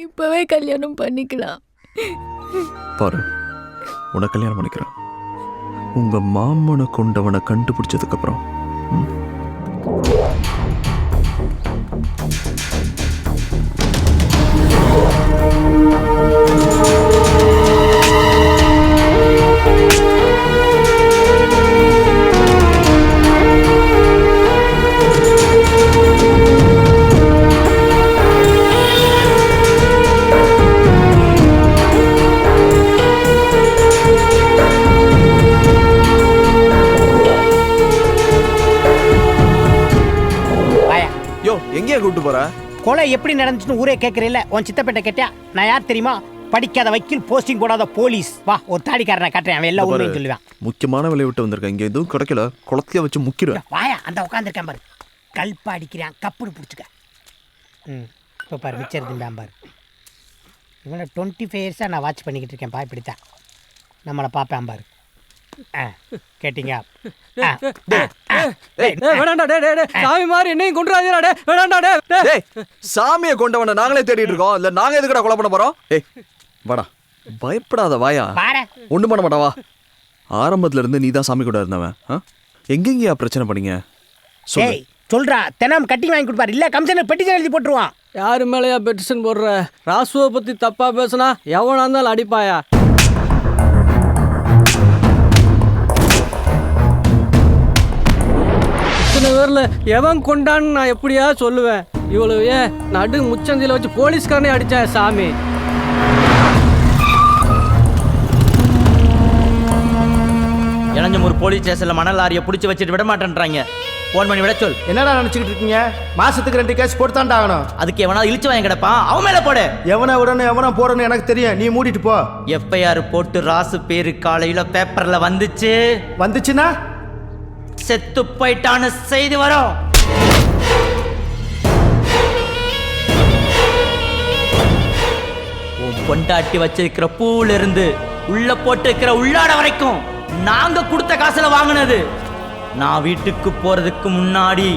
இப்பவே கல்யாணம் பண்ணிக்கலாம். பாரு, உன கல்யாணம் பண்ணிக்கிறேன். உங்க மாமனை கொண்டவனை கண்டுபிடிச்சதுக்கு அப்புறம். எங்கேயா கூப்பிட்டு போற? கொலை எப்படி நடந்துச்சுன்னு ஊரே கேட்கறீல்ல, உன் சித்தப்பேட்டை கேட்டியா? நான் யார் தெரியுமா? படிக்காத வக்கீல், போஸ்டிங் போடாத போலீஸ். வா, ஒரு தாடிக்காரனை காட்டுறேன், அவன் எல்லா ஊரையும் சொல்லுவான். முக்கியமான வேலையை விட்டு வந்திருக்கேன், இங்க எதுவும் கிடைக்கல, குளத்தைய வச்சு முக்கிடுவேன். வாயா, அந்த உட்காந்துருக்கேன் பாரு, கல்பா அடிக்கிறான், கப்புடு பிடிச்சிக்க. இப்போ பாரு, மிச்சர் திண்டாம் பாரு. இவனை 25 இயர்ஸாக நான் வாட்ச் பண்ணிக்கிட்டு இருக்கேன் பா, இப்படித்தான் நம்மளை பார்ப்பேன் பாரு. கேட்டீங்க? சாமி மாதிரி என்னையும் கொண்டுறாதீடா. சாமியை கொண்டவன நாங்களே தேடிட்டு இருக்கோம், இல்ல நாங்க எதுக்குடா கொலை பண்ண போறோம்? ஏய் வாடா, பயப்படாத, வாயா, ஒண்ணும் பண்ண மாட்டா, வா. ஆரம்பத்துல இருந்து நீ தான் சாமி கூட இருந்தவன். எங்கெங்கயா பிரச்சனை பண்ணீங்க? சொல்றா, தினம் கட்டிங் வாங்கி கொடுப்பாரு, இல்ல கமிஷனர் பெட்டிஷன் எழுதி போட்டுருவான். யாரு மேலயா பெட்டிஷன் போடுற? ராசுவை பத்தி தப்பா பேசுனா எவனா இருந்தாலும் அடிப்பாயா? பேர்ல எவன் கொண்டான்னு நான் எப்படியா சொல்லுவேன்? இவ்வளவு ஏன் நடு முச்சந்தில வச்சு போலீஸ்காரனே அடிச்சேன் சாமி. இளஞ்சமூர் போலீஸ் ஸ்டேஷன்ல மணல் லாரியை பிடிச்சி வச்சுட்டு விட மாட்டேன்றாங்க. போன் பண்ணி விட சொல். என்னடா நினைச்சுக்கிட்டு இருக்கீங்க? மாசத்துக்கு 2 கேஸ் போட்டு தான்டா ஆகணும். அதுக்கு எவனா இழிச்சு வாங்கி கிடப்பான், அவன் மேல போடு. எவனை விடணும் எவனை போடணும் எனக்கு தெரியும், நீ மூடிட்டு போ. FIR போட்டு ராசு பேரு காலையில பேப்பர்ல வந்துச்சுன்னா செத்து போயிட்டான்னு செய்தி வரும். கொண்டாட்டி வச்சிருக்கிற பூல இருந்து உள்ள போட்டு இருக்கிற உள்ளாட வரைக்கும் நாங்க கொடுத்த காசுல வாங்கினது. நான் வீட்டுக்கு போறதுக்கு முன்னாடி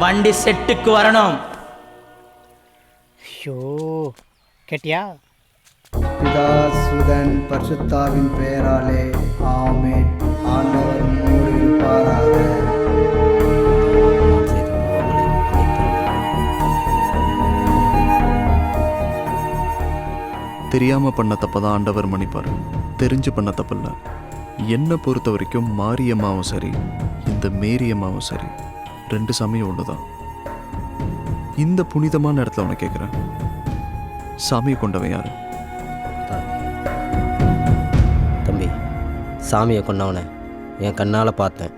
வண்டி செட்டுக்கு வரணும். ஐயோ, கேட்டியா? பிதா சுதன் பரிசுத்தாவின் பெயராலே ஆமென். ஆண்டவர் உங்களோடு இருப்பாராக. தெரியாம பண்ண தப்பதான் ஆண்டவர் மன்னிப்பாரு, தெரிஞ்சு பண்ண தப்பில்ல. என்னை பொறுத்த வரைக்கும் மாரியம்மாவும் சரி, இந்த மேரியம்மாவும் சரி, 2 சாமியும் ஒண்ணுதான். இந்த புனிதமான இடத்துல உன்னை கேட்கிறேன், சாமியை கொண்டவன் யாரு? தம்பி, சாமியை கொண்டவனை என் கண்ணால் பார்த்தேன்.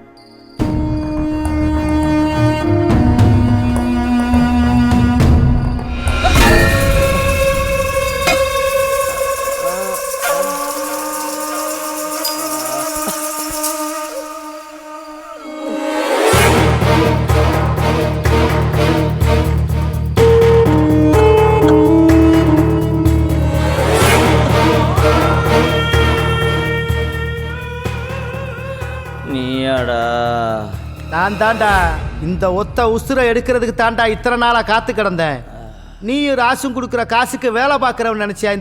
நான் தாண்டா இந்த ஒத்த உசுரை எடுக்கிறதுக்கு தாண்டா இத்தனை நாளா காத்து கிடந்தேன். நீ ராசும் கொடுக்குற காசுக்கு வேலை பார்க்குறவன் நினைச்சியா?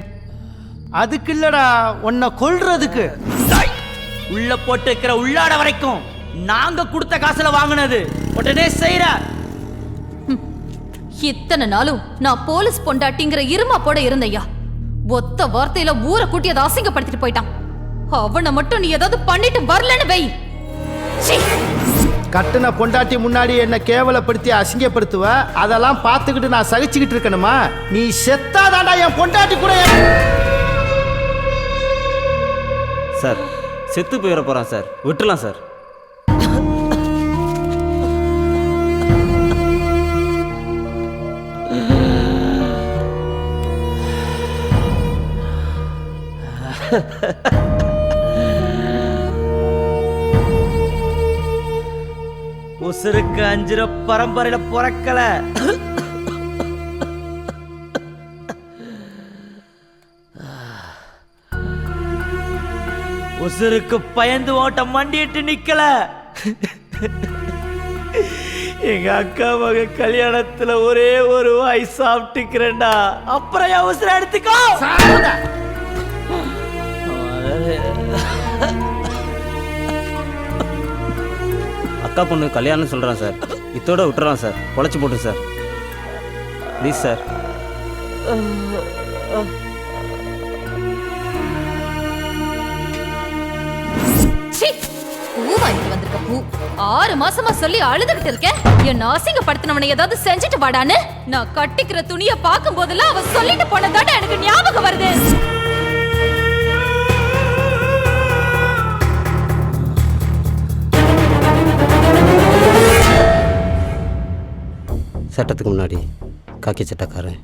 அதுக்கு இல்லடா, உன்னை கொல்றதுக்கு. உள்ள போட்டு இருக்கிற உள்ளாட வரைக்கும் நாங்க கொடுத்த காசுல வாங்கினது. உடனே செய்யற இத்தனை நாளும் நான் போலீஸ் பொண்டாட்டிங்கிற இருமா போட இருந்தையா. ஒத்த வார்த்தையில ஊரை கூட்டி அதை அசிங்கப்படுத்திட்டு போயிட்டான். அவனை மட்டும் நீ ஏதாவது பண்ணிட்டு வரலன்னு வை. கட்டுன பொண்டாட்டி முன்னாடி என்ன கேவலப்படுத்தி அசிங்கப்படுத்துவ, அதெல்லாம் பார்த்துக்கிட்டு நான் சகிச்சுக்கிட்டு இருக்கணுமா? நீ செத்தாதாண்டா என் பொண்டாட்டி கூட. சார் செத்து போயிட போகிறான் சார், விட்டுலாம் சார். உசுருக்கு அஞ்சுற பரம்பரையில பிறக்கல. உசுருக்கு பயந்து ஓட்ட மண்டிட்டு நிக்கல. எங்க அக்கா மக கல்யாணத்துல ஒரே ஒரு வாய் சாப்பிட்டுக்கிறேன்டா, அப்புறம் என் உசுர எடுத்துக்கோ. அக்கா பொண்ணு கல்யாணம் சொல்கிறான் சார், இத்தோட விட்டுறான் சார், பொழைச்சி போட்டு சார், ப்ளீஸ் சார். பூ வாங்கிட்டு வந்திருக்க பூ 6 மாசமா சொல்லி அழுதுகிட்டு இருக்கேன். என்ன அசிங்கப்படுத்தினவனை ஏதாவது செஞ்சுட்டு வாடான்னு. நான் கட்டிக்கிற துணியை பார்க்கும் போதெல்லாம் அவ சொல்லிட்டு போனதாட்ட எனக்கு ஞாபகம் வருது. சட்டத்துக்கு முன்னாடி காக்கி சட்டக்காரன்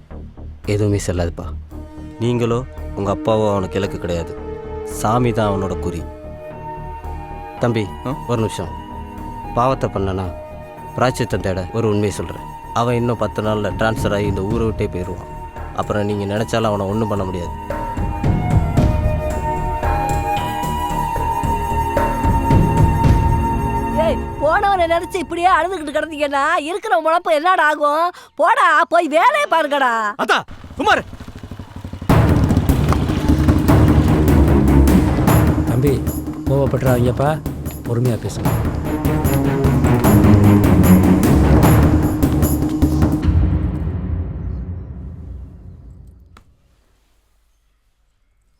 எதுவுமே செல்லாதுப்பா. நீங்களோ உங்கள் அப்பாவோ அவனுக்கு இலக்கு கிடையாது, சாமி தான் அவனோட குறி. தம்பி ஒரு நிமிஷம், பாவத்தை பண்ணனா பிராய்ச்சித்தம் தேட ஒரு உண்மையை சொல்கிறேன். அவன் இன்னும் 10 நாளில் ட்ரான்ஸ்ஃபர் ஆகி இந்த ஊரை விட்டே போயிடுவான். அப்புறம் நீங்கள் நினச்சாலும் அவனை ஒன்றும் பண்ண முடியாது. போனவனை நினைச்சு இப்படியே அழுதுகிட்டு கிடந்தீங்கன்னா இருக்கிற முழப்பம் என்னடா ஆகும்? போடா போய் வேலையை பாருங்கடா. அத்தா குமார். தம்பி கோவப்படுறாங்கப்பா, பொறுமையா பேசுங்க.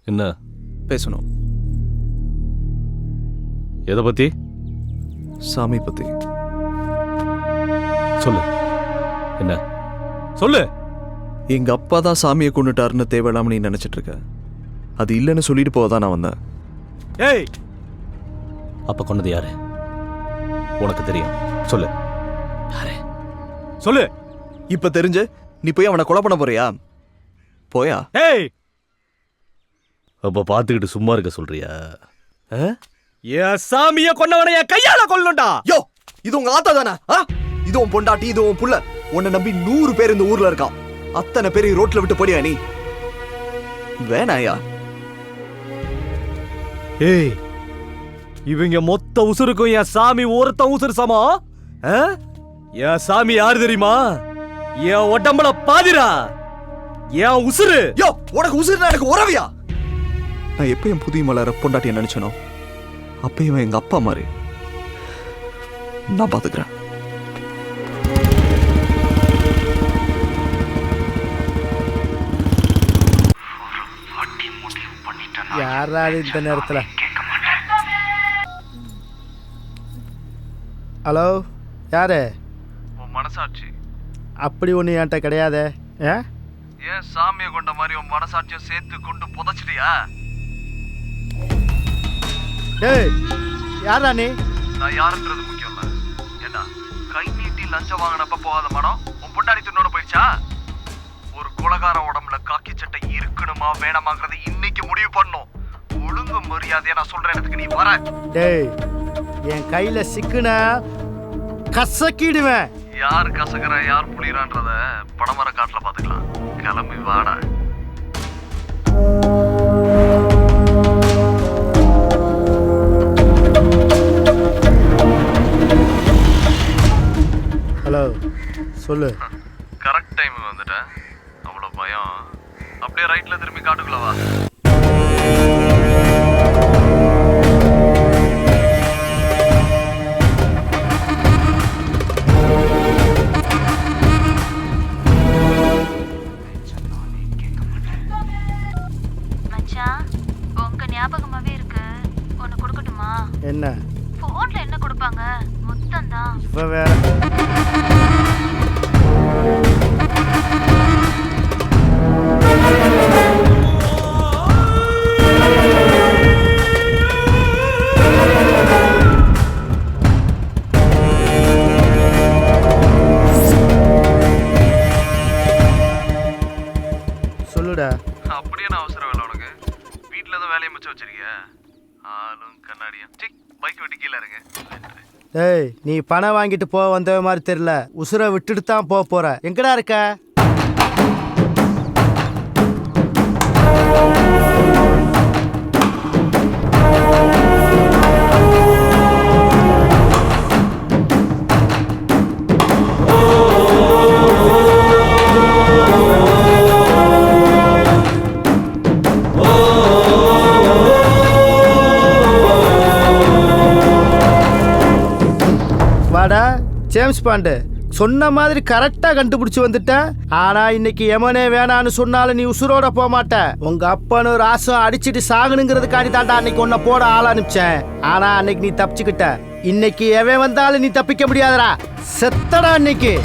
என்ன பேசணும்? எதை பத்தி? சாமி பத்தி. சொல்லு, என்ன சொல்லு. எங்க அப்பா தான் சாமியை கொண்டுட்டாருன்னு தேவையில்லாம நீ நினைச்சிட்டு இருக்க. அது இல்லைன்னு சொல்லிட்டு போதான் நான் வந்தேன். ஏய், அப்ப கொண்டது யாரு உனக்கு தெரியும்? சொல்லு யாரு, சொல்லு. இப்ப தெரிஞ்சு நீ போய் அவனை கொலை பண்ண போறியா? போயா? ஏய், அப்ப பாத்துக்கிட்டு சும்மா இருக்க சொல்றியா? என் சாமியை கொண்டவனை என் கையால கொல்லணும்டா. யோ, இது உங்க ஆத்தா தானே? இது உன் பொண்டாட்டி, இது உன் புள்ள. உன்னை நம்பி 100 பேர் இந்த ஊர்ல இருக்கான். அத்தனை பேரை ரோட்ல விட்டு போடியா நீ? வேணாயா? ஏய், இவங்க மொத்த உசுருக்கும் என் சாமி ஒருத்த உசுறு சமா. என் சாமி யாரு தெரியுமா? என் உடம்புல பாதிரா, என் உசுறு. யோ, உனக்கு உசுறுனா எனக்கு உறவியா? நான் எப்ப என் புதிய மலர பொண்டாட்டிய நினைச்சனோ அப்பயும் எங்க அப்பா மாதிரி. நான் பாத்துக்கிறேன். யாராவது இந்த நேரத்தில்? ஹலோ, யாரு? உன் மனசாட்சி. அப்படி ஒன்று என்கிட்ட கிடையாதே. ஏன் சாமியை கொண்ட மாதிரி உன் மனசாட்சியை சேர்த்து கொண்டு புதைச்சிட்டியா? ஏய், யாரா நீ? நான் யாருன்றது முக்கியம் இல்ல. ஏண்டா கை நீட்டி லஞ்சம் வாங்கினப்ப போகாத மனம் உன் பொண்டாடி துண்ணோட போயிடுச்சா? ஒரு கொலகார உடம்புல காக்கி சட்டை இருக்கணுமா வேணாமாங்கிறத இன்னைக்கு முடிவு பண்ணும். ஒழுங்கு மரியாதையா நான் சொல்ற இடத்துக்கு நீ வர. டேய், என் கையில சிக்குன கசக்கிடுவேன். யார் கசகர யார் புளிரான்றத படமர காட்டுல பாத்துக்கலாம். கிளம்பி வாடா. ஹலோ, சொல்லு. கரெக்ட் டைம் வந்துட்டேன். அவ்வளோ பயம். அப்படியே ரைட்ல திரும்பி காட்டுக்குள்ள வா. ஞாபகமாவே இருக்கு. ஒன்னு கொடுக்கட்டுமா? என்ன? போன்ல என்ன கொடுப்பாங்க? மொத்தம் தான். இப்ப வேற சொல்லுடா. அப்படியே நான் அவசர வேலை உனக்கு. வீட்டில் தான் வேலையை மிச்சம் வச்சிருக்கியா? ஆளும் கண்ணாடியும் பைக் வெட்டி கீழே இருங்க. டேய், நீ பணம் வாங்கிட்டு போக வந்த மாதிரி தெரியல. உசுரை விட்டுட்டு தான் போக போற. எங்கடா இருக்க? வாடா ஜேம்ஸ் பாண்டு, சொன்ன மாதிரி கரெக்டா கண்டுபிடிச்சு வந்துட்டேன். ஆனா இன்னைக்கு எமனே வேணான்னு சொன்னாலும் நீ உசுரோட போக மாட்ட. உங்க அப்பனும் ராசும் அடிச்சுட்டு சாகணுங்கிறதுக்காண்டி தாண்டா அன்னைக்கு உன்னை போட ஆள் அனுப்பிச்சேன். ஆனா அன்னைக்கு நீ தப்பிச்சுக்கிட்ட. இன்னைக்கு எவன் வந்தாலும் நீ தப்பிக்க முடியாதடா. செத்தடா இன்னைக்கு.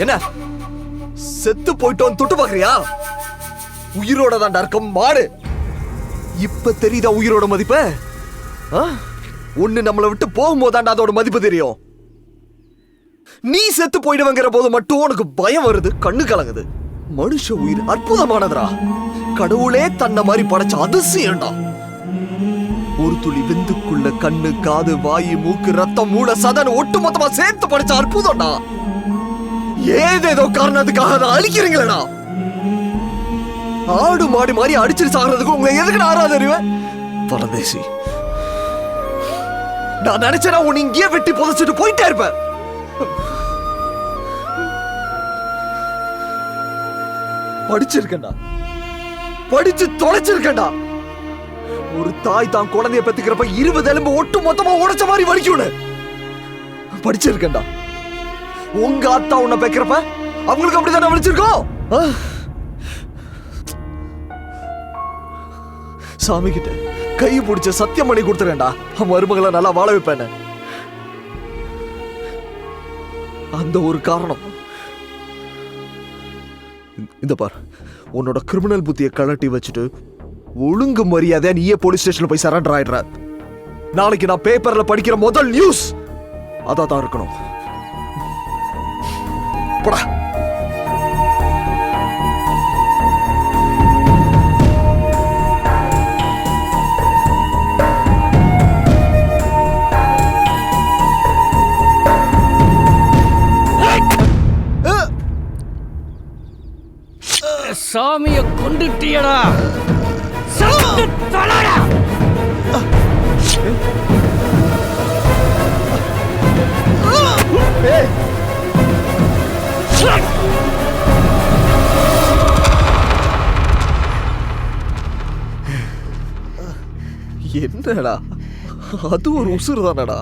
என்ன செத்து போயிட்டோம் தொட்டு பாக்குறியா? உயிரோட தான் இருக்கும் மாடு. இப்ப தெரியுதா உயிரோட மதிப்பு? ஒண்ணு நம்மளை விட்டு போகும்போதாண்டா அதோட மதிப்பு தெரியும். நீ செத்து போயிடுவங்கிற போது மட்டும் உனக்கு பயம் வருது, கண்ணு கலங்குது. மனுஷ உயிர் அற்புதமானதுடா. கடவுளே தன்னை மாதிரி படைச்ச அதிசயம்டா. ஒரு துளி விந்துக்குள்ள கண்ணு, காது, வாயு, மூக்கு, ரத்தம், மூளை, சதன் ஒட்டு மொத்தமா சேர்த்து படைச்ச அற்புதம்டா. ஏதேதோ காரணத்துக்காக அதை அழிக்கிறீங்களா? ஆடு மாடு மாதிரி அடிச்சிட்டு சாகிறதுக்கு உங்களை எதுக்கு ஆறாது அறிவேன்? பரதேசி, நான் நினைச்சேன்னா உன்னை இங்கேயே வெட்டி புதைச்சிட்டு போயிட்டே இருப்பேன். படிச்சிருக்கேன்டா, படிச்சு தொலைச்சிருக்கேன்டா. ஒரு தாய் தான் குழந்தைய பெத்துக்கிறப்ப 20 எலும்பு ஒட்டு மொத்தமா உடைச்ச மாதிரி வலிக்கும்னு படிச்சிருக்கேன்டா. உங்க அத்தா உன்னை பெக்கிறப்ப அவங்களுக்கு அப்படிதான் வலிச்சிருக்கோம். சாமி கிட்ட கை பிடிச்ச சத்தியம் பண்ணி கொடுத்துறேன்டா, மருமகளை நல்லா வாழ வைப்பேன். அந்த ஒரு காரணம். இந்த பார், உன்னோட கிரிமினல் புத்தியை கழட்டி வச்சுட்டு ஒழுங்கு மரியாதை நீயே போலீஸ் ஸ்டேஷன்ல போய் சரண்டர் ஆயிடுற. நாளைக்கு நான் பேப்பர்ல படிக்கிற முதல் நியூஸ் அதான் இருக்கணும். போடா. சாமிய கொண்டுட்டியடா. சத்து தொலைடா. என்னடா அது ஒரு உசுறு தானடா.